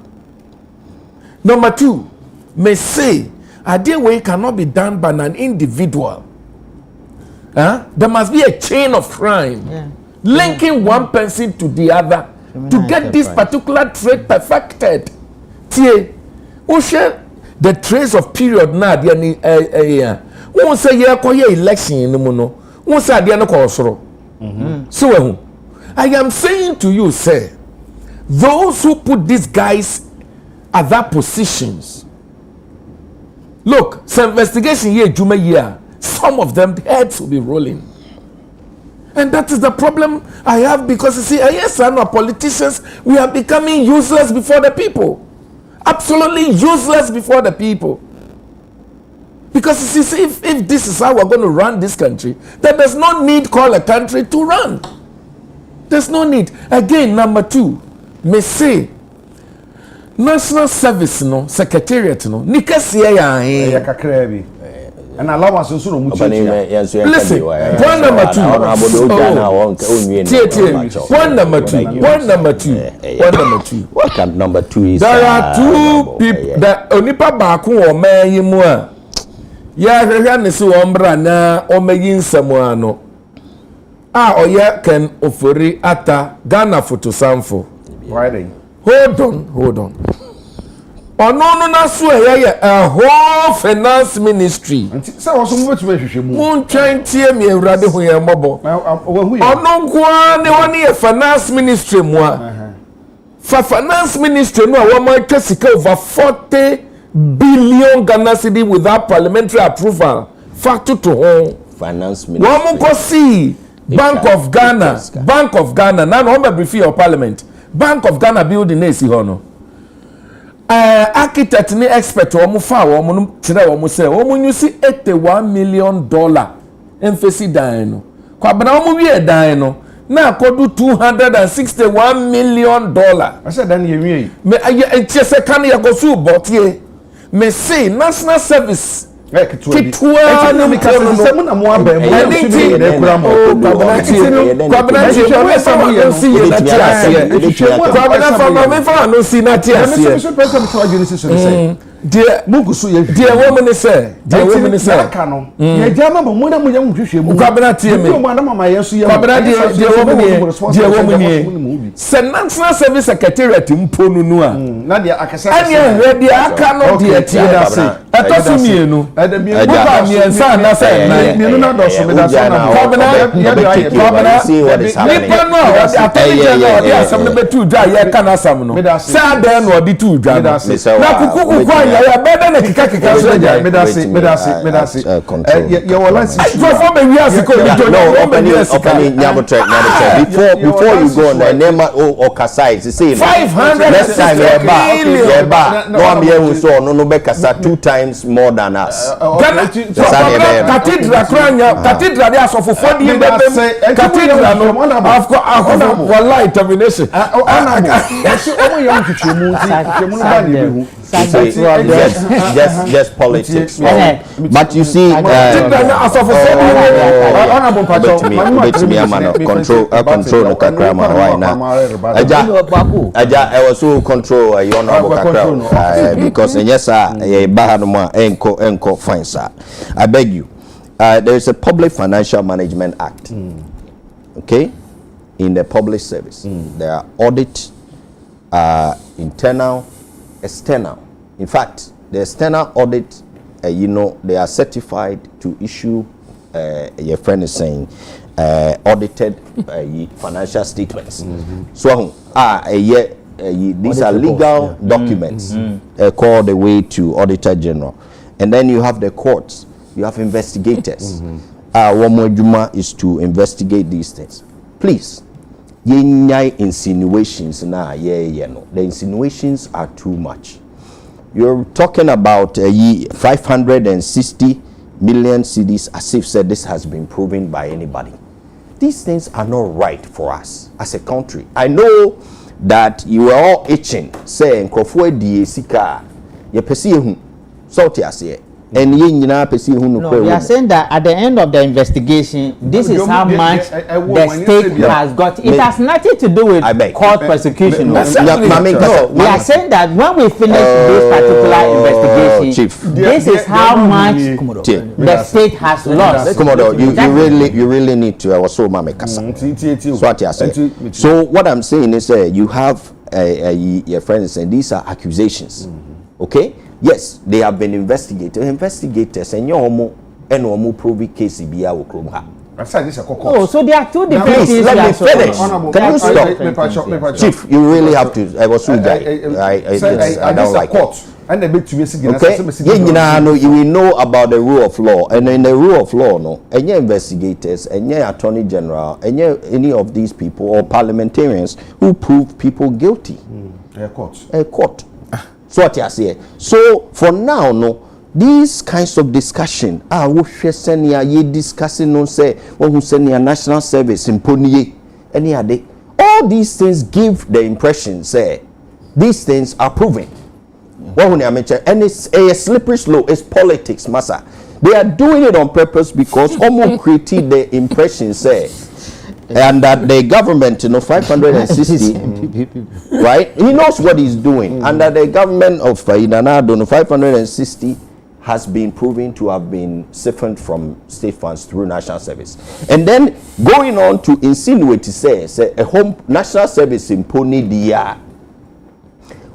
Number 2, may say idea way cannot be done by an individual. There must be a chain of crime linking one person to the other to get this particular trade perfected. Tie, the trace of period na dia ni won say ye koye election no no. Won say dia no ko soro. So I am saying to you, sir, those who put these guys at that positions, look, some investigation here Juma year, some of them heads will be rolling. And that is the problem I have, because you see, yes, I know politicians, we are becoming useless before the people. Absolutely useless before the people. Because you see, if this is how we're going to run this country, then there's no need call a country to run. There's no need. Again, number 2, may say, National Service, no, Secretariat, no, Nikasia ya and allowance also no listen, point number 2. Point number 2. What can number 2 is? There are 2 people that onipa baako o mayi mu a ya hwehwe ne se wo mbra na o mayi nsam ano a oya Ken Ofori Ata Ghana Fotosamfo. Why? Hold on. Ono na so a whole finance ministry. Say was mo betu hwehwe mu. Mun twantie me awurade ho ye mobo. Ono nkoa ne woni e finance ministry mu a. For finance ministry no a wo ma twasika over 40 billion Ghana cedi without parliamentary approval. Factor to home. Finance ministry. Wo mo ko see Bank of Ghana na no be brief your parliament. Bank of Ghana building na esi ho no. Architect ni expert wo mo fa wo mo tire wo mo say wo mo use $81 million emfesi dan no. Kwabena wo mo wie dan no na akodu $261 million. I said dan ye wie. Me se kan ya go su botie. Me say National Service kitwa ni mikono semu na mo aba mo na kura mo kwabena ti we sama no si na ti ase kwabena fama me fa no si na ti ase so person to Genesis say de mugusu ye de woman say aka no ye jama mo na mo yam hwehwe mu kwabena ti me mo na mama yeso ye kwabena de woman se National Service Secretariat mponu nu a na de akasa ani ready aka no de ti etosu mienu buka miensa na say mienu na do so me da so na kwabena nipa no atoni jana odi asam na betu dwa ye kana asam no say adan no odi tu dwa na kuku ya beda na kika so ja medasi ye wala si for be we asiko before you go na nema o kasai say 500 next time ye ba no am here so no be kasa 2 times Ghanaians more than us. Cathedral kranya cathedral dey asofo di bebe cathedral no of wallahi termination just politics. But you see, control no kakrama why now. Aja I was so control you honorable kakra because yes sir bahanoma enko fine sir. I beg you. There is a Public Financial Management Act. Okay? In the public service. There are audit, internal, external. In fact, the external audit, they are certified to issue, your friend is saying, audited financial statements. So, these are legal documents called the way to Auditor General. And then you have the courts, you have investigators. One more juma is to investigate these things. Please, insinuations now, no. The insinuations are too much. You're talking about 560 million cedis as if said this has been proven by anybody. These things are not right for us as a country. I know that you are all itching, saying, Krofwe di sika, ye pesi salty as ye. And we are saying that at the end of the investigation, this is how much the state has got. It has nothing to do with court prosecution. We are saying that when we finish this particular investigation, this is how much the state has lost. You really need to. I was so So what I'm saying is, you have your friends saying these are accusations. Okay. Yes, they have been investigated. Investigators and your prove case biya wo Oh, so there are two different things. Let me finish. Can you stop? Chief, you really have to. I was so I don't like it. Okay, you will know about the rule of law, and in the rule of law, no, any investigators, any attorney general, any of these people or parliamentarians who prove people guilty, a court. So what you say? So for now, no, these kinds of discussion, we discussing no say when we send your national service in Pony, any other. All these things give the impression, say, these things are proven. And it's a slippery slope. It's politics, massa. They are doing it on purpose because almost created the impression, say. And that the government, 560, right? He knows what he's doing. And that the government of Inanado, 560, has been proven to have been siphoned from state funds through national service. And then going on to insinuate to say a home national service in Pony Dia.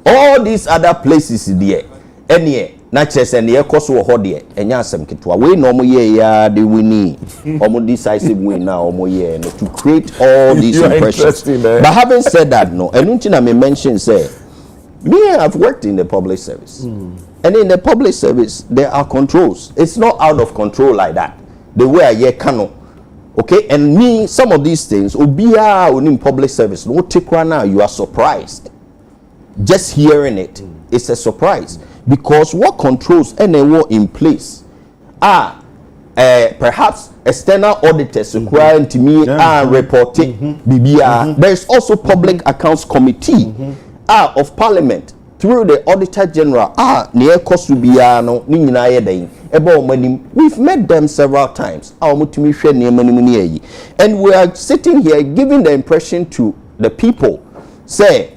All these other places there, any. Natchez and the cost of Hodie and Yasam Kitwa. We no more ya the winning or decisive win now or more year to create all these impressions. But having said that, no, and Untina may mention say, me I've worked in the public service. And in the public service there are controls. It's not out of control like that. The way I hear cano. Okay, and me, some of these things, Obia in public service, no take one now, you are surprised. Just hearing it, it's a surprise. Because what controls NAO in place are perhaps external auditors requiring to me are reporting BBR. There is also Public Accounts Committee of Parliament through the Auditor General near Kosubiano we've met them several times. And we are sitting here giving the impression to the people, say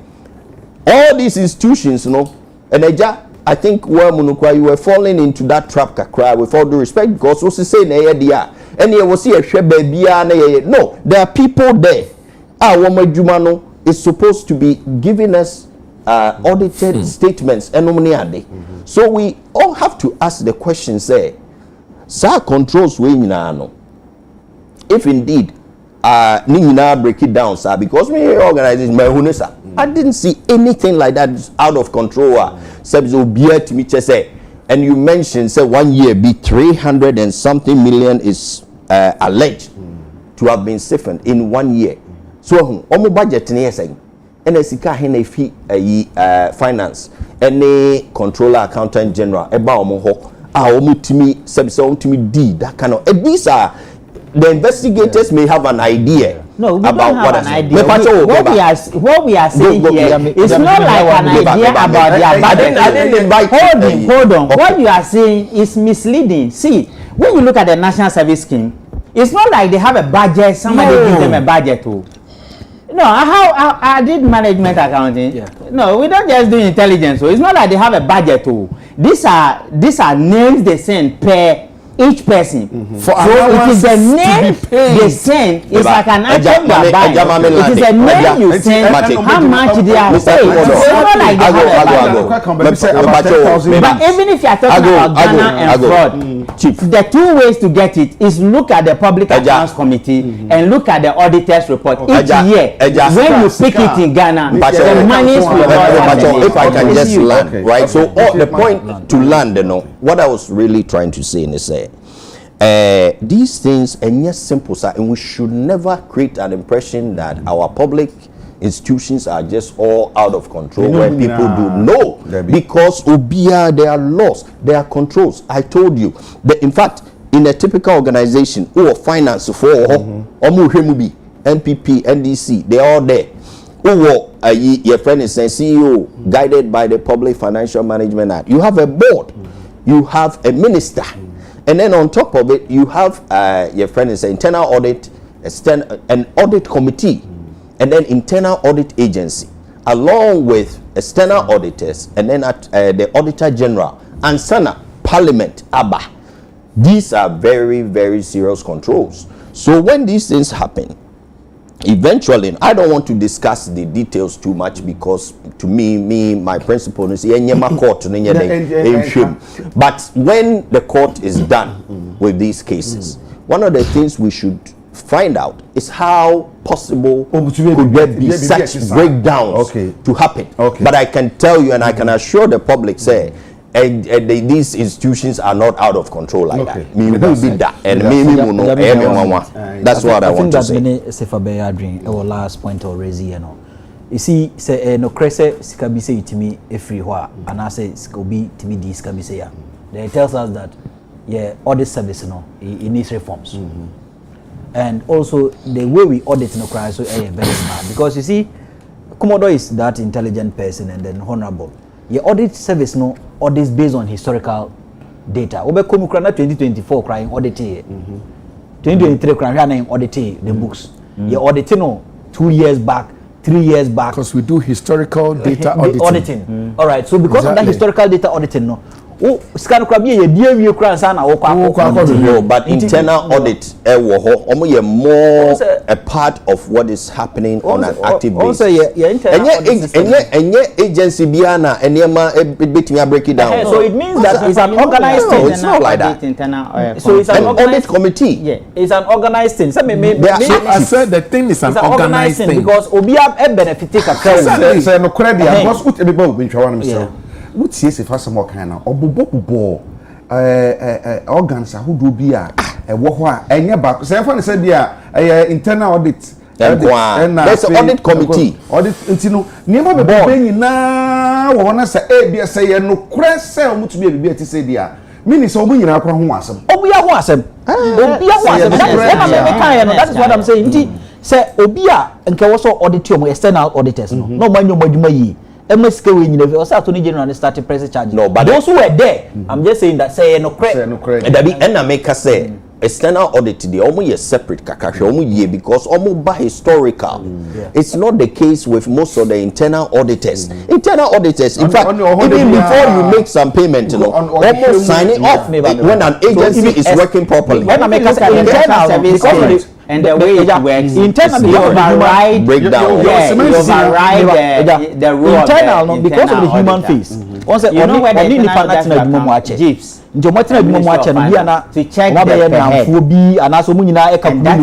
all these institutions, and I think you were falling into that trap kakra with all due respect because what's say na dia and you will see a baby no, there are people there. Our is supposed to be giving us audited statements and so we all have to ask the question, say sir controls we no if indeed break it down, sir, because we organize this I didn't see anything like that out of control. And you mentioned, say 1 year be 300 and something million is alleged to have been siphoned in 1 year. So, omo budget ni saying, and a sika finance, any controller, accountant general, eba omo ho. omutimi sebisa omutimi di that kind of these are the investigators may have an idea. No, we about don't have what an idea. What we are saying here is not like an idea about their budget. I didn't invite Hold on. Okay. What you are saying is misleading. See, when you look at the National Service Scheme, it's not like they have a budget, somebody gives them a budget too. No, I did management accounting. Yeah. No, we don't just do intelligence. So it's not like they have a budget too. These are names they send per each person. For so it is a name they send. It's like an item you are buying. It is a name you send. How much they are paid. It's not like they have a budget. But even if you are talking about Ghana and fraud, Chief, the two ways to get it is look at the Public Accounts Committee and look at the auditor's report each year. When you pick it in Ghana, the money is if I can just land, right? So the point to land, what I was really trying to say is these things and yes, simple, sir, and we should never create an impression that our public institutions are just all out of control where people do no, because obia there are laws, there are controls. I told you that in fact in a typical organization or finance for NPP, NDC, they're all there. Your friend is a CEO guided by the Public Financial Management Act. You have a board, you have a minister, and then on top of it you have your friend is an internal audit, an audit committee, and then internal audit agency, along with external auditors, and then at the Auditor General and Senate, Parliament, ABBA. These are very, very serious controls. So when these things happen, eventually, I don't want to discuss the details too much because to me, my principle is court. But when the court is done with these cases, one of the things we should find out is how possible could there be such breakdowns to happen. But I can tell you and I can assure the public, say, these institutions are not out of control like that. That's what I want to say. Our last point already, you see, say no crese sikabise itimi every hwa and I say sikobi timi di sikabise ya. They tells us that audit service it needs reforms. And also the way we audit no crime so very smart because you see Commodore is that intelligent person and then honorable. Your audit service audits based on historical data. Obe komu krana 2024 crying audit 2023 crying audit the books. Your auditing 2 years back, 3 years back. Because we do historical data auditing. All right. So because of that historical data auditing but internal audit more a part of what is happening on an active basis. Agency break it down. So it means that it's an organized thing. It's not like that. So it's an audit committee. Yeah, it's an organized thing. So I said the thing is an organized thing because Obia benefit what see if some more kind of obobo organs ahodo bi a wo ho a enye back say for say bia internal audit there's an audit committee audit ntino niam be nyina wo na say bia say ye no kure say omutumi e bibia ti say dia mini so obu nyina akwa ho asem obia ho asem that is what I'm saying say obia nke wo so audit external auditors no manyo madwuma yi MSK we nyina also attorney general started press charge. No, but those who were there, I'm just saying that say no credit. That be and make us say external audit the almost separate kakashe almost because almost by historical. It's not the case with most of the internal auditors. Internal auditors, in fact, even before you make some payment, almost signing off when an agency is working properly. When I make us internal because and the way it works, internally override breakdown. The rule internal because of the human face. Once you know where the internal jeeps. Njomotina bi mo acha no bia na to check the namfo bi anaso mu nyina e ka kunu no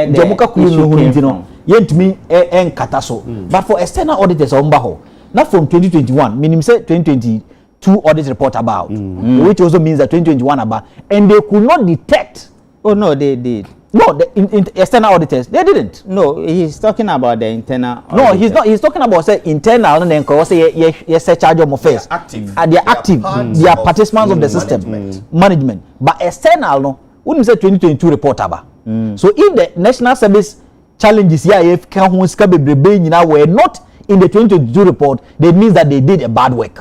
njomuka kunu no ndi no yentumi enkata so but for external auditors on baho not from 2021 meaning say 2022 audit report about which also means that 2021 about and they could not detect oh no they did No, the external auditors, they didn't. No, he's talking about the internal. No, auditor. he's not. He's talking about say internal and then say yes, charge of affairs. Active. They are active. They are participants of the system management. But external, no, wouldn't say 2022 report about. So if the national service challenges here, if were not in the 2022 report, that means that they did a bad work.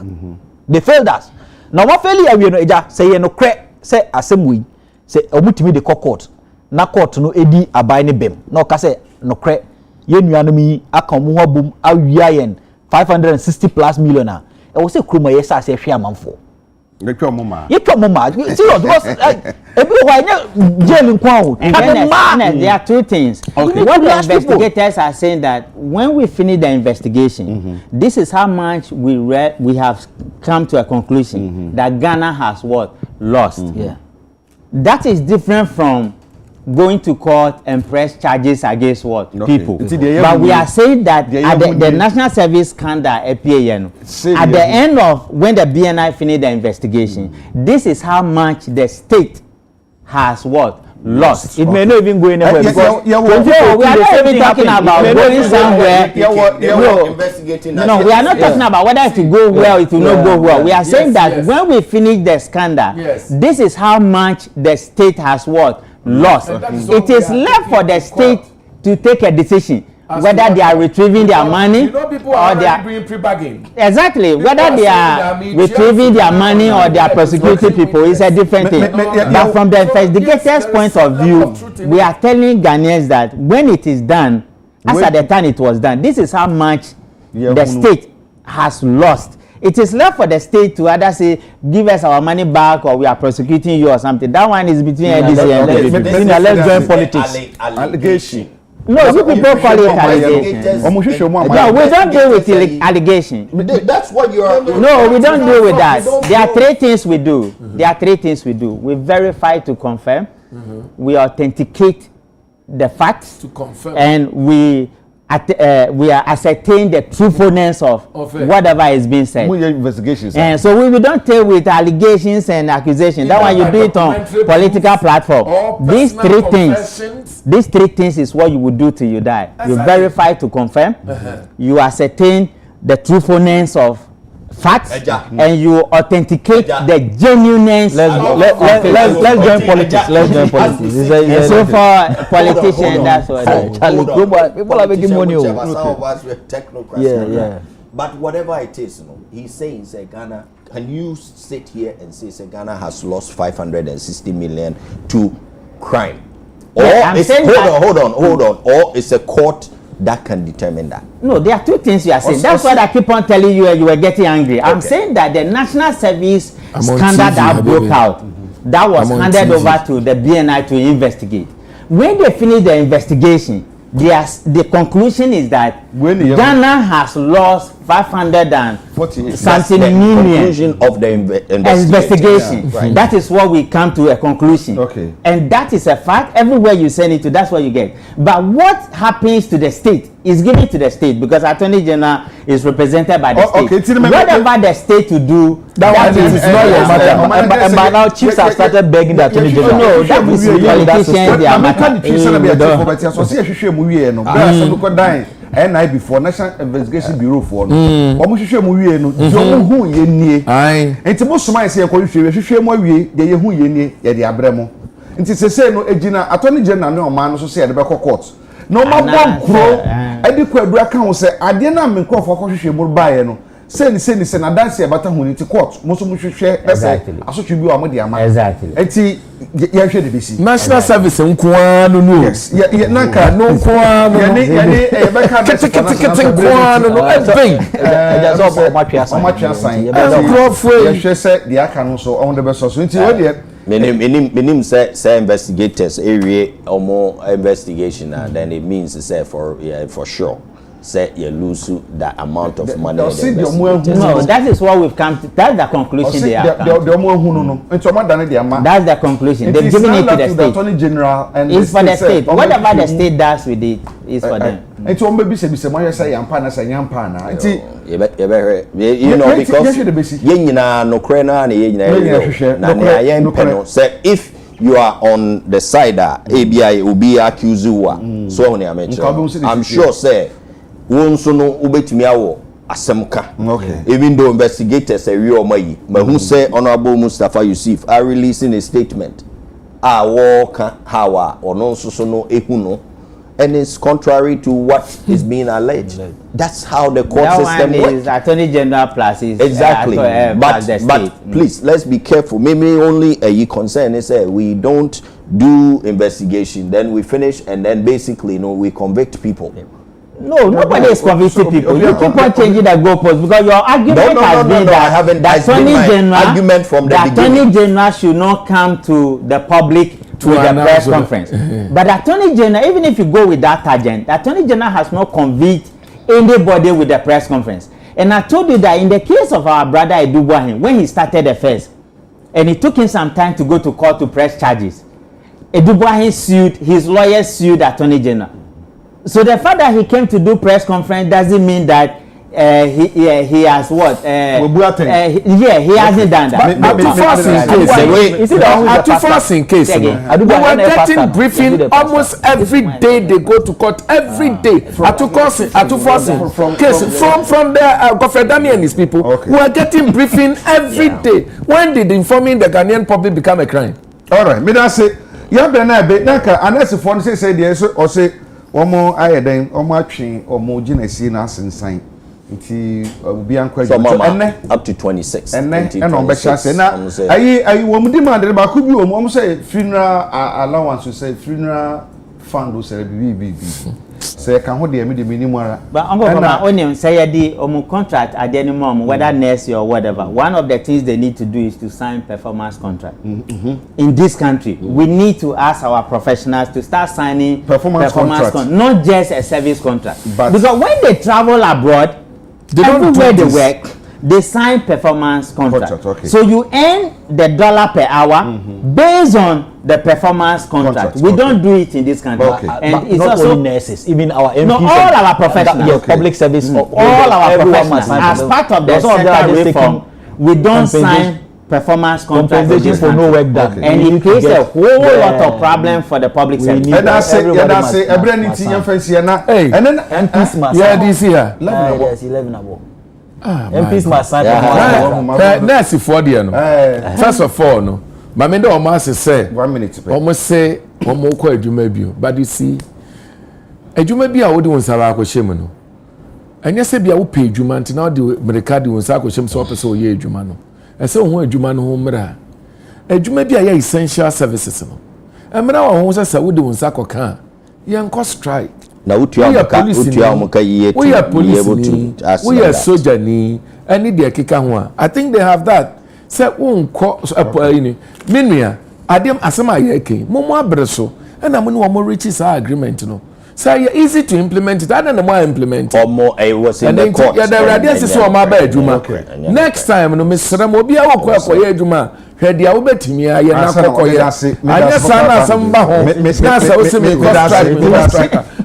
They failed us. Now what failure we know? Say no say assembly say omutimi the court. Na court no edi abai bem na oka say no kre ye nuanu mi akamu ho bom awia yen 560 plus million a e wo say kroma ye sa say hwe amanfo ye twa mo ma serious because ebi ho anya jail nkwa there are two things. Okay. What the investigators are saying that when we finish the investigation, this is how much we have come to a conclusion that Ghana has what lost. Yeah, that is different from going to court and press charges against what people. But we are saying that at the national service scandal at the end of when the BNI finished the investigation, this is how much the state has what lost. It may not even go anywhere because we are not even talking about going somewhere. No, we are not talking about whether it will go well, it will not go well. We are saying that when we finish the scandal, this is how much the state has what lost. It is left for the state to take a decision whether they are retrieving their money or they are doing pre-bargain. Exactly, whether they are retrieving their money or they are prosecuting people is a different thing. But from the investigators' point of view, we are telling Ghanaians that when it is done, as at the time it was done, this is how much the state has lost. It is left for the state to either say, give us our money back or we are prosecuting you or something. That one is between NDC and let's join politics. Allegation. No, you people call it allegation. No, we don't deal with allegation. That's what you are. No, we don't deal with that. There are three things we do. There are three things we do. We verify to confirm. We authenticate the facts. To confirm. And we are ascertain the truthfulness of whatever is being said. Investigations. And so we don't deal with allegations and accusations. That one you do it on political platform. These three things is what you would do till you die. You verify to confirm. You ascertain the truthfulness of facts and you authenticate the genuineness. Let's join politics. Let's join politics. And so for politicians, that's what it is. People are making money. Yeah. But whatever it is, he's saying, say Ghana. Can you sit here and say Ghana has lost 560 million to crime? Or hold on. Or it's a court that can determine that. No, there are two things you are saying. That's what I keep on telling you and you were getting angry. Okay. I'm saying that the national service scandal that broke out, that was handed over to the BNI to investigate. When they finish the investigation, the conclusion is that Ghana has lost 540 something million. Conclusion of the investigation. Yeah, right. That is what we come to a conclusion. Okay. And that is a fact. Everywhere you send it to, that's what you get. But what happens to the state is given to the state because Attorney General is represented by the state. Okay. Whatever the state to do, that one is not your matter. And by now, chiefs have started begging the Attorney General. No, that is politicians. They are matter. And I before National Investigation Bureau for no. Omo mu wie no, jo hu ye nie. Enti mo soma ese ekọ hwehwe mo wie, ye hu ye nie, ye de abrɛ mo. Enti sese no ejina Attorney General ne oman no so se ye de be court. No ma bon kro, edi kwadu aka ho se ade na me nkrofo akọ hwehwe mo ba ye no. Se na dance e bata hu ni ti court. Mo so mo hwehwe ese asotwe bi wa mo de ama. Exactly. Enti ye hwe de besi. National service nkoa no no. Yes. Ye nanka no nkoa no. Ye be ka nkoa no everything. Just all matwa sign. Ye hwe se de aka no so on the best so nti we de menim say investigators area omo investigation and then it means say for sure say you lose that amount of money. No, that is what we've come to. That's the conclusion they have come to. That's the conclusion. They've given it to the state. Attorney General and it's for the state. Whatever the state does with it is for them. Enti o mbe se mo say yampa na say yampa na. Enti you know because ye nyina no kre na ye nyina na ye mpeno say if you are on the side ABI will be accused you so I'm sure say won so no ubetimi awo asemka even though investigators say we omayi mahu say Honorable Mustafa Yusuf are releasing a statement wo ka hawa ono so no ehuno, and it's contrary to what is being alleged. That's how the court system works. Attorney General plus is exactly. But please, let's be careful. Maybe only a concern is we don't do investigation, then we finish, and then basically, we convict people. No, nobody is convicting people. You keep on changing the goalposts because your argument has been that the Attorney General should not come to the public with the press conference. But the Attorney General, even if you go with that agent, the Attorney General has not convicted anybody with the press conference. And I told you that in the case of our brother Edubuahin, when he started the first, and it took him some time to go to court to press charges, Edubuahin sued, his lawyers sued the Attorney General. So the fact that he came to do press conference doesn't mean that he has what? He hasn't done that. In case, we were getting briefing almost every day. They go to court every day. Case from the Gofredani and his people. We are getting briefing every day. When did informing the Ghanaian public become a crime? All right, me that say, unless if one say yes or say. Omo ayeden omo atwen omo ginesi na sensan nti obi anko enne up to 26 enne and on be chance na ayi wo mudi man de ba ku bi omo say funeral allowance say funeral fund say bibi say kan ho de me de minimum ara but onim say di omo contract at any moment whether nurse or whatever, one of the things they need to do is to sign performance contract. In this country we need to ask our professionals to start signing performance contract, not just a service contract. But because when they travel abroad, they everywhere they work, they sign performance contract. Okay. So you earn the dollar per hour based on the performance contract. We don't do it in this country. And but it's not also only nurses, even our MPs. No, all our professionals. Public service. All our professionals. As part of the sector reform, we don't sign performance contract for no work done. And it creates a whole lot of problem for the public sector. And I say, everybody and then MPs must. Yeah, this year. 11 above. MPs must sign. Nurse for the first of all, no. Mamendo almost say 1 minute. Almost say omo ko adwuma bio, but you see adwuma bia wo de wonsara akɔhyem no. Anya se bia wo pɛ adwuma nti na wo de America de wonsara akɔhyem so pɛ so ye adwuma no. Ɛsɛ wo ho adwuma no ho mra. Adwuma bia ya essential services no. Emra wo ho sɛ wo de wonsara akɔka. Ye nko strike. Na utia omuka yiye to be able to ask. We are soldier ni any de keka ho a. I think they have that. Say unko ini minua adem asema yeke momo abreso na mo ne wo reach sa agreement no say easy to implement it and na mo implement omo was in the court ya the radiance so ma ba adwuma next time no mesra mo bia wo ko akoye adwuma hwe dia wo betimi aye na kokoye anya sana asem ba ho na sa wo se me contract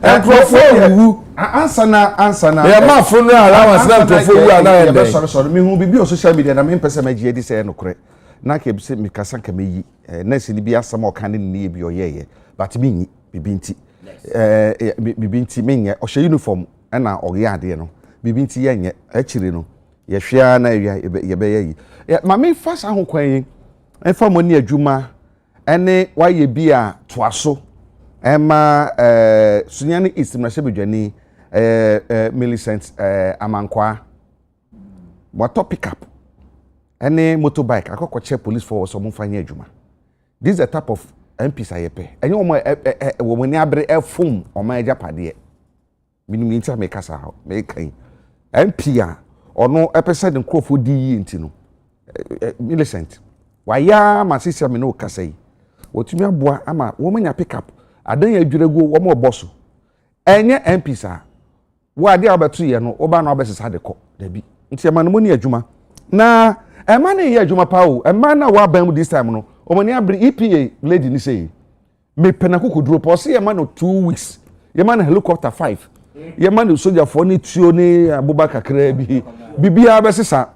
and profile ansana ya ma funeral allowance na profile wu na ende sorry me hu bibi o social media na me pese magie di say no kore na ke bi se me kasa ka meyi nurse ni bi asam o kan ni bi o ye but me nyi bibi nti bibi nti me nye o hye uniform na o ye ade no bibi nti ye nye akire no ye hwea na ye be ye ma me fa sa ho kwan yi enfa mo ni adwuma ene wa ye bi a toaso Emma Sunyani East Mrashebedwani Millicent Amankwa what pick up any motorbike akokwache police force omo fanya adwuma. This is the type of MPs ayepe enye omo ni abre efum omo ajapade minimum inter make kasa ha make kan MP a ono epese de nkrofo di yi ntino Millicent waya masisia me no kasa yi wotumi aboa ama wo manya pick up adan ya dwuregu wo mo boso enye MPs a wo ade abetu ye no oba na obesesa de ko da bi nti ema no mo ni adwuma na ema na ye adwuma pa o ema na wa ban this time no o mo ni abre EPA lady ni say me pena kokoduro po se ema no 2 weeks ye ma na helicopter 5 ye ma na soldier for ni tuo ni abubakar kra bi bibia besesa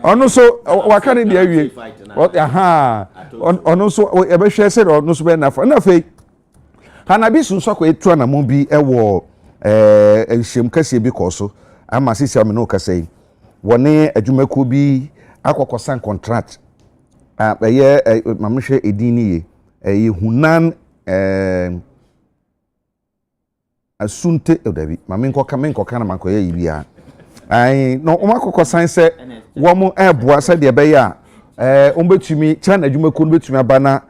ono so waka ne dia wie aha ono so e be hwe se ono so be na fe hanabi sunso ko etu na mo bi ewo ehiem kase bi ko so ama sisi am no kase woni adwumaku bi akokosan contract eye mamhwe edini ye hunan asunte odabi mame nkoka na mankoye yibia ai no omakokosan se wo mo eboa se de be ya ombetumi chana adwumaku no betumi abana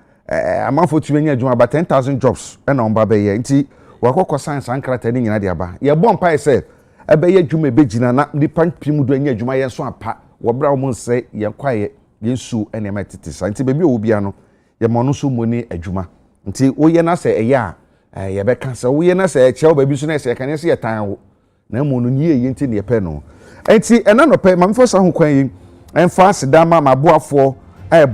amanfo tumi nya adwuma ba 10,000 jobs na omba be ye nti wakokosan sankrata ni nyina de aba ye bom pa se ebe ye adwuma begina na nipa pim do nya adwuma ye so apa wo bra wo nse ye kwaye ye nsu ene ma titisa nti bebi owo bia no ye mo no so moni adwuma nti wo ye na se eye a ye be kan se wo ye na se e chewo bebi so na se kan ye se ye tan wo na mo no ni ye nti ne pe no nti ena no pe mamfo sa ho kwan yi emfa sedama maboafo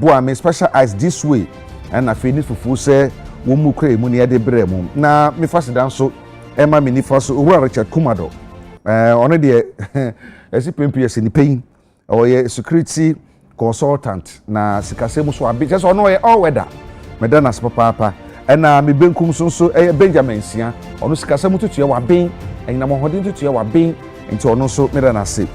boa me special eyes this way and afi ni fufu se wo mu kra mu ne de bre mu na me fa sedan so ema me ni fa so owura Richard Kumado ono de esi pempies ni pain o ye security consultant na sikasemu so abi just ono ye all weather me da na papa na me benkum so Benjamin Sia ono sikasemu tutu ye wa ben enina mo hodin tutu ye wa ben nti ono so me da na se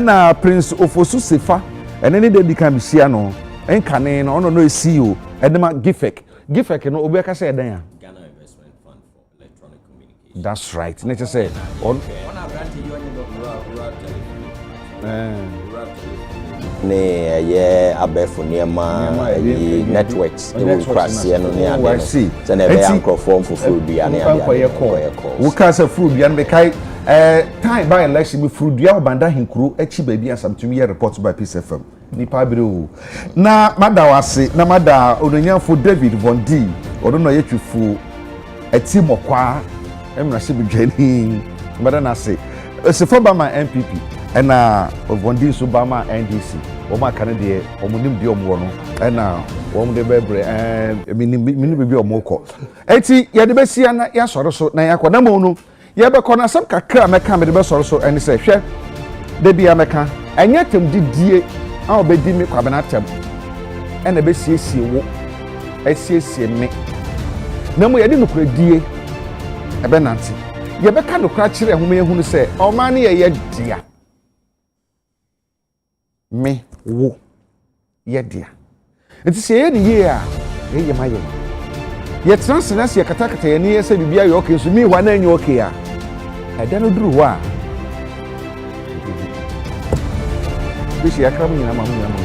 na Prince Ofosu Sefa ene ni de dika misia no enkane no ono no CEO edema Gifek no obi aka say edan ya Ghana Investment Fund for Electronic Communication. that's right nature say on ne ye abefo niema networks e wo kwase no ne ade so na be ankrofo mfufuru bia ne ade wo ka say furu bia be kai time by election me furu bia obanda hinkuru achi ba bia samtumi ye report by Peace FM nipa biro na madawase na mada ononyafo David Vondi odo no yetwufu atimokwa emra se bidwani mada na se esefo ba ma MPP ena Vondi so ba ma NDC o ma kan de omunim de omwo no ena wom de bebre mini bibi omoko enti ye de besia na ya soro so na ya kwada mo no ye be kona sam kakra meka me de be soro so eni se hwe de bia meka enye tem didie a obedi me Kwabena tem ena be siesie wo asiesie me na mo ye de nokura die ebe nanti ye be ka nokura kire homa ehunu se o ma ne ye dia me wo ye dia enti se ye ni ye a ye ma ye ye transness ye katakata ye ni ye se bibia ye okay so mi wa na enye okay a eda no duru ho a bishi yakram nyina ma hu nyina ma